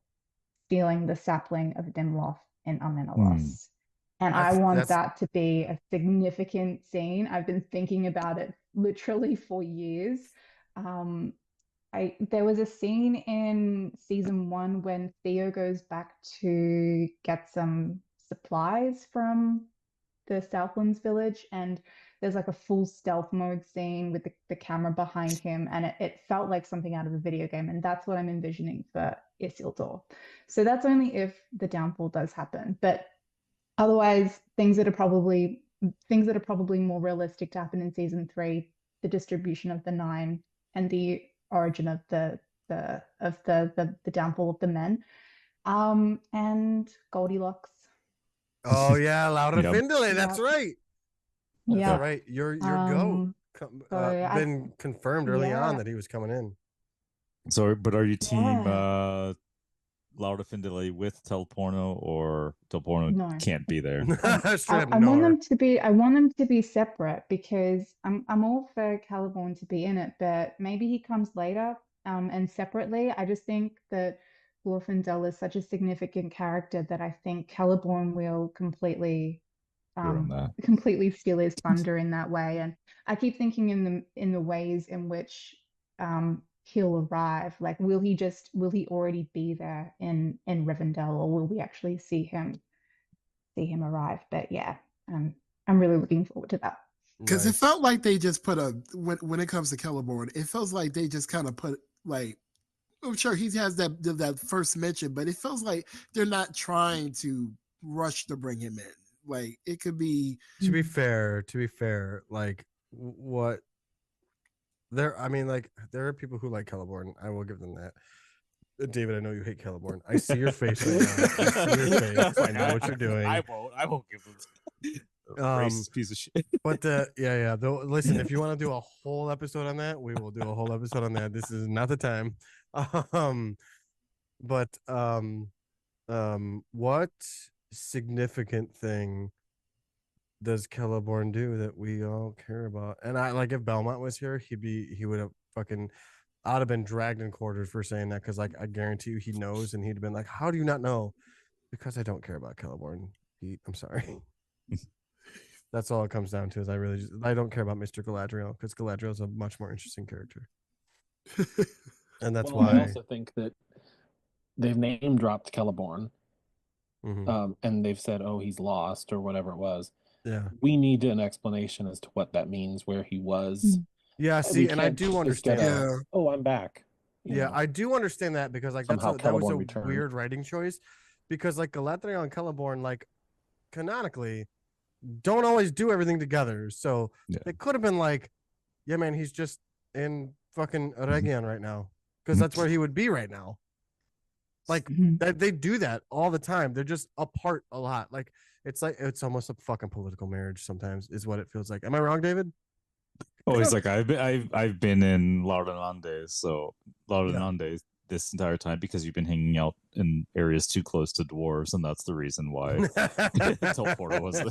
stealing the sapling of Dimloth in Amenelos. And I want that to be a significant scene. I've been thinking about it literally for years. There was a scene in season 1 when Theo goes back to get some supplies from the Southlands village, and there's like a full stealth mode scene with the camera behind him, and it felt like something out of a video game, and that's what I'm envisioning for Isildur. So that's only if the downfall does happen, but otherwise things that are probably more realistic to happen in season 3, the distribution of the 9 and the origin of the downfall of the men, and Goldilocks. Oh yeah, Laura Yep. Findlay. That's Yep. right. Yeah. That's right. Your goat been confirmed early on yeah. that he was coming in. So, but are you team Yeah. Laura Findlay with Telporno, or Telporno No. can't be there? Straight up I want nor. them to be separate, because I'm all for Celeborn to be in it, but maybe he comes later and separately. I just think that Glorfindel is such a significant character that I think Celeborn will completely Ruin that. completely steal his thunder in that way. And I keep thinking in the ways in which he'll arrive. Like, will he already be there in Rivendell, or will we actually see him arrive? But yeah, I'm really looking forward to that. Because Nice. it felt like they just put when it comes to Celeborn, it feels like they just kind of put like, I'm sure he has that first mention, but it feels like they're not trying to rush to bring him in. Like, it could be. To be fair, like what there, I mean, like there are people who like Celeborn. I will give them that. David, I know you hate Celeborn. I see your face right now. I see your face. I know what you're doing. I won't give them racist piece of shit. But yeah. Though, listen, if you want to do a whole episode on that, we will do a whole episode on that. This is not the time. What significant thing does Celeborn do that we all care about? And I like, if Belmont was here, he would have fucking, I'd have been dragged in quarters for saying that, because like I guarantee you he knows, and he'd have been like, "How do you not know?" Because I don't care about Celeborn. I'm sorry. That's all it comes down to. Is I don't care about Mr. Galadriel, because Galadriel is a much more interesting character, and that's why. I also think that they've name dropped Celeborn, and they've said, "Oh, he's lost," or whatever it was. Yeah, we need an explanation as to what that means, where he was. Yeah, see, and I do understand that. Oh, I'm back. Yeah, I do understand that, because like that was a weird writing choice, because like Galadriel and Celeborn, like canonically, don't always do everything together. So it could have been like, yeah, man, he's just in fucking Eregion right now, because that's where he would be right now. Like they do that all the time. They're just apart a lot. Like it's almost a fucking political marriage sometimes, is what it feels like. Am I wrong, David? Oh, he's like, I've been in Laudanande, so Laudanande this entire time, because you've been hanging out in areas too close to dwarves, and that's the reason why Telporno was.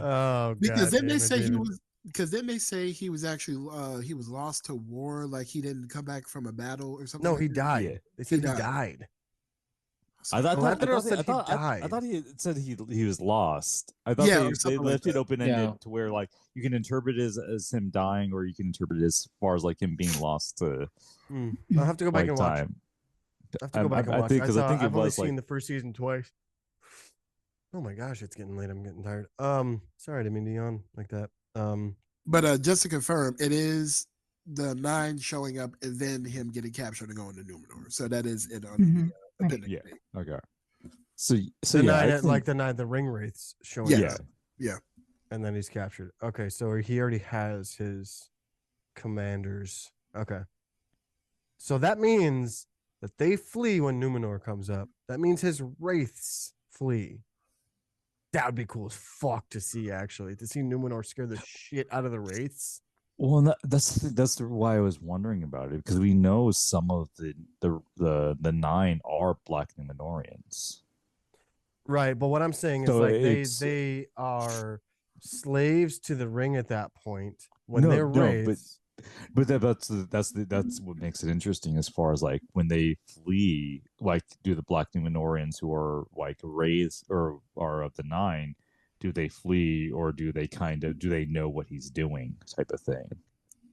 Oh, because then they say he was. Because then they say he was actually he was lost to war, like he didn't come back from a battle or something. No, he died. Yeah. They said he died. I thought he said he was lost. I thought they left it open ended to where like you can interpret it as him dying, or you can interpret it as far as like him being lost to. I'll have to go back and watch. I have to go back and watch. Because I think I've only seen like the first season twice. Oh my gosh, it's getting late. I'm getting tired. Sorry, I didn't mean to yawn like that. But just to confirm, it is the 9 showing up and then him getting captured and going to Numenor. So that is it on the appendix. Yeah. Okay. So the yeah, 9, like the 9, the ring wraiths showing up. Yeah. And then he's captured. Okay, so he already has his commanders. Okay. So that means that they flee when Numenor comes up. That means his wraiths flee. That would be cool as fuck to see, actually. To see Numenor scare the shit out of the wraiths. Well, that's why I was wondering about it, because we know some of the nine are Black Numenorians. Right, but what I'm saying is So like it's they are slaves to the ring at that point when no, they're no, wraiths. but that's what makes it interesting as far as like when they flee, like do the Black Numenorians who are like wraiths or are of the nine, do they flee or do they know what he's doing type of thing?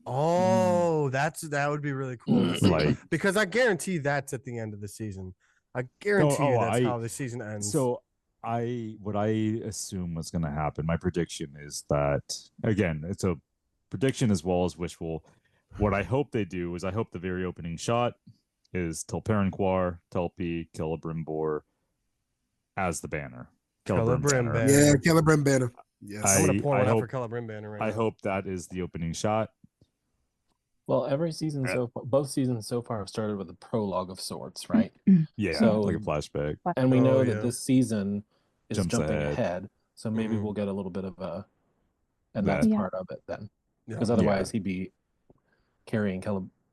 Oh, that would be really cool to see. Like, Because I guarantee that's at the end of the season. I guarantee oh, you that's how the season ends. So what I assume was going to happen, my prediction is that, again, it's a prediction as well as wishful. What I hope they do is I hope the very opening shot is Telperenquar, Telpi, Celebrimbor as the banner. Celebrim Banner. Yeah, Celebrimbor banner. Yes. I'm gonna pour one out hope, for Celebrim Banner right I now. hope that is the opening shot. Well, every season both seasons so far have started with a prologue of sorts, right? Yeah, So- like a flashback. And we know yeah. that this season is Jumps jumping ahead. ahead, so maybe Mhm. we'll get a little bit of and That- that's Yeah. part of it then, Yeah. because otherwise he'd be carrying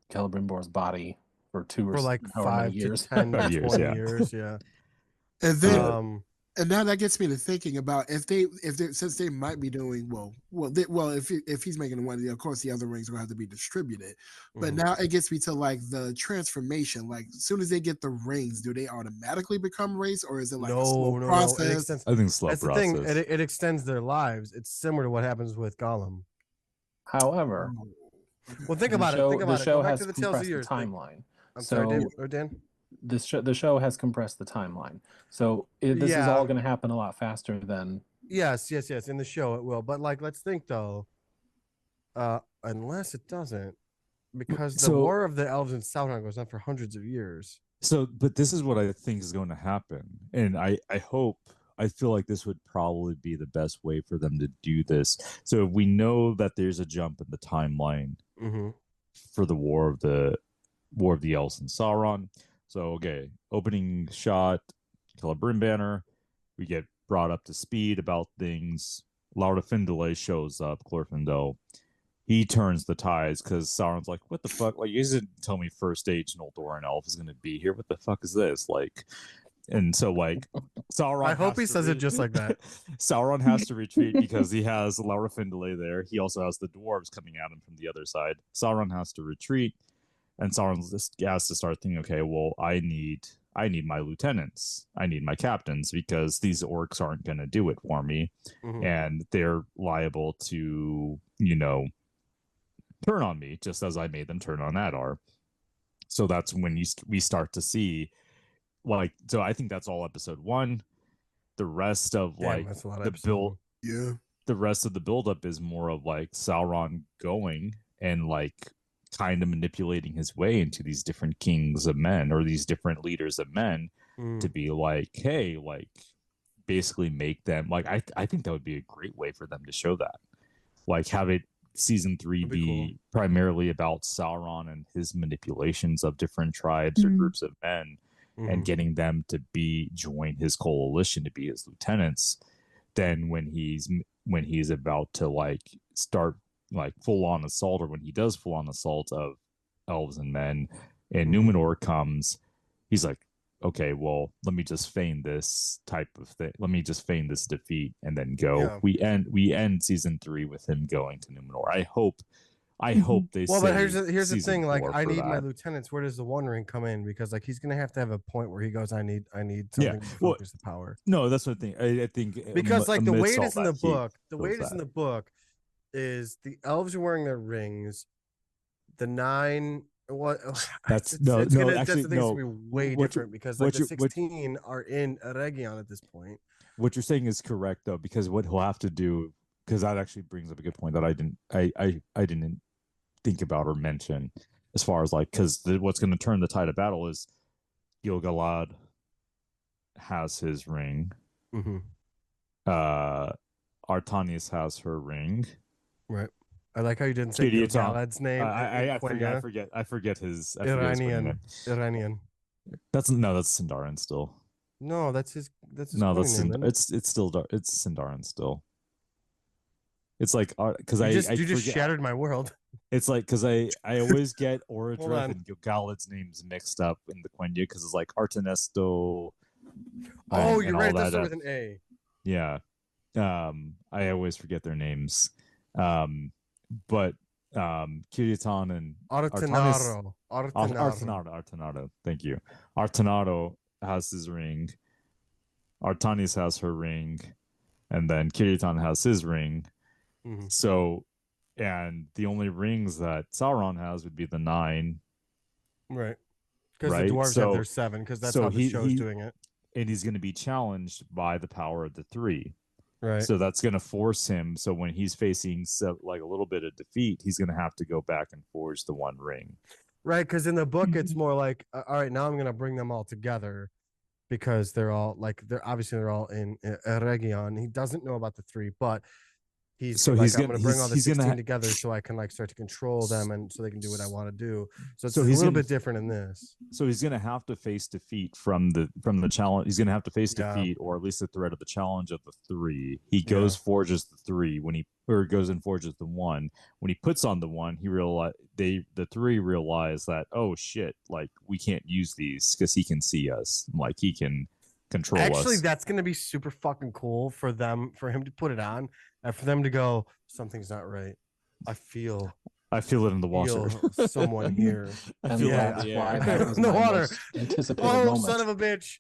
Celebrimbor's body for For like however many 5 to years. 10 to 5 years, 20 yeah. years, yeah. And then Um, and now that gets me to thinking about if they since they might be doing if he's making one, of course the other rings will have to be distributed. But mhm. now it gets me to like the transformation. Like as soon as they get the rings, do they automatically become race, or is it like a slow no, it process? extends. I think it's a slow That's the process. thing. It extends their lives. It's similar to what happens with Gollum. However, Well, think the about it. show, Think the about it. show Go back has to the Tales of compressed the Years. timeline. I'm So sorry, Dave or Dan. the show has compressed the timeline. So this is Yeah. all going to happen a lot faster than Yes. In the show, it will. But like, let's think though. Unless it doesn't, because the So- War of the Elves in Sauron goes on for hundreds of years. So, but this is what I think is going to happen. And I feel like this would probably be the best way for them to do this. So if we know that there's a jump in the timeline Mm-hmm. for the War of the Elves and Sauron. So, okay, opening shot, Celebrim banner. We get brought up to speed about things. Laura Findlay shows up, Glorfindel. He turns the tides because Sauron's like, what the fuck? Like, you didn't tell me first age Noldor elf is going to be here. What the fuck is this? Like, and so, like, Sauron. I hope he says it just like that. Sauron has to retreat because he has Laura Findlay there. He also has the dwarves coming at him from the other side. Sauron has to retreat, and Sauron has to start thinking, okay, well, I need my lieutenants. I need my captains because these orcs aren't going to do it for me. Mhm. And they're liable to, turn on me just as I made them turn on Adar. So that's when we start to see, like, so I think that's all episode 1. The rest of Damn, that's a lot of the episode build, 1. Yeah. the rest of the buildup is more of like Sauron going and like kind of manipulating his way into these different kings of men or these different leaders of men Mm. to be like, hey, like basically make them like, I think that would be a great way for them to show that. Like have it season 3 That'd be be primarily about Sauron and his manipulations of different tribes or Mm. groups of men and Mhm. getting them to join his coalition to be his lieutenants. Then when he's about to like start like full on assault, or when he does full on assault of elves and men and Mhm. Numenor comes, he's like, okay, well, let me just feign this type of thing. Let me just feign this defeat and then go. Yeah. We end season 3 with him going to Numenor. I hope they Well, but here's save the season thing. Like, 4 I for need my that. lieutenants. Where does the One Ring come in? Because like he's gonna have to have a point where he goes, I need Yeah, something to well, focus the power. No, that's what I think. I think Because like the way it is in the amidst all that, book, the way shows it is in that. the book is the elves are wearing their rings. The 9. What? That's it's, no, it's no. gonna, Actually, that's the thing, it's no. gonna be way What you- different because like what the you- what- 16 are in Eregion at this point. What you're saying is correct though, because what he'll have to do, because that actually brings up a good point that I didn't think about or mention, as far as like, because what's going to turn the tide of battle is Gil-galad has his ring. Mm-hmm. Artanius has her ring. Right. I like how you didn't say Gil-galad's name. I Quenya. forget his Iranian. name. Iranian. That's Sindarin still. No, that's his No, Quenya that's name. Isn't it? it's still it's Sindarin still. It's like because I You just forget. shattered my world. It's like because I always get Hold Orodreth on. and Gilgalad's names mixed up in the Quenya because it's like Artenesto. Oh, you're and right. all It does that. start with an A. Yeah. I always forget their names. But Kirtan and Artenaro. Artenaro. Thank you. Artenaro has his ring. Artanis has her ring, and then Kirtan has his ring. Mm-hmm. So, and the only rings that Sauron has would be the 9. Right. Because Right? the dwarves So- have their 7, because that's so how the he- show's he- doing it. And he's going to be challenged by the power of the 3. Right. So that's going to force him. So when he's facing like a little bit of defeat, he's going to have to go back and forge the 1 ring. Right, because in the book it's more like, all right, now I'm gonna bring them all together, because they're all like they're all in Eregion. He doesn't know about the 3, but he's So like, he's I'm gonna- gonna bring all the he's gonna 16 ha- together so I can like start to control them, and so they can do what I want to do. So it's So a he's little gonna- bit different in this. So he's going to have to face defeat from the challenge. He's going to have to face Yeah. defeat, or at least the threat of the challenge of the 3. He goes forges the 3 goes and forges the 1. When he puts on the 1, the 3 realize that, oh shit, like we can't use these because he can see us, like he can control Actually, us. that's gonna be super fucking cool for him to put it on, and for them to go, something's not right. I feel it in the water. someone here. I And feel it in that's the why air. that was In the my water. most anticipated Oh, moment. son of a bitch!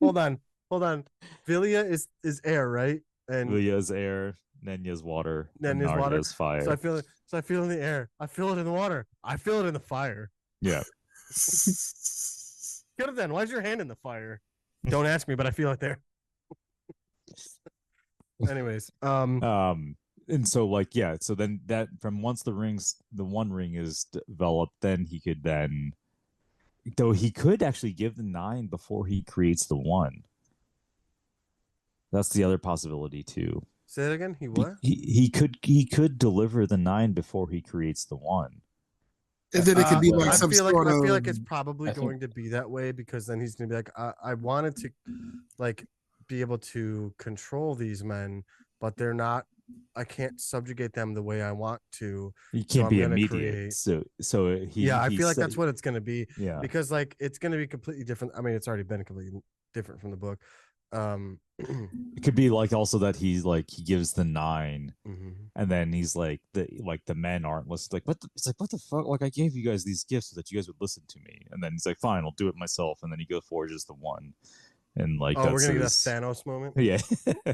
Hold on. Vilya is air, right? And Vilya's air, Nenya's water, and Nenya's water. Narya's fire. so I feel it in the air. I feel it in the water. I feel it in the fire. Yeah. Get it then. Why's your hand in the fire? Don't ask me, but I feel it there. Anyways, And so like so then that from once the 1 ring is developed, then he could though he could actually give the 9 before he creates the 1. That's the other possibility too. say it again. He what? He could deliver the 9 before he creates the 1. And then it could be like I some feel sort like of. I feel like it's probably I think- going to be that way, because then he's gonna be like, I wanted to like be able to control these men, but they're not. I can't subjugate them the way I want to. He So can't I'm be gonna immediate. create- So he I he feel like said- that's what it's gonna be, yeah. because like it's gonna be completely different. I mean, it's already been completely different from the book. It could be like also that he's like he gives the 9 mhm. and then he's like the men aren't listening. Like it's like what the fuck? Like I gave you guys these gifts so that you guys would listen to me. And then he's like, fine, I'll do it myself. And then he goes forges the 1. And like Oh, that's we're gonna get a his- Thanos moment. Yeah.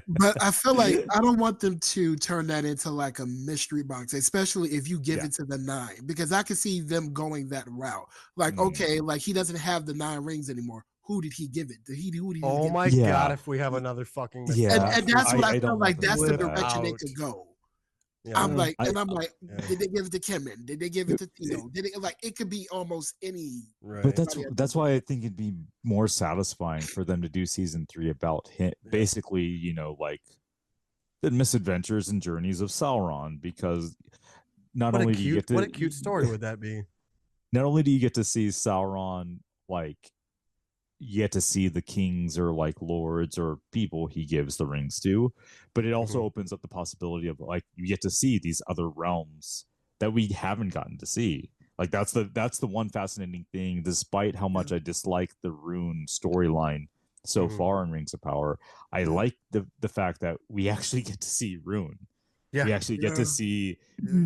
But I feel like I don't want them to turn that into like a mystery box, especially if you give Yeah. it to the 9, because I can see them going that route. Like, Mm. okay, like he doesn't have the 9 rings anymore. Who did he give it? Who did he Oh give my it? Yeah. god! If we have another fucking Yeah. And that's what I, I feel don't like want them that's to the do that. direction they Out. could go. Yeah. I'm like, I- and I'm like, Yeah. did they give it to Kemen? Did they give it to Tino? Did it like it could be almost any. Right. But Everybody has that's why I think it'd be more satisfying for them to do season 3 about him, Yeah. basically, like the misadventures and journeys of Sauron, because not what only a do you get cute to what a cute story would that be? not only do you get to see Sauron, like you get to see the kings or like lords or people he gives the rings to, but it also Mhm. opens up the possibility of like you get to see these other realms that we haven't gotten to see. Like that's the one fascinating thing, despite how much I dislike the rune storyline so Mhm. far in Rings of Power. I like the fact that we actually get to see rune. Yeah. We actually get Yeah. to see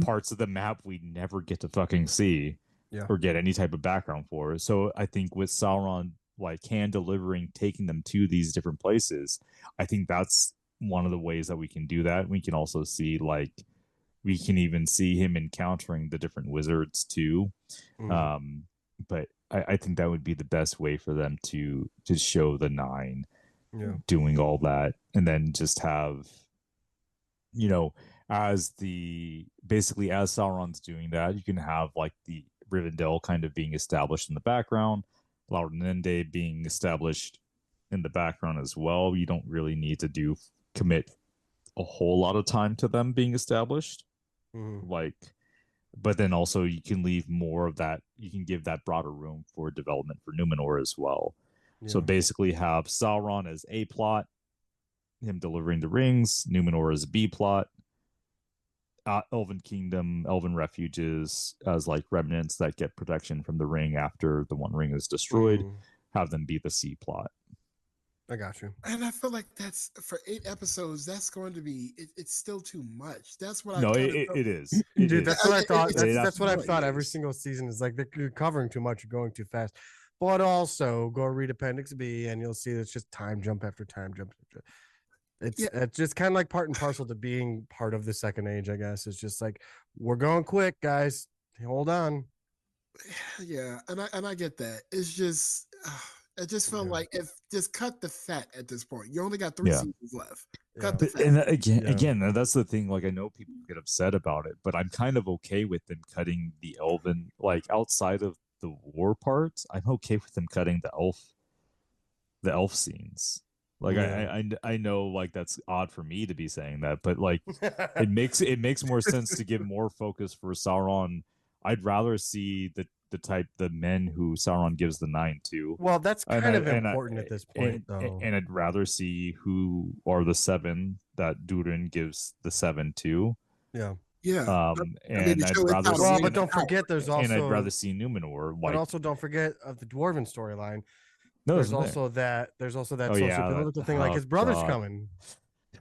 parts of the map we never get to fucking see Yeah. or get any type of background for. So I think with Sauron like hand delivering, taking them to these different places, I think that's one of the ways that we can do that. We can also see like we can even see him encountering the different wizards too. Mhm. But I think that would be the best way for them to show the 9 Yeah. doing all that, and then just have as as Sauron's doing that, you can have like the Rivendell kind of being established in the background, Laudernende being established in the background as well. You don't really need to commit a whole lot of time to them being established. Mhm. Like, but then also you can leave more of that. You can give that broader room for development for Numenor as well. So Yeah. basically, have Sauron as A plot, him delivering the rings. Numenor as B plot, Elven Kingdom, Elven refuges as like remnants that get protection from the ring after the One Ring is destroyed. Have them be the C plot. I got you. And I feel like that's for 8 episodes. That's going to be. It's still too much. That's what No, I kind it of. is. Dude, that's what I thought. It's That's what I've thought every years. single season is like you're covering too much, you're going too fast. But also go read Appendix B and you'll see it's just time jump after time jump. It's just kind of like part and parcel to being part of the second age, I guess. It's just like we're going quick, guys. Hold on. Yeah, and I get that. It's just it just felt like if just cut the fat at this point. You only got 3 seasons left. Cut the fat. And again, that's the thing. Like I know people get upset about it, but I'm kind of okay with them cutting the Elven, like outside of the war parts. I'm okay with them cutting the elf scenes. Like I know like that's odd for me to be saying that, but like it makes more sense to give more focus for Sauron. I'd rather see the men who Sauron gives the 9 to. Well, that's kind of important at this point, though. And I'd rather see who are the 7 that Durin gives the 7 to. Yeah. And I'd rather see. Well, but don't forget, there's also. And I'd rather see Numenor. But also, don't forget of the dwarven storyline. No, there's also that socio-political thing, like his brother's coming.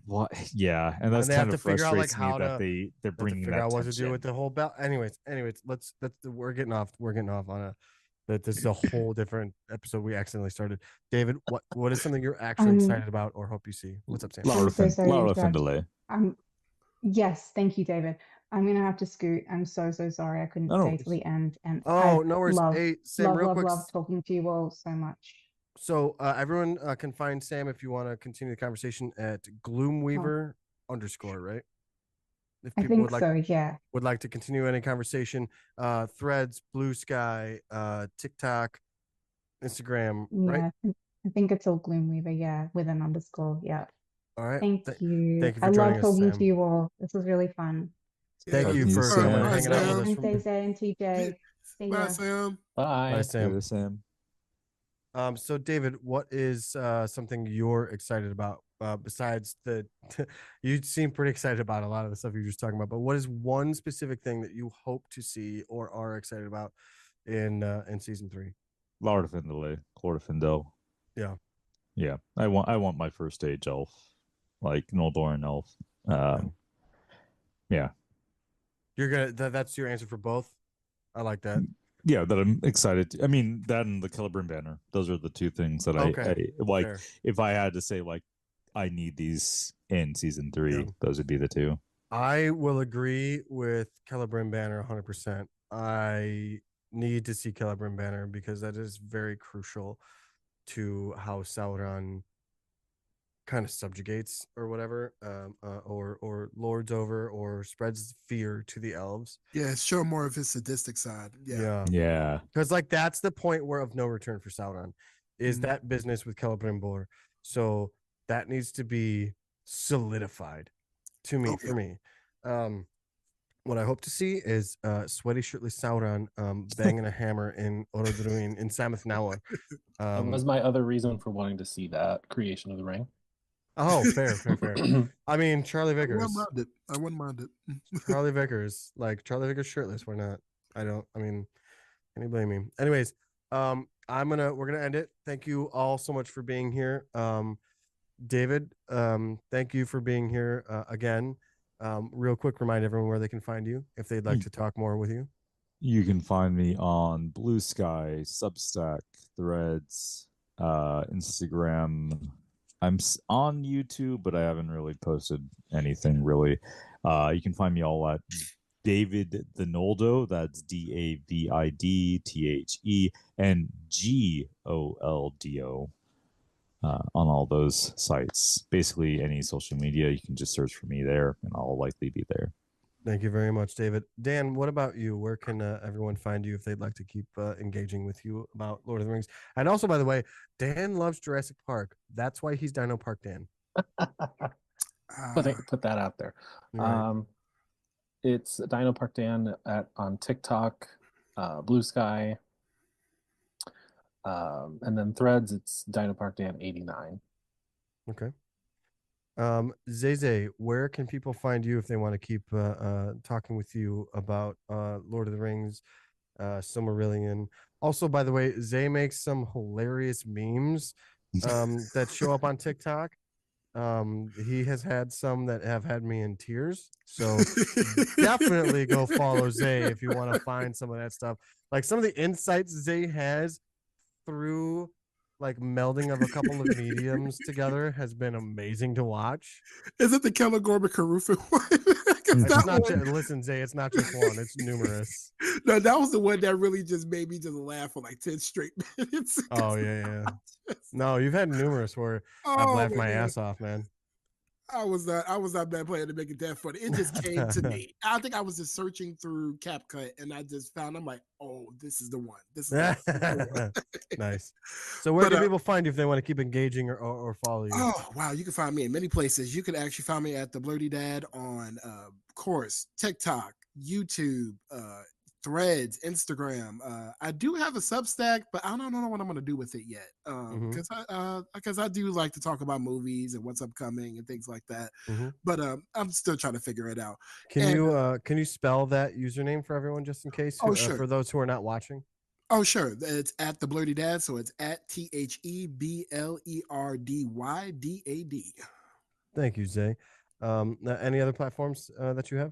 What? Yeah, and that's kind of frustrates me that they're bringing figure out what to do with the whole belt. Anyways, let's we're getting off on a that this is a whole different episode we accidentally started. David, what is something you're actually excited about or hope you see? What's up, Sam? Laura Findlay. Yes, thank you, David. I'm gonna have to scoot. I'm so sorry I couldn't stay till the end. And no worries. Hey, Sam, real quick. Love talking to you all so much. So everyone can find Sam if you want to continue the conversation at Gloomweaver _ right? If I think so, yeah. Would like to continue any conversation, Threads, Blue Sky, TikTok, Instagram, right? Yeah, I think it's all Gloomweaver, yeah, with an _, yeah. All right. Thank you. Thank you for I joining love talking us, to you all. This was really fun. Thank you for hanging out with us. Thanks, AZ and TJ. See ya. Bye, Sam. Bye, Sam. So David, what is something you're excited about besides you seem pretty excited about a lot of the stuff you're just talking about, but what is one specific thing that you hope to see or are excited about in season 3? Laura Findlay, Clorfindel. Yeah. I want my first stage elf, like Noldoran elf. Yeah. You're gonna that's your answer for both. I like that. Yeah, that I'm excited. I mean, that and the Celebrimbor banner. Those are the 2 things that I like. Fair. If I had to say, like, I need these in season 3, those would be the 2. I will agree with Celebrimbor banner 100%. I need to see Celebrimbor banner because that is very crucial to how Sauron kind of subjugates or whatever, or lords over or spreads fear to the elves. Yeah, show more of his sadistic side. Yeah. Because like that's the point where of no return for Sauron is that business with Celebrimbor. So that needs to be solidified for me. What I hope to see is sweaty shirtless Sauron banging a hammer in Orodruin in Sammath Nawa. That was my other reason for wanting to see that creation of the ring. Oh, fair. I mean, Charlie Vickers. I wouldn't mind it. Charlie Vickers shirtless. We're not. I mean, can you blame me? Anyways, we're gonna end it. Thank you all so much for being here. David, thank you for being here again. Real quick, remind everyone where they can find you if they'd like to talk more with you. You can find me on Blue Sky, Substack, Threads, Instagram. I'm on YouTube, but I haven't really posted anything really. You can find me all at David the Noldo. That's DAVIDTHE and GOLDO on all those sites. Basically, any social media, you can just search for me there, and I'll likely be there. Thank you very much, David. Dan, what about you? Where can everyone find you if they'd like to keep engaging with you about Lord of the Rings? And also, by the way, Dan loves Jurassic Park. That's why he's Dino Park Dan. Put that out there. Right. It's Dino Park Dan on TikTok, Blue Sky, and then Threads. It's Dino Park Dan 89. Okay. Zay, where can people find you if they want to keep talking with you about Lord of the Rings, Silmarillion? Also, by the way, Zay makes some hilarious memes that show up on TikTok. He has had some that have had me in tears. So definitely go follow Zay if you want to find some of that stuff. Like some of the insights Zay has through like melding of a couple of mediums together has been amazing to watch. Is it the Keller Gorman Carufa one? 'Cause It's that not one- listen, Zay, it's not just one, it's numerous. No, that was the one that really just made me just laugh for like 10 straight minutes. Oh yeah. No, you've had numerous where I've Oh, laughed my man. ass off, man. I was not bad playing to make it that funny. It just came to me. I think I was just searching through CapCut and I just found, I'm like, oh, this is the one. This is the one. Nice. So where But, can people find you if they want to keep engaging or follow you? Oh, wow. You can find me in many places. You can actually find me at the Blurty Dad on course, TikTok, YouTube, Threads, Instagram. I do have a Substack, but I don't know what I'm going to do with it yet. Because I do like to talk about movies and what's upcoming and things like that. But I'm still trying to figure it out. Can you spell that username for everyone just in case? Oh, sure. For those who are not watching. Oh, sure. It's at the Blurty Dad. So it's at TheBlerdyDad. Thank you, Zay. Any other platforms that you have?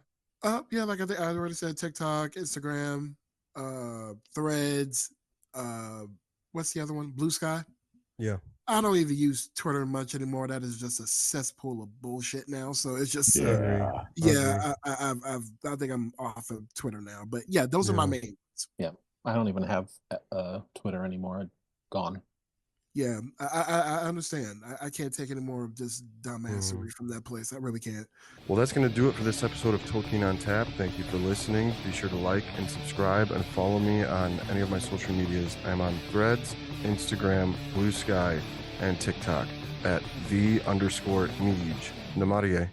Yeah, like I think I already said, TikTok, Instagram, Threads. What's the other one? Blue Sky. Yeah. I don't even use Twitter much anymore. That is just a cesspool of bullshit now. So it's just Yeah. I think I'm off of Twitter now. But yeah, those are my main ones. Yeah, I don't even have Twitter anymore. Gone. Yeah, I understand. I can't take any more of this dumbassery from that place. I really can't. Well, that's going to do it for this episode of Tolkien on Tap. Thank you for listening. Be sure to like and subscribe and follow me on any of my social medias. I'm on Threads, Instagram, Blue Sky, and TikTok at _Neej. Namarie.